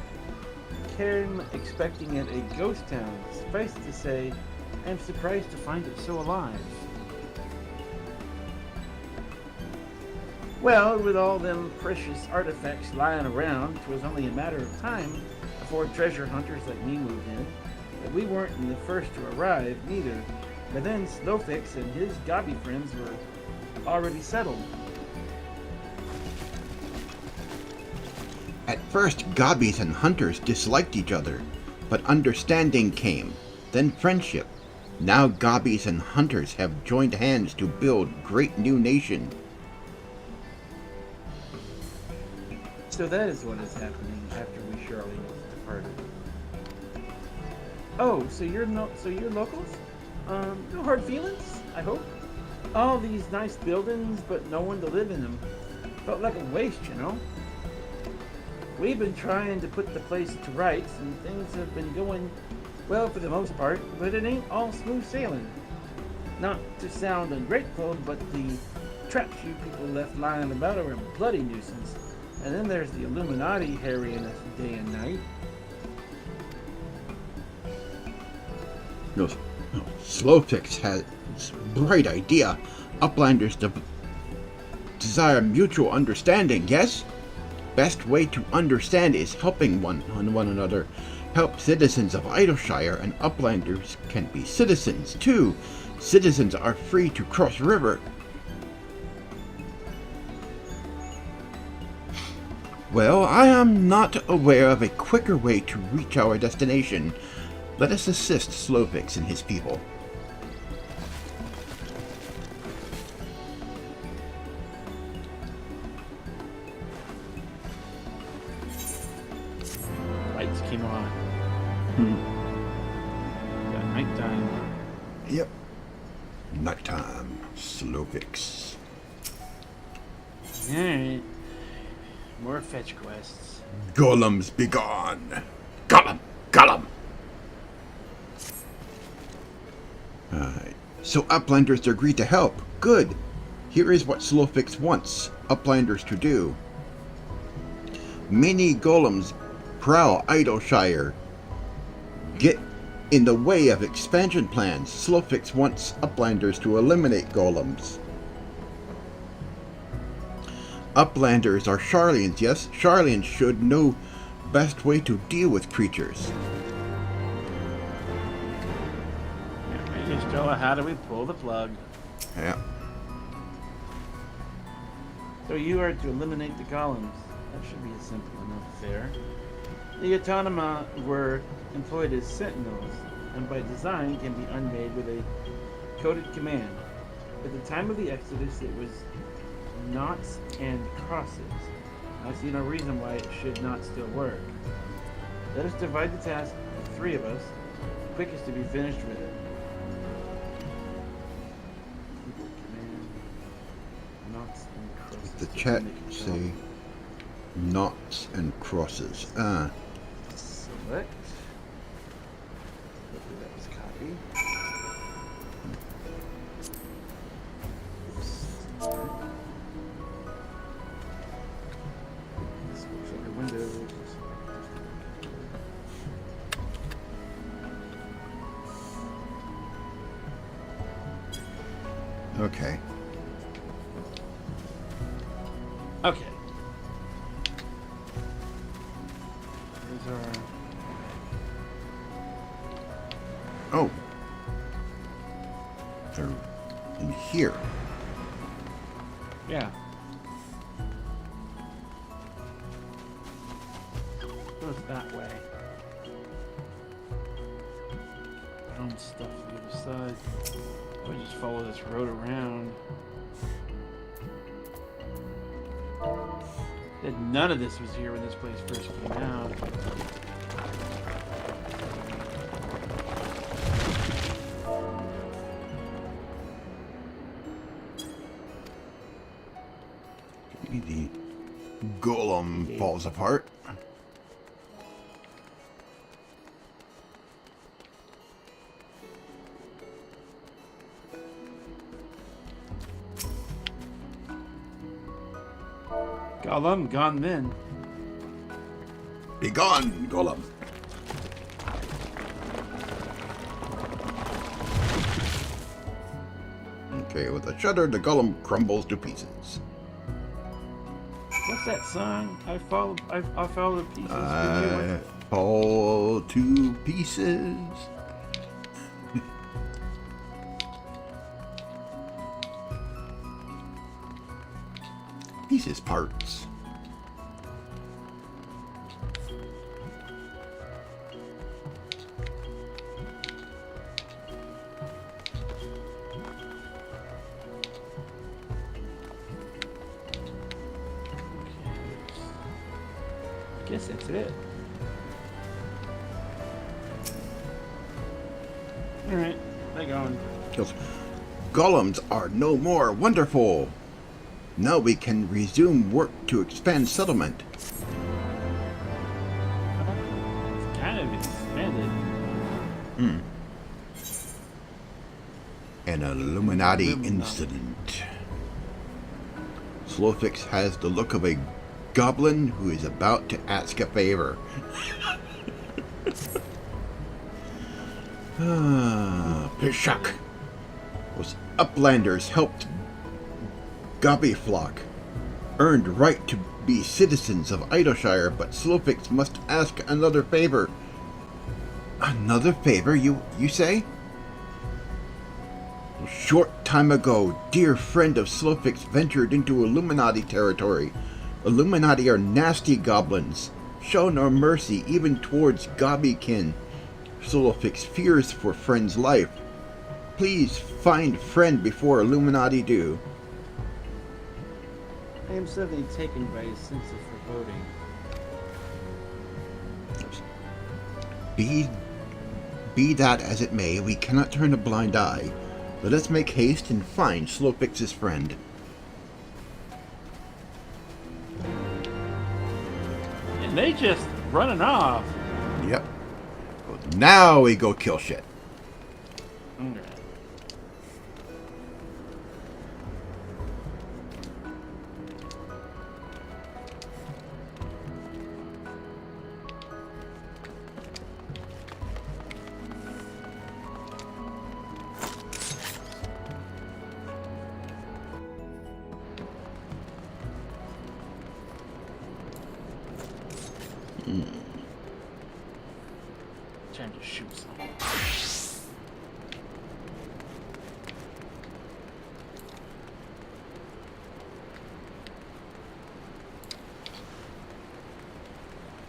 came expecting it a ghost town. Suffice to say, I'm surprised to find it so alive. Well, with all them precious artifacts lying around, it was only a matter of time before treasure hunters like me moved in. But we weren't the first to arrive, neither. But then Snowfix and his gobby friends were already settled. At first, gobbies and hunters disliked each other, but understanding came, then friendship. Now gobbies and hunters have joined hands to build great new nation. So that is what is happening after we surely departed. Oh, so you're locals? No hard feelings, I hope. All these nice buildings, but no one to live in them. Felt like a waste, you know? We've been trying to put the place to rights, and things have been going well for the most part, but it ain't all smooth sailing. Not to sound ungrateful, but the traps you people left lying about are a bloody nuisance. And then there's the Illuminati harrying us day and night. No, no, Slowfix has a bright idea. Uplanders desire mutual understanding, yes? Best way to understand is helping one another. Help citizens of Idleshire, and Uplanders can be citizens too. Citizens are free to cross river. Well, I am not aware of a quicker way to reach our destination. Let us assist Slowfix and his people. Lights came on. Got nighttime. Yep. Nighttime. Slowfix. Alright. More fetch quests. Golems begone. Golem! Golem! So Uplanders agree to help. Good. Here is what Slowfix wants Uplanders to do. Many golems prowl Idleshire. Get in the way of expansion plans. Slowfix wants Uplanders to eliminate golems. Uplanders are Sharlians, yes? Sharlians should know best way to deal with creatures. Stella, how do we pull the plug? Yeah. So you are to eliminate the golems. That should be a simple enough affair. The autonoma were employed as sentinels, and by design can be unmade with a coded command. At the time of the Exodus, it was knots and crosses. I see no reason why it should not still work. Let us divide the task, the three of us, the quickest to be finished with it. Knots and crosses. The chat say knots and crosses. Select. Hopefully that was copy. This looks like a window. Okay. Okay. These are. Oh. They're in here. Yeah. Goes that way. Own stuff on the other side. We just follow this road around. None of this was here when this place first came out. The golem falls apart. Golem, gone then. Begone, golem. Okay, with a shudder, the golem crumbles to pieces. What's that song? I fall to pieces. I fall to pieces. Pieces, parts. Guess that's it. Alright, they're going. Golems are no more. Wonderful. Now we can resume work to expand settlement. It's kind of expanded. An Illuminati incident. Slowfix has the look of a goblin who is about to ask a favor. Pishak. Those uplanders helped Gobbyflock. Earned right to be citizens of Idleshire, but Slowfix must ask another favor. Another favor, you say? A short time ago, dear friend of Slowfix ventured into Illuminati territory. Illuminati are nasty goblins. Show no mercy even towards Gobbykin. Slowfix fears for friend's life. Please find friend before Illuminati do. I am suddenly taken by a sense of foreboding. Be that as it may, we cannot turn a blind eye. Let us make haste and find Slowfix's friend. And they just running off. Yep. Well, now we go kill shit. Okay. Time to shoot someone.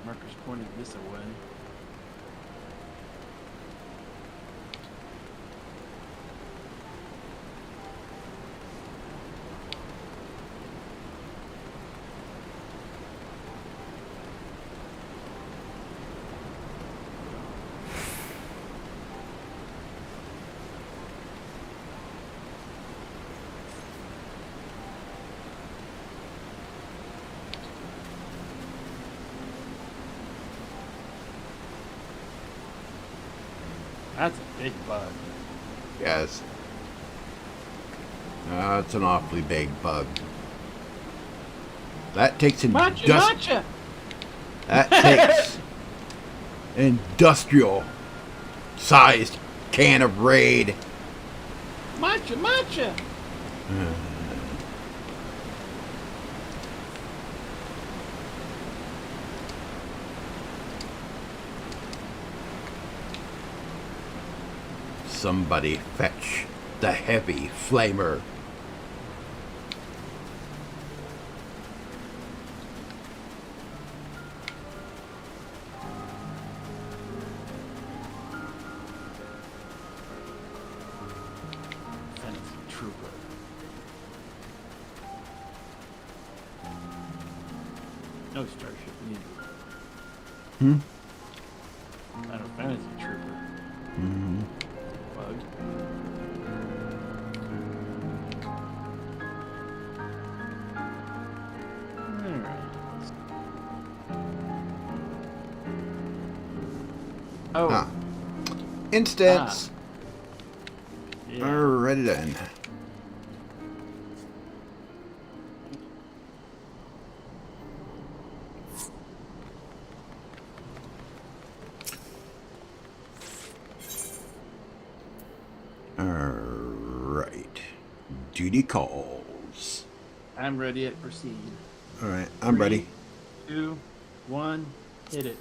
Marker's pointed this away. That's a big bug. Yes. That's an awfully big bug. That takes Matcha! That takes industrial sized can of Raid. Matcha! Somebody fetch the heavy flamer. Fancy trooper. No starship needed. Not a fantasy trooper. Bug. Oh. Instance. Yeah. Alrighty then. Alright. Duty calls. I'm ready to proceed. Alright, I'm ready. 2, 1, hit it.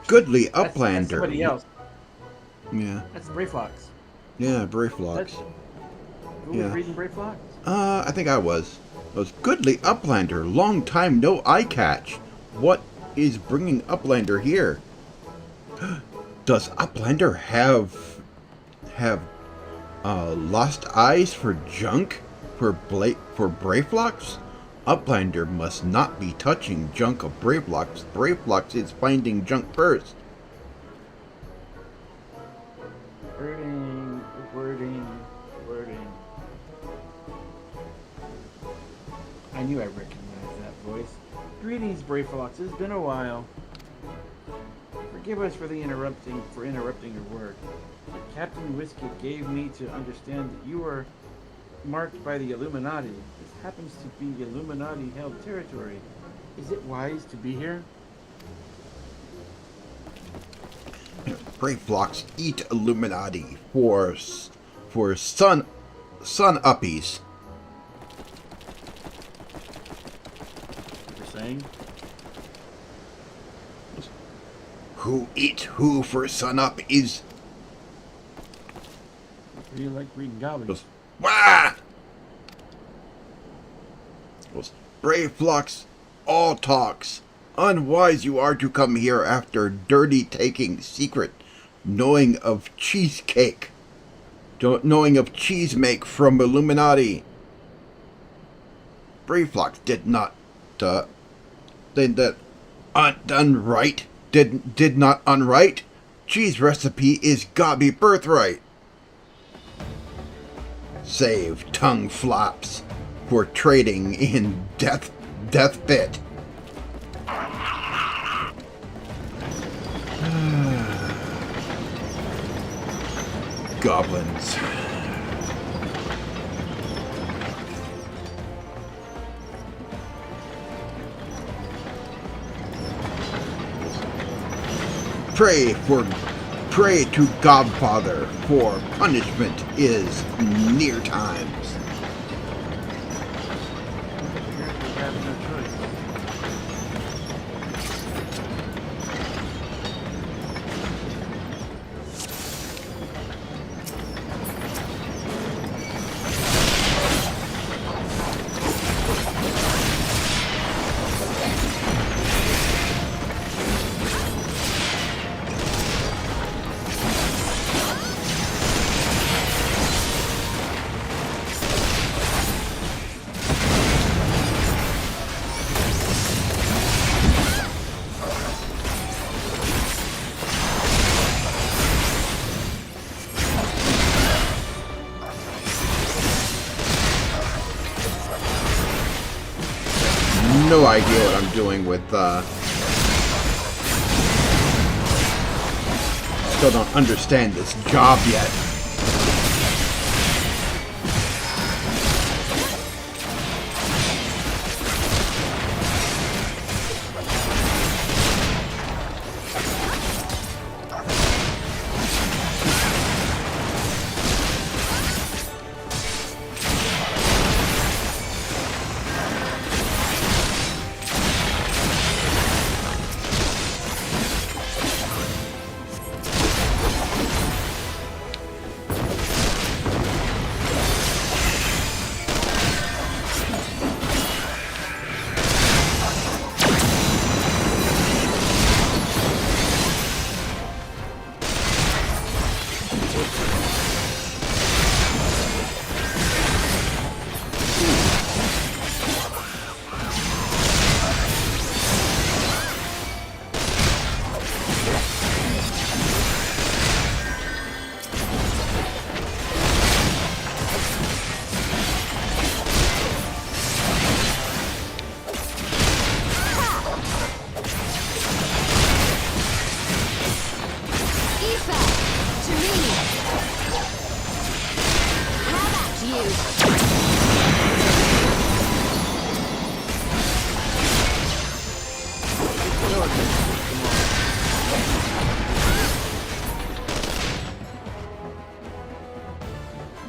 Goodly That's Uplander. somebody else. Yeah. That's Brayflox. Yeah, Brayflox. Who was reading Brayflox? I think I was. It was Goodly Uplander. Long time no eye catch. What is bringing Uplander here? Does Uplander have lost eyes for junk for Brayflox? Uplander must not be touching junk of Brayflox. Brayflox is finding junk first. Wording. I knew I recognized that voice. Greetings, Brayflox. It's been a while. Forgive us for interrupting your work. Captain Whiskey gave me to understand that you are marked by the Illuminati. This happens to be Illuminati-held territory. Is it wise to be here? Brayflox eat Illuminati for sun uppies. You're saying? Who eat who for sun uppies? Do you like reading goblins? Wah! Brayflox all talks. Unwise you are to come here after dirty taking secret, knowing of cheesecake, knowing of cheese make from Illuminati. Brayflox did not, did not unright. Cheese recipe is gobby birthright. Save tongue flops for trading in death bit. Goblins. Pray to Godfather, for punishment is near times. We have no choice. No idea what I'm doing with, still don't understand this job yet.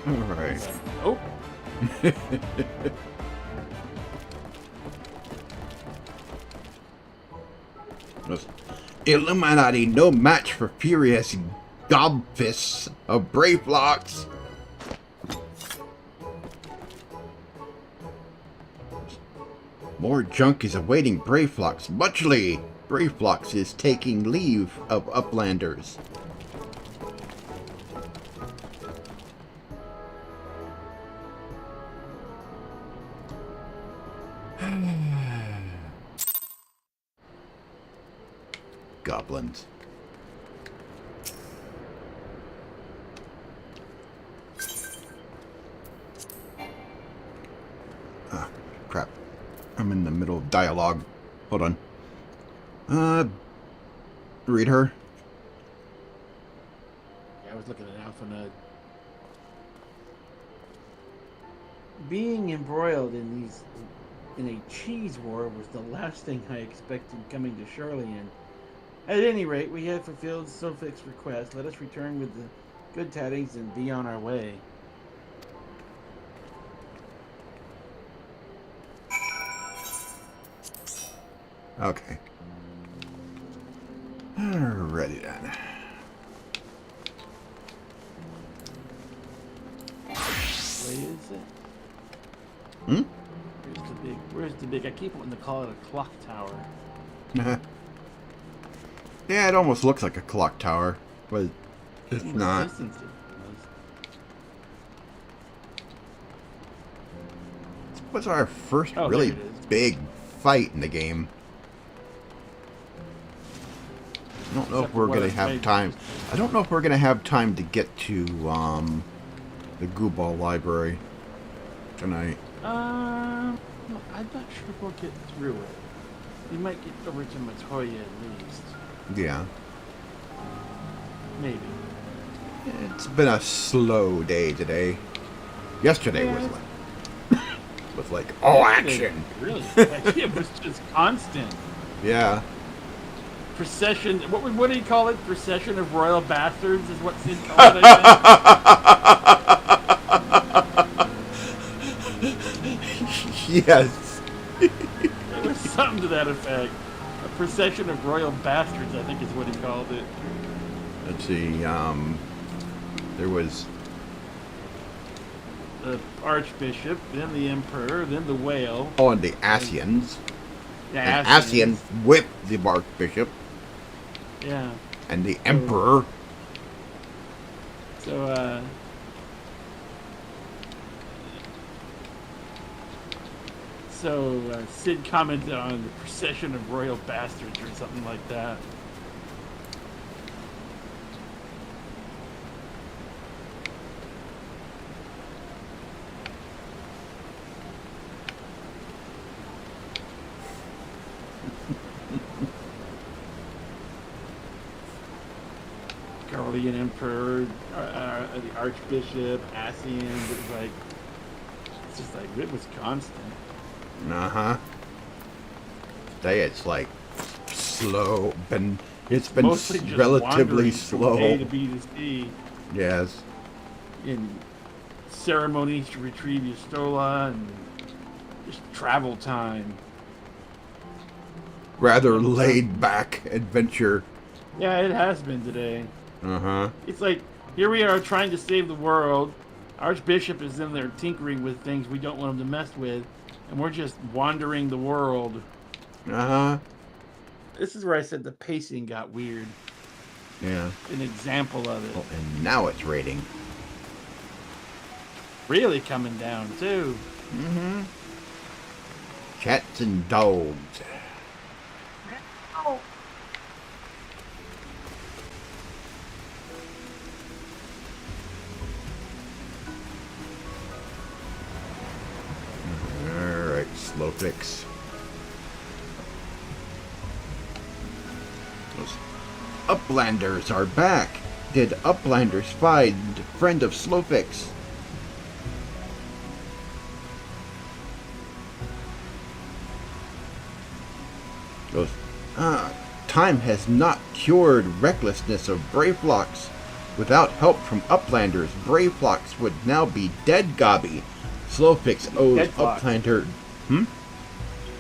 Alright. Oh. Illuminati no match for furious gobfists of Brayflox. More junk is awaiting Brayflox. Muchly, Brayflox is taking leave of Uplanders. Goblins. Ah, crap. I'm in the middle of dialogue. Hold on. Read her. Yeah, I was looking at Alpha Nud. Being embroiled in a cheese war was the last thing I expected coming to Charlian. At any rate, we have fulfilled Sophick's request. Let us return with the good tidings and be on our way. Okay. Alrighty then. What is it? Hmm? Where's the big? I keep wanting to call it a clock tower. Yeah, it almost looks like a clock tower, but it's In the not. distance it This was our first Oh, really there it is. big fight in the game. I don't know Except if we're for gonna what I have made. time. I don't know if we're gonna have time to get to the Gooball Library tonight. No, I'm not sure we'll get through it. We might get over to Matoya at least. Yeah, Maybe. it's been a slow day today. Yesterday Yeah. was like all action. Really? Like, it was just constant. Yeah. Procession. What do you call it? Procession of royal bastards is what Sid called it, I Yes. think. It was something to that effect. A procession of royal bastards, I think is what he called it. Let's see. There was. The Archbishop, then the Emperor, then the Whale. Oh, and the Asians. The And Asians. Asian with the Archbishop Yeah. and the Emperor. So, Sid commented on the procession of royal bastards or something like that. Guardian Emperor, the Archbishop, Asian, it was like, it's just like, it was constant. Uh-huh. Today it's like slow. It's been Mostly just relatively wandering from A slow. to B to C Yes. in ceremonies to retrieve your Stola and just travel time. Rather laid back adventure. Yeah, it has been today. Uh-huh. It's like, here we are trying to save the world. Archbishop is in there tinkering with things we don't want him to mess with. And we're just wandering the world. Uh-huh. This is where I said the pacing got weird. Yeah. An example of it. Oh, and now it's rating. Really coming down, too. Mm-hmm. Cats and dogs. Alright, slow fix. Those Uplanders are back. Did Uplanders find friend of Slowfix? Goes, time has not cured recklessness of Braveflocks. Without help from Uplanders, Braveflocks would now be dead gobby. Slowfix owes Deadflocks. Uplander...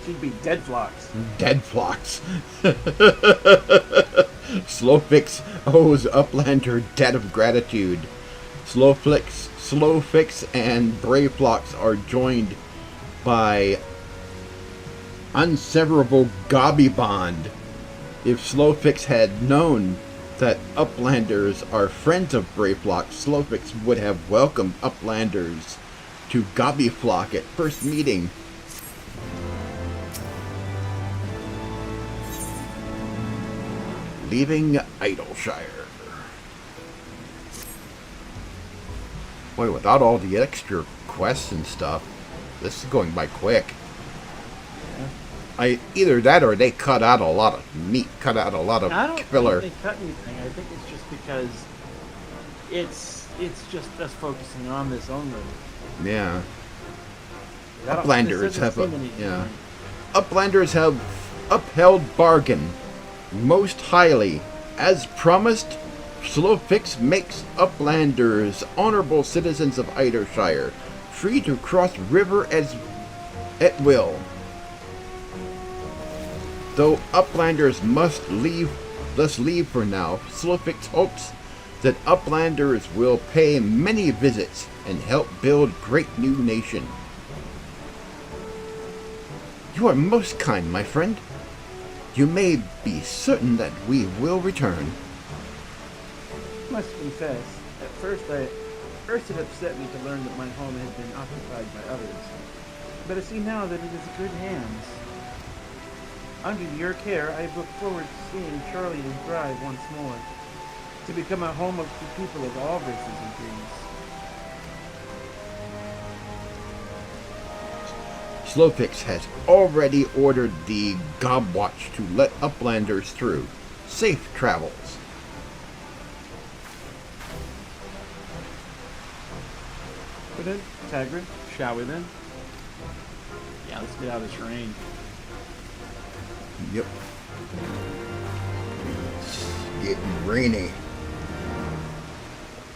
She'd be dead flocks. Dead flocks. Slowfix owes Uplander debt of gratitude. Slowfix and Braveflocks are joined by unseverable gobby bond. If Slowfix had known that Uplanders are friends of Braveflocks, Slowfix would have welcomed Uplanders to Gobbyflock at first meeting. Leaving Idleshire. Boy, without all the extra quests and stuff, this is going by quick. Yeah. Either that or they cut out a lot of meat, cut out a lot of I don't filler. think they cut anything. I think it's just because it's just us focusing on this only. Yeah. I don't- Uplanders this have doesn't seem yeah. anything. Uplanders have upheld bargain most highly. As promised, Slowfix makes Uplanders honorable citizens of Eidershire, free to cross river as at will. Though Uplanders must leave for now, Slowfix hopes that Uplanders will pay many visits and help build great new nation. You are most kind, my friend. You may be certain that we will return. Must confess, at first it upset me to learn that my home had been occupied by others. But I see now that it is in good hands. Under your care, I look forward to seeing Charlie thrive once more, to become a home of the people of all races and creeds. Slowfix has already ordered the Gobwatch to let Uplanders through. Safe travels. But then, Tygra, shall we then? Yeah, let's get out of this rain. Yep. It's getting rainy.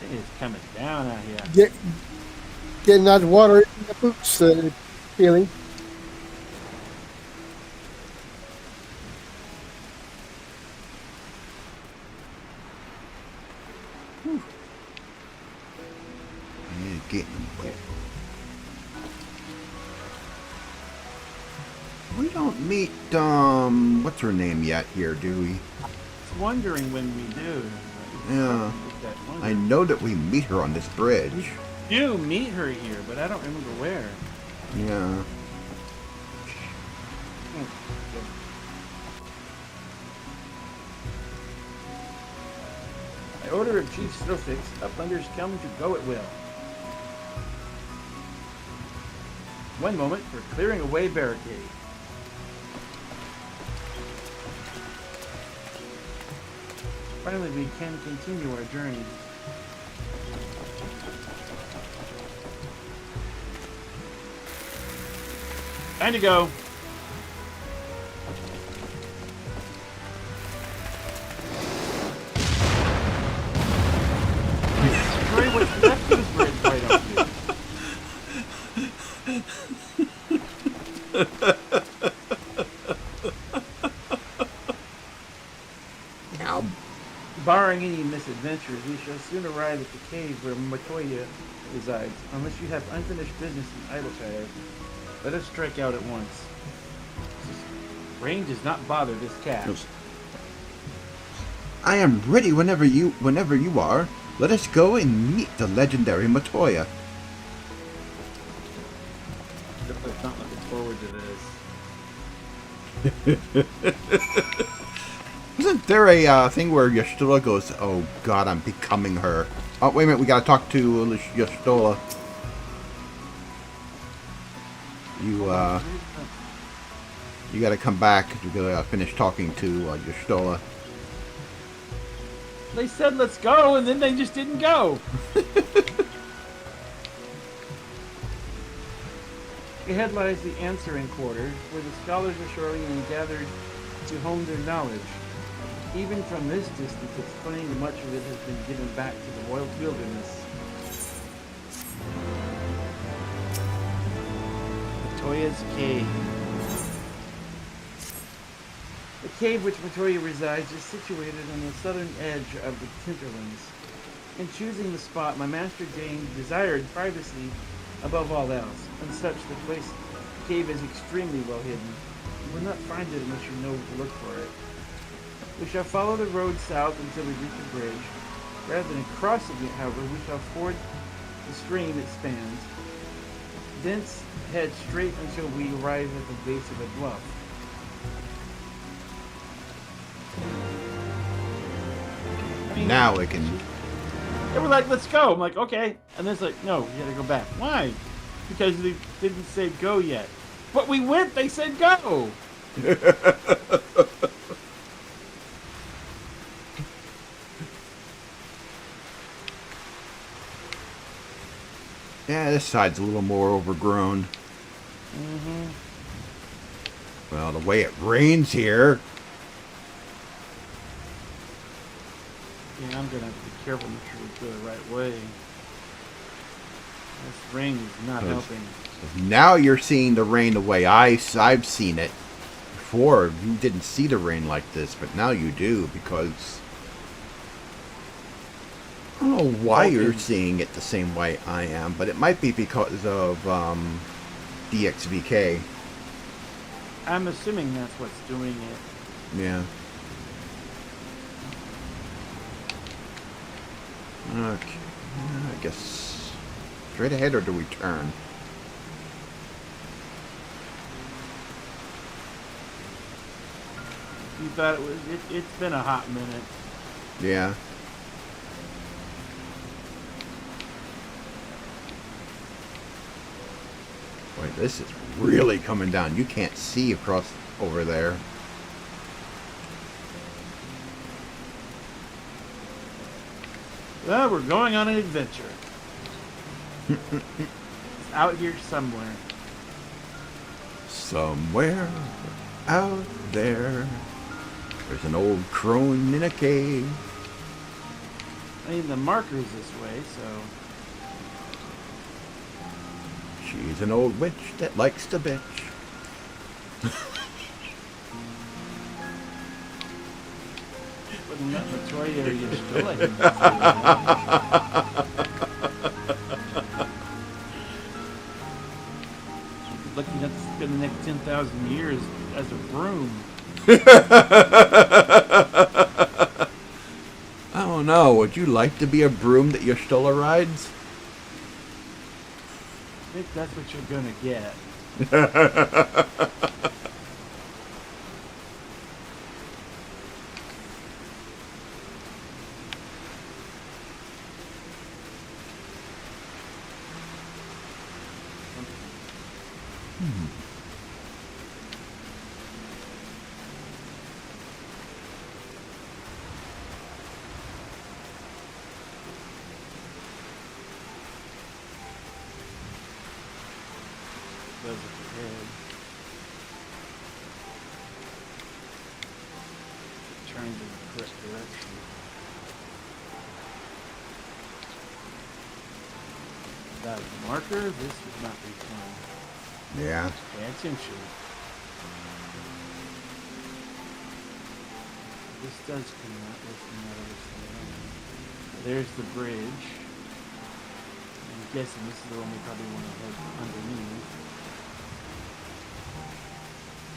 It is coming down out here. Getting that water in the boots feeling. Yeah, getting wet. We don't meet, what's her name yet here, do we? It's wondering when we do. Yeah. I know that we meet her on this bridge. You meet her here, but I don't remember where. Yeah. By order of Chief Slowfix, Uplanders come to go at will. One moment for clearing away barricade. Finally, we can continue our journey. Time to go. Destroy what's left of this bridge, why don't you? Now, barring any misadventures, we shall soon arrive at the cave where Matoya resides, unless you have unfinished business in Idleshire. Let us strike out at once. Rain does not bother this cat. I am ready whenever you are. Let us go and meet the legendary Matoya. Definitely not looking forward to this. Isn't there a thing where Y'shtola goes, oh god, I'm becoming her? Oh, wait a minute, we gotta talk to Y'shtola. You gotta come back, we gotta finish talking to Y'shtola. They said let's go, and then they just didn't go. Ahead lies the answering quarters, where the scholars of Charlene gathered to hone their knowledge. Even from this distance, it's plain much of it has been given back to the wilderness. Matoya's Cave. The cave which Matoya resides is situated on the southern edge of the Tinterlands. In choosing the spot, my master desired privacy above all else, and such the cave is extremely well hidden. You will not find it unless you know to look for it. We shall follow the road south until we reach a bridge. Rather than crossing it, however, we shall ford the stream it spans. Thence head straight until we arrive at the base of a bluff. Now we can... They were like, let's go. I'm like, okay. And then it's like, no, you gotta go back. Why? Because they didn't say go yet. But we went, they said go. Yeah, this side's a little more overgrown. Well, the way it rains here. Yeah, I'm gonna have to be careful, make sure we go the right way. This rain is not helping. Now you're seeing the rain the way I've seen it. Before, you didn't see the rain like this, but now you do, because I don't know why you're seeing it the same way I am, but it might be because of DXVK. I'm assuming that's what's doing it. Yeah. Okay. I guess straight ahead, or do we turn? You thought it was? It's been a hot minute. Yeah. Boy, this is really coming down. You can't see across over there. Well, we're going on an adventure. It's out here somewhere. Somewhere out there, there's an old crone in a cave. I mean, the marker's this way, so... She's an old witch that likes to bitch. Wouldn't let Latoya or you still like him. Lucky enough to spend the next 10,000 years as a broom. I don't know. Would you like to be a broom that Y'shtola rides? I think that's what you're gonna get. Trying to the correct direction. Without a marker, this would not be fun. Yeah. Pay attention. This does come out with another side. There's the bridge. I'm guessing this is the one we probably want to head underneath.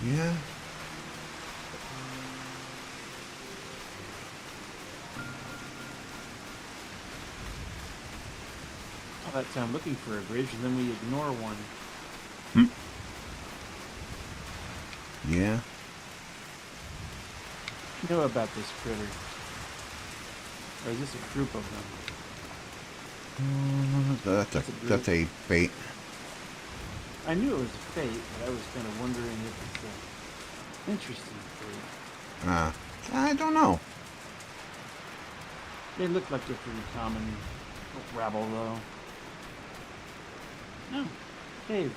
Yeah. All that time looking for a bridge, and then we ignore one. Yeah. You know about this critter? Or is this a group of them? That's a bait. I knew it was a fate, but I was kind of wondering if it's an interesting fate. I don't know. They look like they're pretty common rabble, though. No. Cave.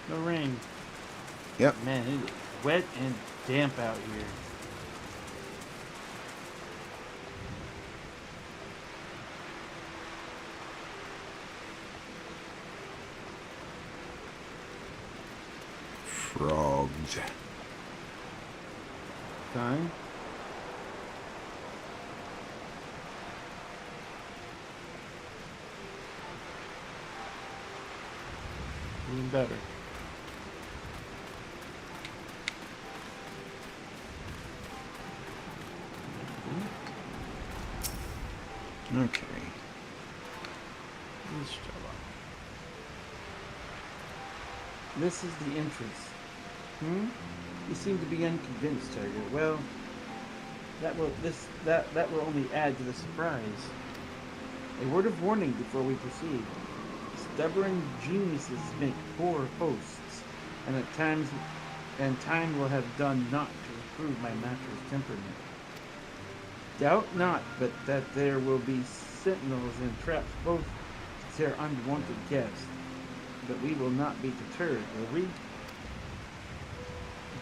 No rain. Yep. Man, it is wet and damp out here. Frogs. Time. Even better. Okay. This is the entrance. You seem to be unconvinced, Tygra. Well, that will only add to the surprise. A word of warning before we proceed. Stubborn geniuses make poor hosts, and at times and time will have done naught to improve my master's temperament. Doubt not but that there will be sentinels and traps both to tear unwanted guests, but we will not be deterred, will we?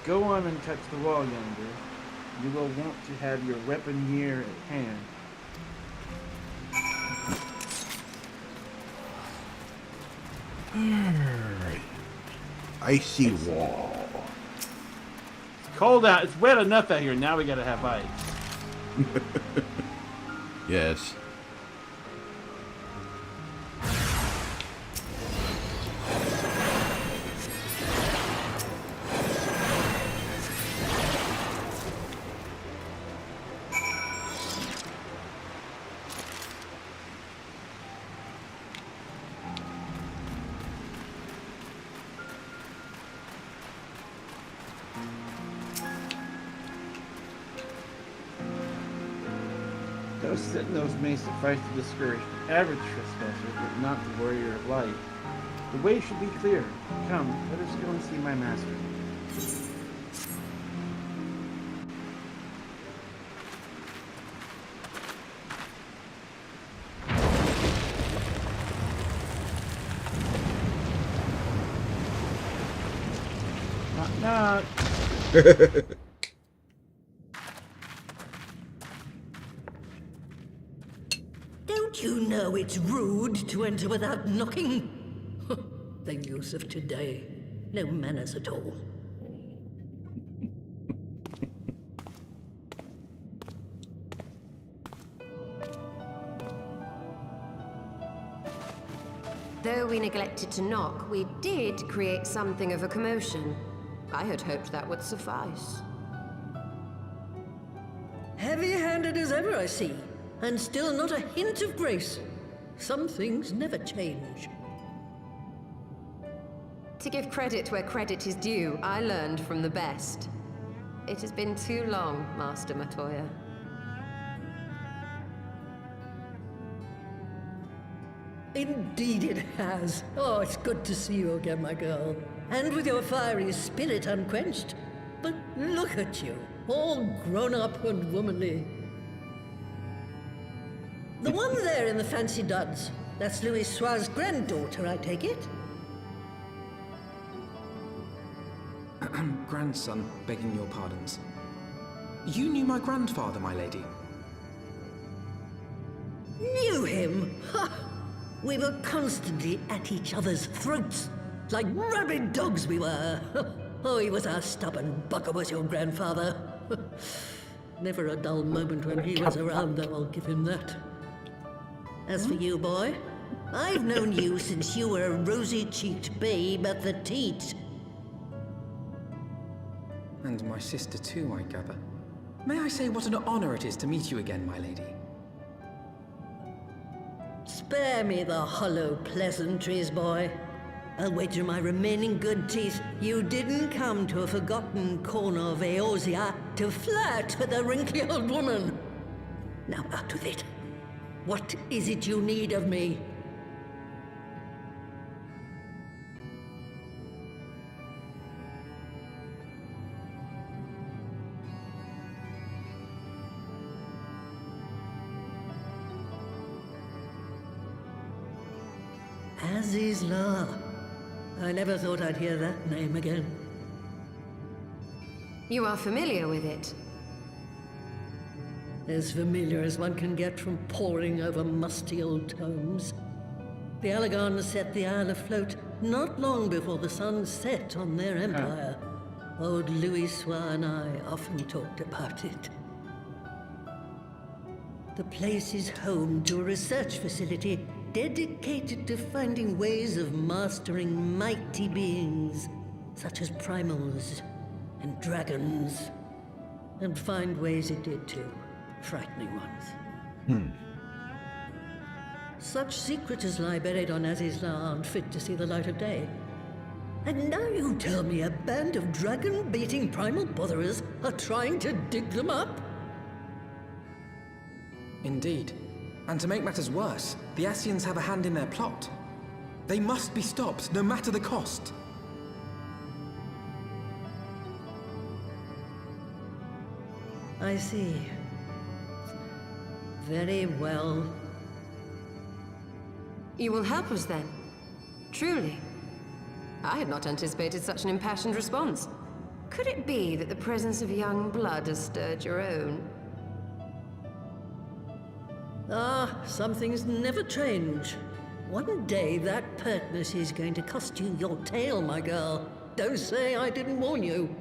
Go on and touch the wall yonder. You will want to have your weapon near at hand. Alright. Icy wall. It's cold out. It's wet enough out here. Now we gotta have ice. Yes. Those sentinels may suffice to discourage the average trespasser, but not the warrior of light. The way should be clear. Come, let us go and see my master. Knock, knock. Don't you know it's rude to enter without knocking? The youth of today. No manners at all. Though we neglected to knock, we did create something of a commotion. I had hoped that would suffice. Heavy-handed as ever, I see. And still not a hint of grace. Some things never change. To give credit where credit is due, I learned from the best. It has been too long, Master Matoya. Indeed it has. Oh, it's good to see you again, my girl. And with your fiery spirit unquenched. But look at you, all grown up and womanly. The one there in the fancy duds, that's Louis Soir's granddaughter, I take it? Grandson, begging your pardons. You knew my grandfather, my lady. Knew him? Ha! We were constantly at each other's throats. Like rabid dogs we were. Oh, he was a stubborn bugger, was your grandfather. Never a dull moment when he was around, though, I'll give him that. As for you, boy, I've known you since you were a rosy-cheeked babe at the teat. And my sister too, I gather. May I say what an honor it is to meet you again, my lady? Spare me the hollow pleasantries, boy. I'll wager my remaining good teeth you didn't come to a forgotten corner of Eorzea to flirt with a wrinkly old woman. Now out with it. What is it you need of me? Azys Lla. I never thought I'd hear that name again. You are familiar with it? As familiar as one can get from poring over musty old tomes. The Alagan set the Isle afloat not long before the sun set on their empire. Old Louis Soir and I often talked about it. The place is home to a research facility dedicated to finding ways of mastering mighty beings, such as primals and dragons. And find ways it did too. Frightening ones. Such secrets as lie buried on Azys Lla aren't fit to see the light of day. And now you tell me a band of dragon-baiting primal botherers are trying to dig them up? Indeed. And to make matters worse, the Ascians have a hand in their plot. They must be stopped, no matter the cost. I see. Very well. You will help us then? Truly? I had not anticipated such an impassioned response. Could it be that the presence of young blood has stirred your own? Ah, some things never change. One day that pertness is going to cost you your tail, my girl. Don't say I didn't warn you.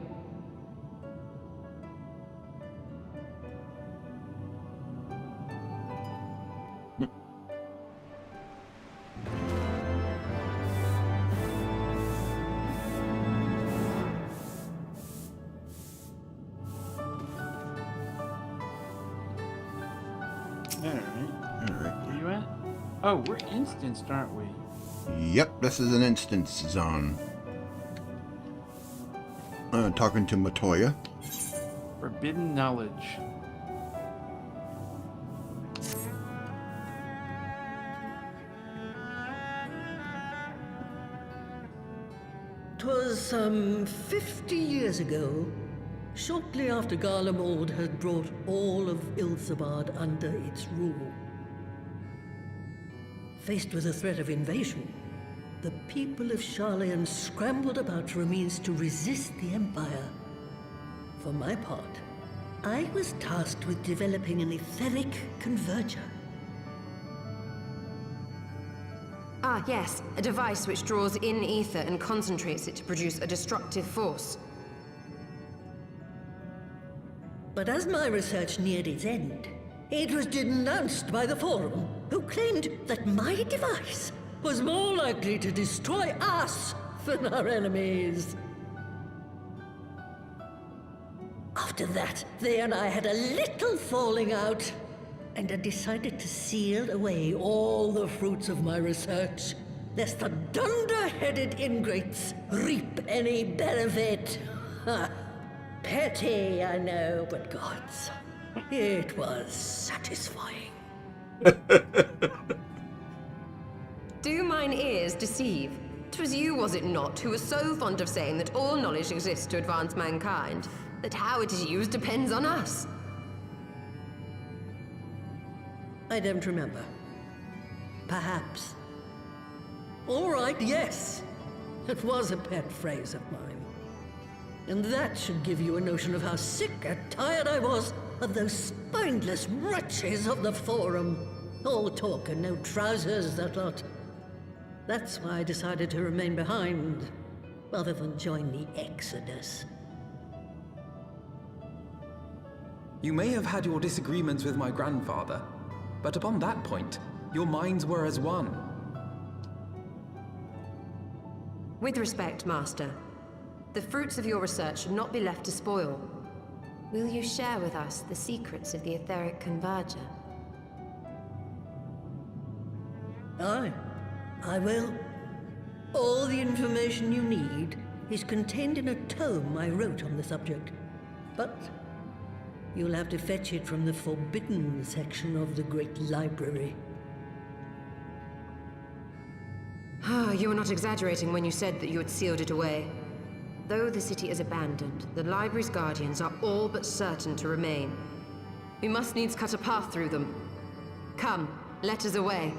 Alright. Where you at? Oh, we're instanced, aren't we? Yep, this is an instance zone. Talking to Matoya. Forbidden knowledge. "'Twas 50 years ago, shortly after Garlemald had brought all of Ilsabard under its rule. Faced with the threat of invasion, the people of Sharlayan scrambled about for a means to resist the Empire. For my part, I was tasked with developing an etheric converger. Ah, yes. A device which draws in ether and concentrates it to produce a destructive force. But as my research neared its end, it was denounced by the Forum, who claimed that my device was more likely to destroy us than our enemies. After that, they and I had a little falling out, and I decided to seal away all the fruits of my research, lest the dunder-headed ingrates reap any benefit. Ha! Petty, I know, but gods, it was satisfying. Do mine ears deceive? 'Twas you, was it not, who was so fond of saying that all knowledge exists to advance mankind, that how it is used depends on us? I don't remember. Perhaps. All right, yes. It was a pet phrase of mine. And that should give you a notion of how sick and tired I was of those spineless wretches of the Forum. All talk and no trousers, that lot. That's why I decided to remain behind, rather than join the Exodus. You may have had your disagreements with my grandfather, but upon that point, your minds were as one. With respect, Master, the fruits of your research should not be left to spoil. Will you share with us the secrets of the etheric converger? Aye, I will. All the information you need is contained in a tome I wrote on the subject. But you'll have to fetch it from the forbidden section of the Great Library. Ah, you were not exaggerating when you said that you had sealed it away. Though the city is abandoned, the library's guardians are all but certain to remain. We must needs cut a path through them. Come, let us away.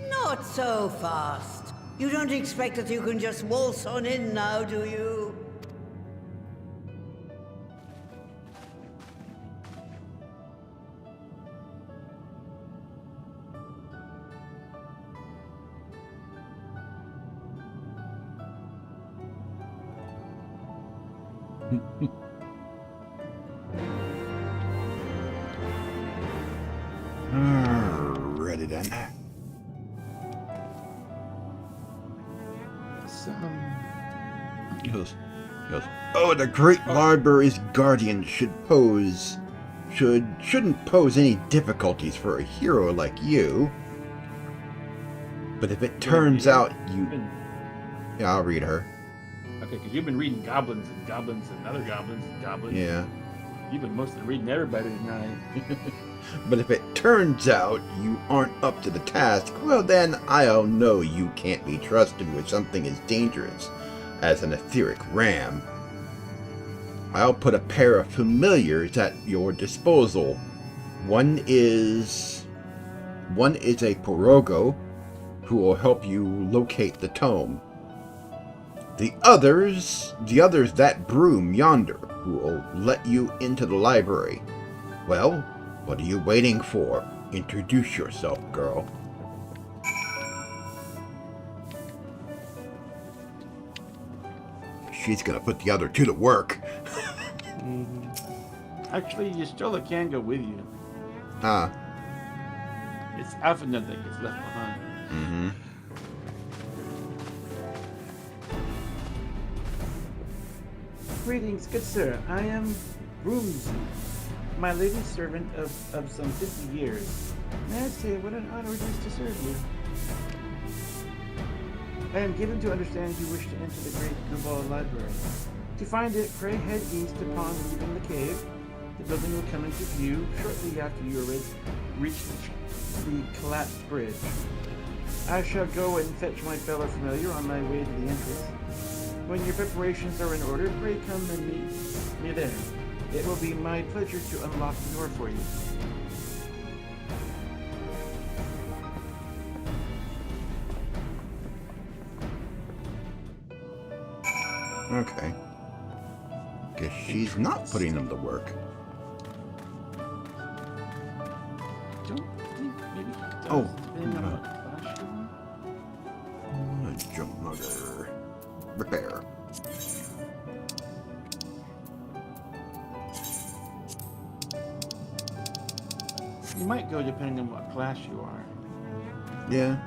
Not so fast. You don't expect that you can just waltz on in now, do you? Ready then. He goes, oh, the Great Library's guardian shouldn't pose any difficulties for a hero like you. But if it turns out you... Yeah, I'll read her. Okay, because you've been reading goblins and goblins and other goblins and goblins. Yeah. You've been mostly reading everybody tonight. But if it turns out you aren't up to the task, well then I'll know you can't be trusted with something as dangerous as an etheric ram. I'll put a pair of familiars at your disposal. One is a Porogo who will help you locate the tome. The other's that broom yonder who will let you into the library. Well, what are you waiting for? Introduce yourself, girl. She's gonna put the other two to work. Actually, Y'shtola can go with you. Ah. It's Alphanet that gets left behind. Mm-hmm. Greetings, good sir. I am Broomsy, my lady's servant of some 50 years. May I say what an honor it is to serve you? I am given to understand you wish to enter the great Gubal library. To find it, pray head east upon leaving the cave. The building will come into view shortly after you reach the collapsed bridge. I shall go and fetch my fellow familiar on my way to the entrance. When your preparations are in order, pray come and meet me there. It will be my pleasure to unlock the door for you. Okay. Guess she's not putting them to work. Don't think maybe he does, Oh. depending on what class you're in. Jump mother. Repair. You might go depending on what class you are. Yeah.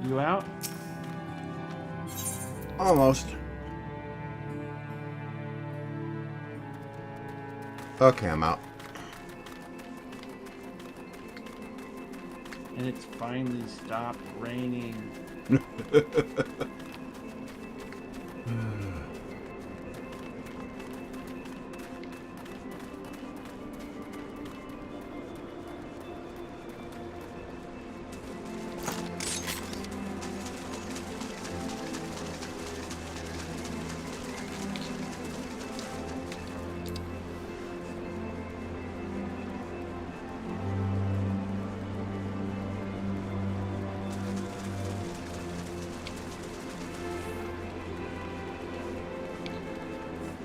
You out? Almost. Okay, I'm out. And it's finally stopped raining.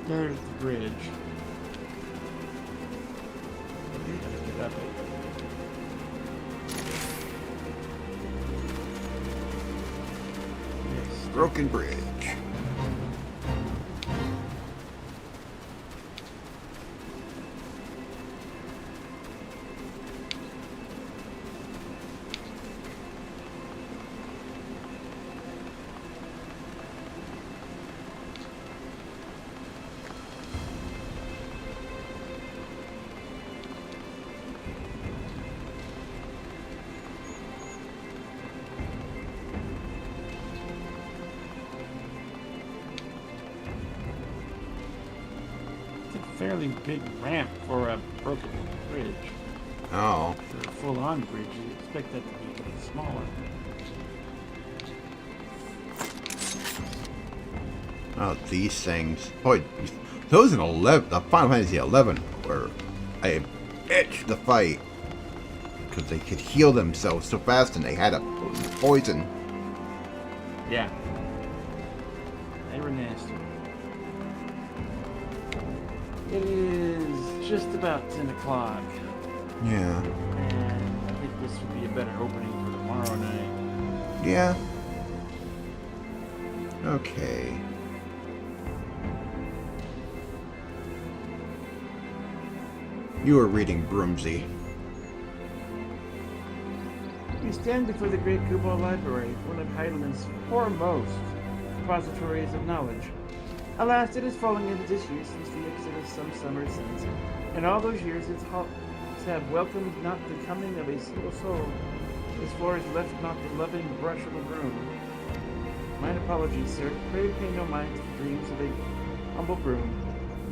There's the bridge. You gotta get up it. Yes. Broken bridge. Fairly big ramp for a broken bridge. Oh. For a full-on bridge, you expect that to be smaller. Oh, these things. Boy, those in 11, the Final Fantasy 11 were a bitch to fight. Because they could heal themselves so fast and they had a poison. Yeah. They were nasty. It is just about 10 o'clock. Yeah. And I think this would be a better opening for tomorrow night. Yeah. Okay. You were reading Broomsy. We stand before the Great Gubal Library, one of Heidelman's foremost repositories of knowledge. Alas, it has fallen into disuse since the exodus some summer since. In all those years, its halls have welcomed not the coming of a single soul. Its floor has left not the loving brush of a broom. Mine apologies, sir. Pray pay no mind to the dreams of a Humble groom,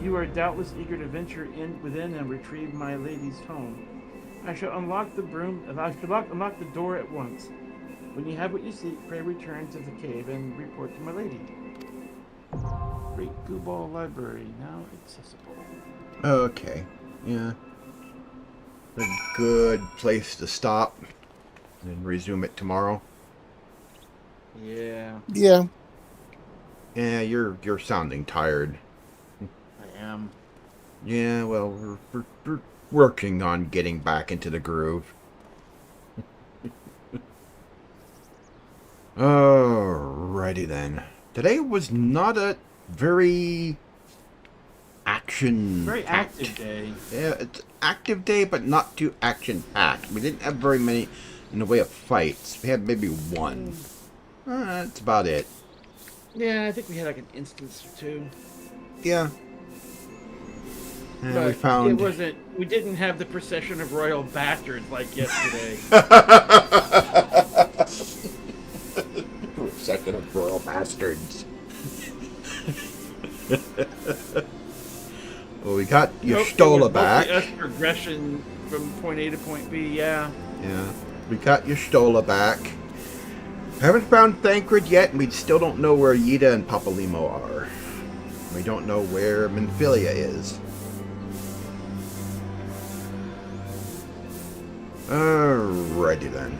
you are doubtless eager to venture in within and retrieve my lady's home. I shall unlock the unlock the door at once. When you have what you seek, pray return to the cave and report to my lady. Great Gooball Library, now accessible. Okay, yeah. A good place to stop and resume it tomorrow. Yeah. Yeah. Yeah, you're sounding tired. I am. Yeah, well, we're working on getting back into the groove. Alrighty then. Today was not a very Very active day. Yeah, it's active day, but not too action-packed. We didn't have very many in the way of fights. We had maybe one. That's about it. Yeah, I think we had like an instance or two. Yeah. And But we found... it wasn't... We didn't have the procession of royal bastards like yesterday. Procession of royal bastards. Well, we got your Stola back. Us progression from point A to point B, yeah. Yeah. We got your Stola back. Haven't found Thancred yet, and we still don't know where Yida and Papalimo are. We don't know where Menphilia is. Alrighty then.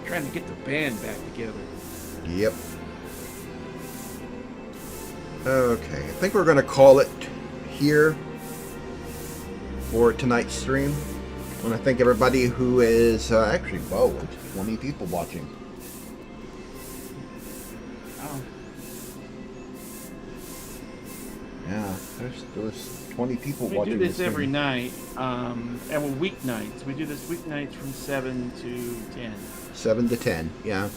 Trying to get the band back together. Yep. Okay, I think we're going to call it here for tonight's stream. I want to thank everybody who is actually, whoa, 20 people watching. Oh. Yeah, there's 20 people watching. We do this stream. every night, and we're weeknights. We do this weeknights from 7 to 10. 7 to 10, yeah.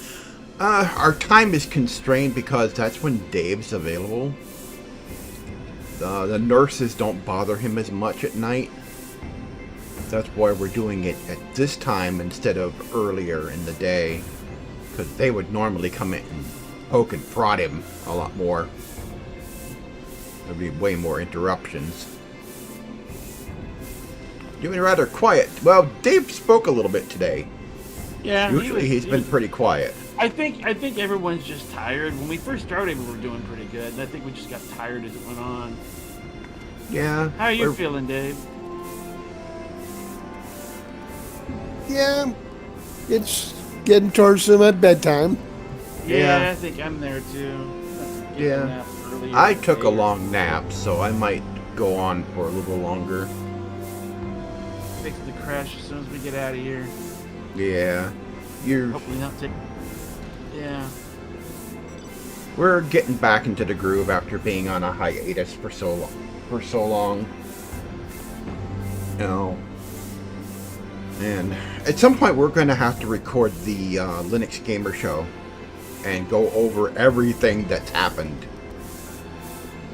Our time is constrained because that's when Dave's available. The nurses don't bother him as much at night. That's why we're doing it at this time instead of earlier in the day. Because they would normally come in and poke and prod him a lot more. There'd be way more interruptions. Doing rather quiet. Well, Dave spoke a little bit today. Yeah, usually he's been pretty quiet. I think everyone's just tired. When we first started, we were doing pretty good. And I think we just got tired as it went on. Yeah. How are you feeling, Dave? Yeah, it's getting towards my bedtime. Yeah, I think I'm there too. Yeah. I took a long nap, so I might go on for a little longer. Fix the crash as soon as we get out of here. Yeah. Hopefully not take... Yeah. We're getting back into the groove after being on a hiatus for so long. You know. And at some point we're going to have to record the Linux Gamer Show and go over everything that's happened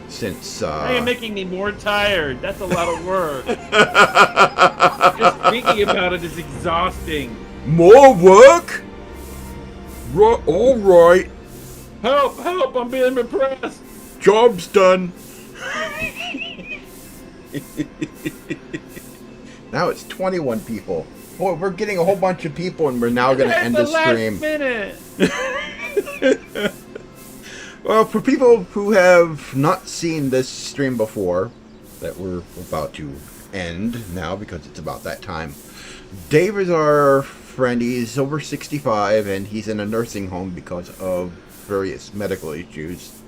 since... Now you're making me more tired. That's a lot of work. Just thinking about it is exhausting. More work? All right. Help! Help! I'm being repressed. Job's done. Now it's 21 people. Boy, we're getting a whole bunch of people, and we're now going to end the stream. Minute. Well, for people who have not seen this stream before, that we're about to end now because it's about that time. Dave is our friend. He's over 65, and he's in a nursing home because of various medical issues.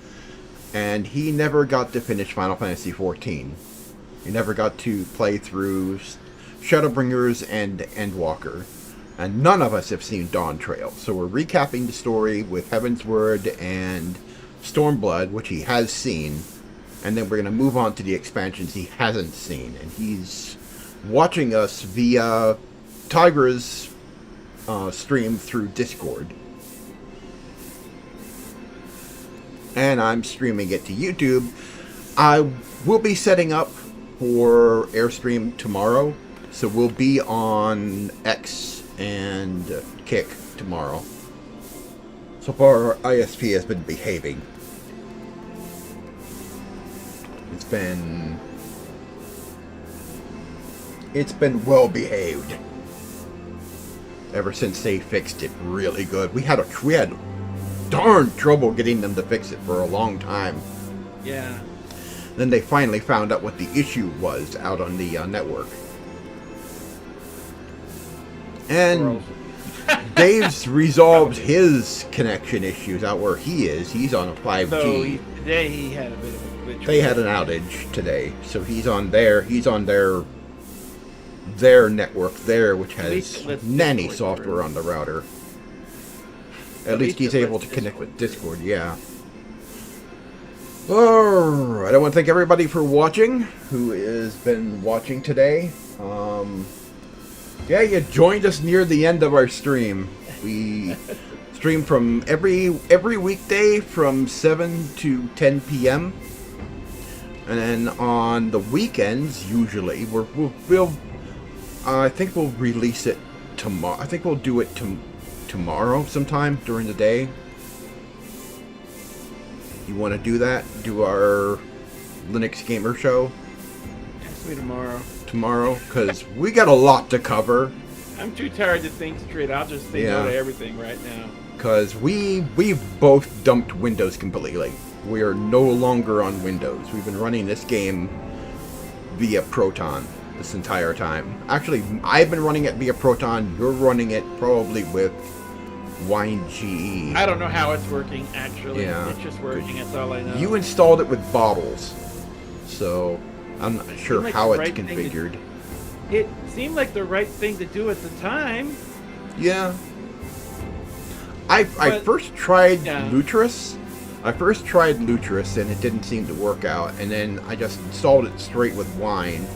And he never got to finish Final Fantasy XIV. He never got to play through Shadowbringers and Endwalker. And none of us have seen Dawn Trail. So we're recapping the story with Heaven's Word and Stormblood, which he has seen. And then we're going to move on to the expansions he hasn't seen. And he's watching us via Tygra's stream through Discord. And I'm streaming it to YouTube. I will be setting up for Airstream tomorrow. So we'll be on X and Kick tomorrow. So far, our ISP has been behaving. been well behaved ever since they fixed it really good. We had darn trouble getting them to fix it for a long time. Yeah. Then they finally found out what the issue was out on the network. And Dave's resolved his connection issues out where he is. He's on a 5G. So today he had a bit of a glitch. They had an outage today, so he's on their network there, which has nanny software on the router. At least he's able to connect with Discord, yeah. Alright, I want to thank everybody for watching, who has been watching today. Yeah, you joined us near the end of our stream. We stream from every weekday from 7 to 10 p.m. And then on the weekends, usually, I think we'll release it tomorrow. I think we'll do it tomorrow sometime during the day. You want to do that? Do our Linux Gamer Show? Ask me tomorrow. Tomorrow? Because we got a lot to cover. I'm too tired to think straight. I'll just say no to everything right now. Because we've both dumped Windows completely. We are no longer on Windows. We've been running this game via Proton this entire time. Actually, I've been running it via Proton. You're running it probably with WineGE. I don't know how it's working, actually. Yeah. It's just working, that's all I know. You installed it with bottles, so I'm not sure how it's configured. It seemed like the right thing to do at the time. Yeah. I first tried Lutris. And it didn't seem to work out. And then I just installed it straight with Wine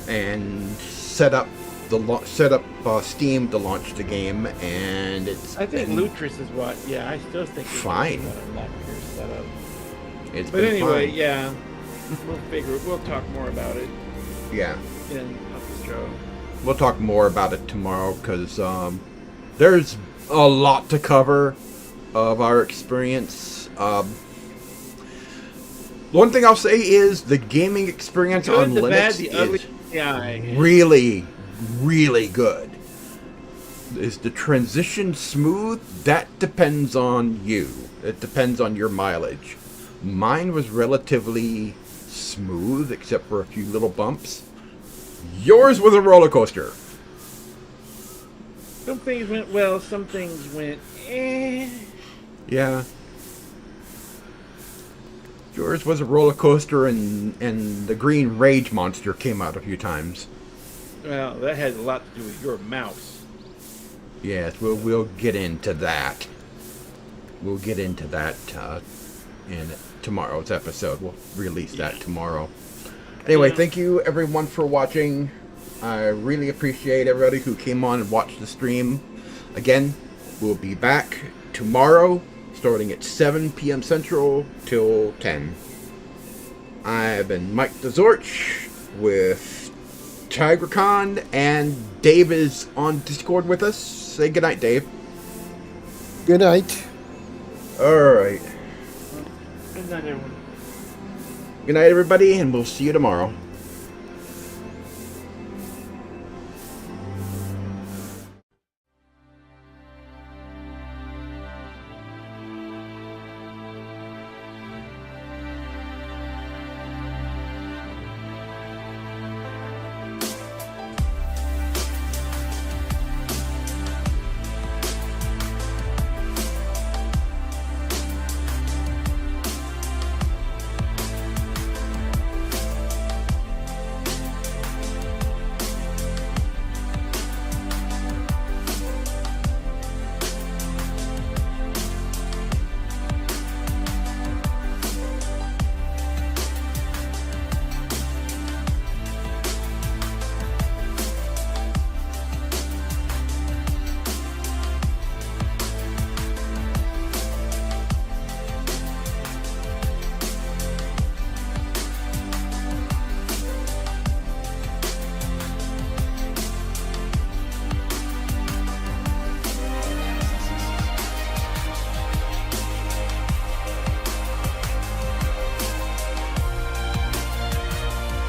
and set up Steam to launch the game, and it's. I think Lutris is what. Yeah, I still think it's fine. Setup. But anyway, fine. yeah, we'll talk more about it. Yeah. In the show. We'll talk more about it tomorrow because there's a lot to cover of our experience. One thing I'll say is the gaming experience on Linux is really, really good. Is the transition smooth? That depends on you. It depends on your mileage. Mine was relatively smooth, except for a few little bumps. Yours was a roller coaster. Some things went well, some things went eh. Yeah. Yours was a roller coaster, and the green rage monster came out a few times. Well, that has a lot to do with your mouse. Yes, we'll get into that. We'll get into that in tomorrow's episode. We'll release that tomorrow. Anyway, thank you everyone for watching. I really appreciate everybody who came on and watched the stream. Again, we'll be back tomorrow, starting at 7 p.m. Central till 10. I've been Mike TheZorch with Tygra, and Dave is on Discord with us. Say goodnight, Dave. Good night. Alright. Good night, everyone. Good night, everybody, and we'll see you tomorrow.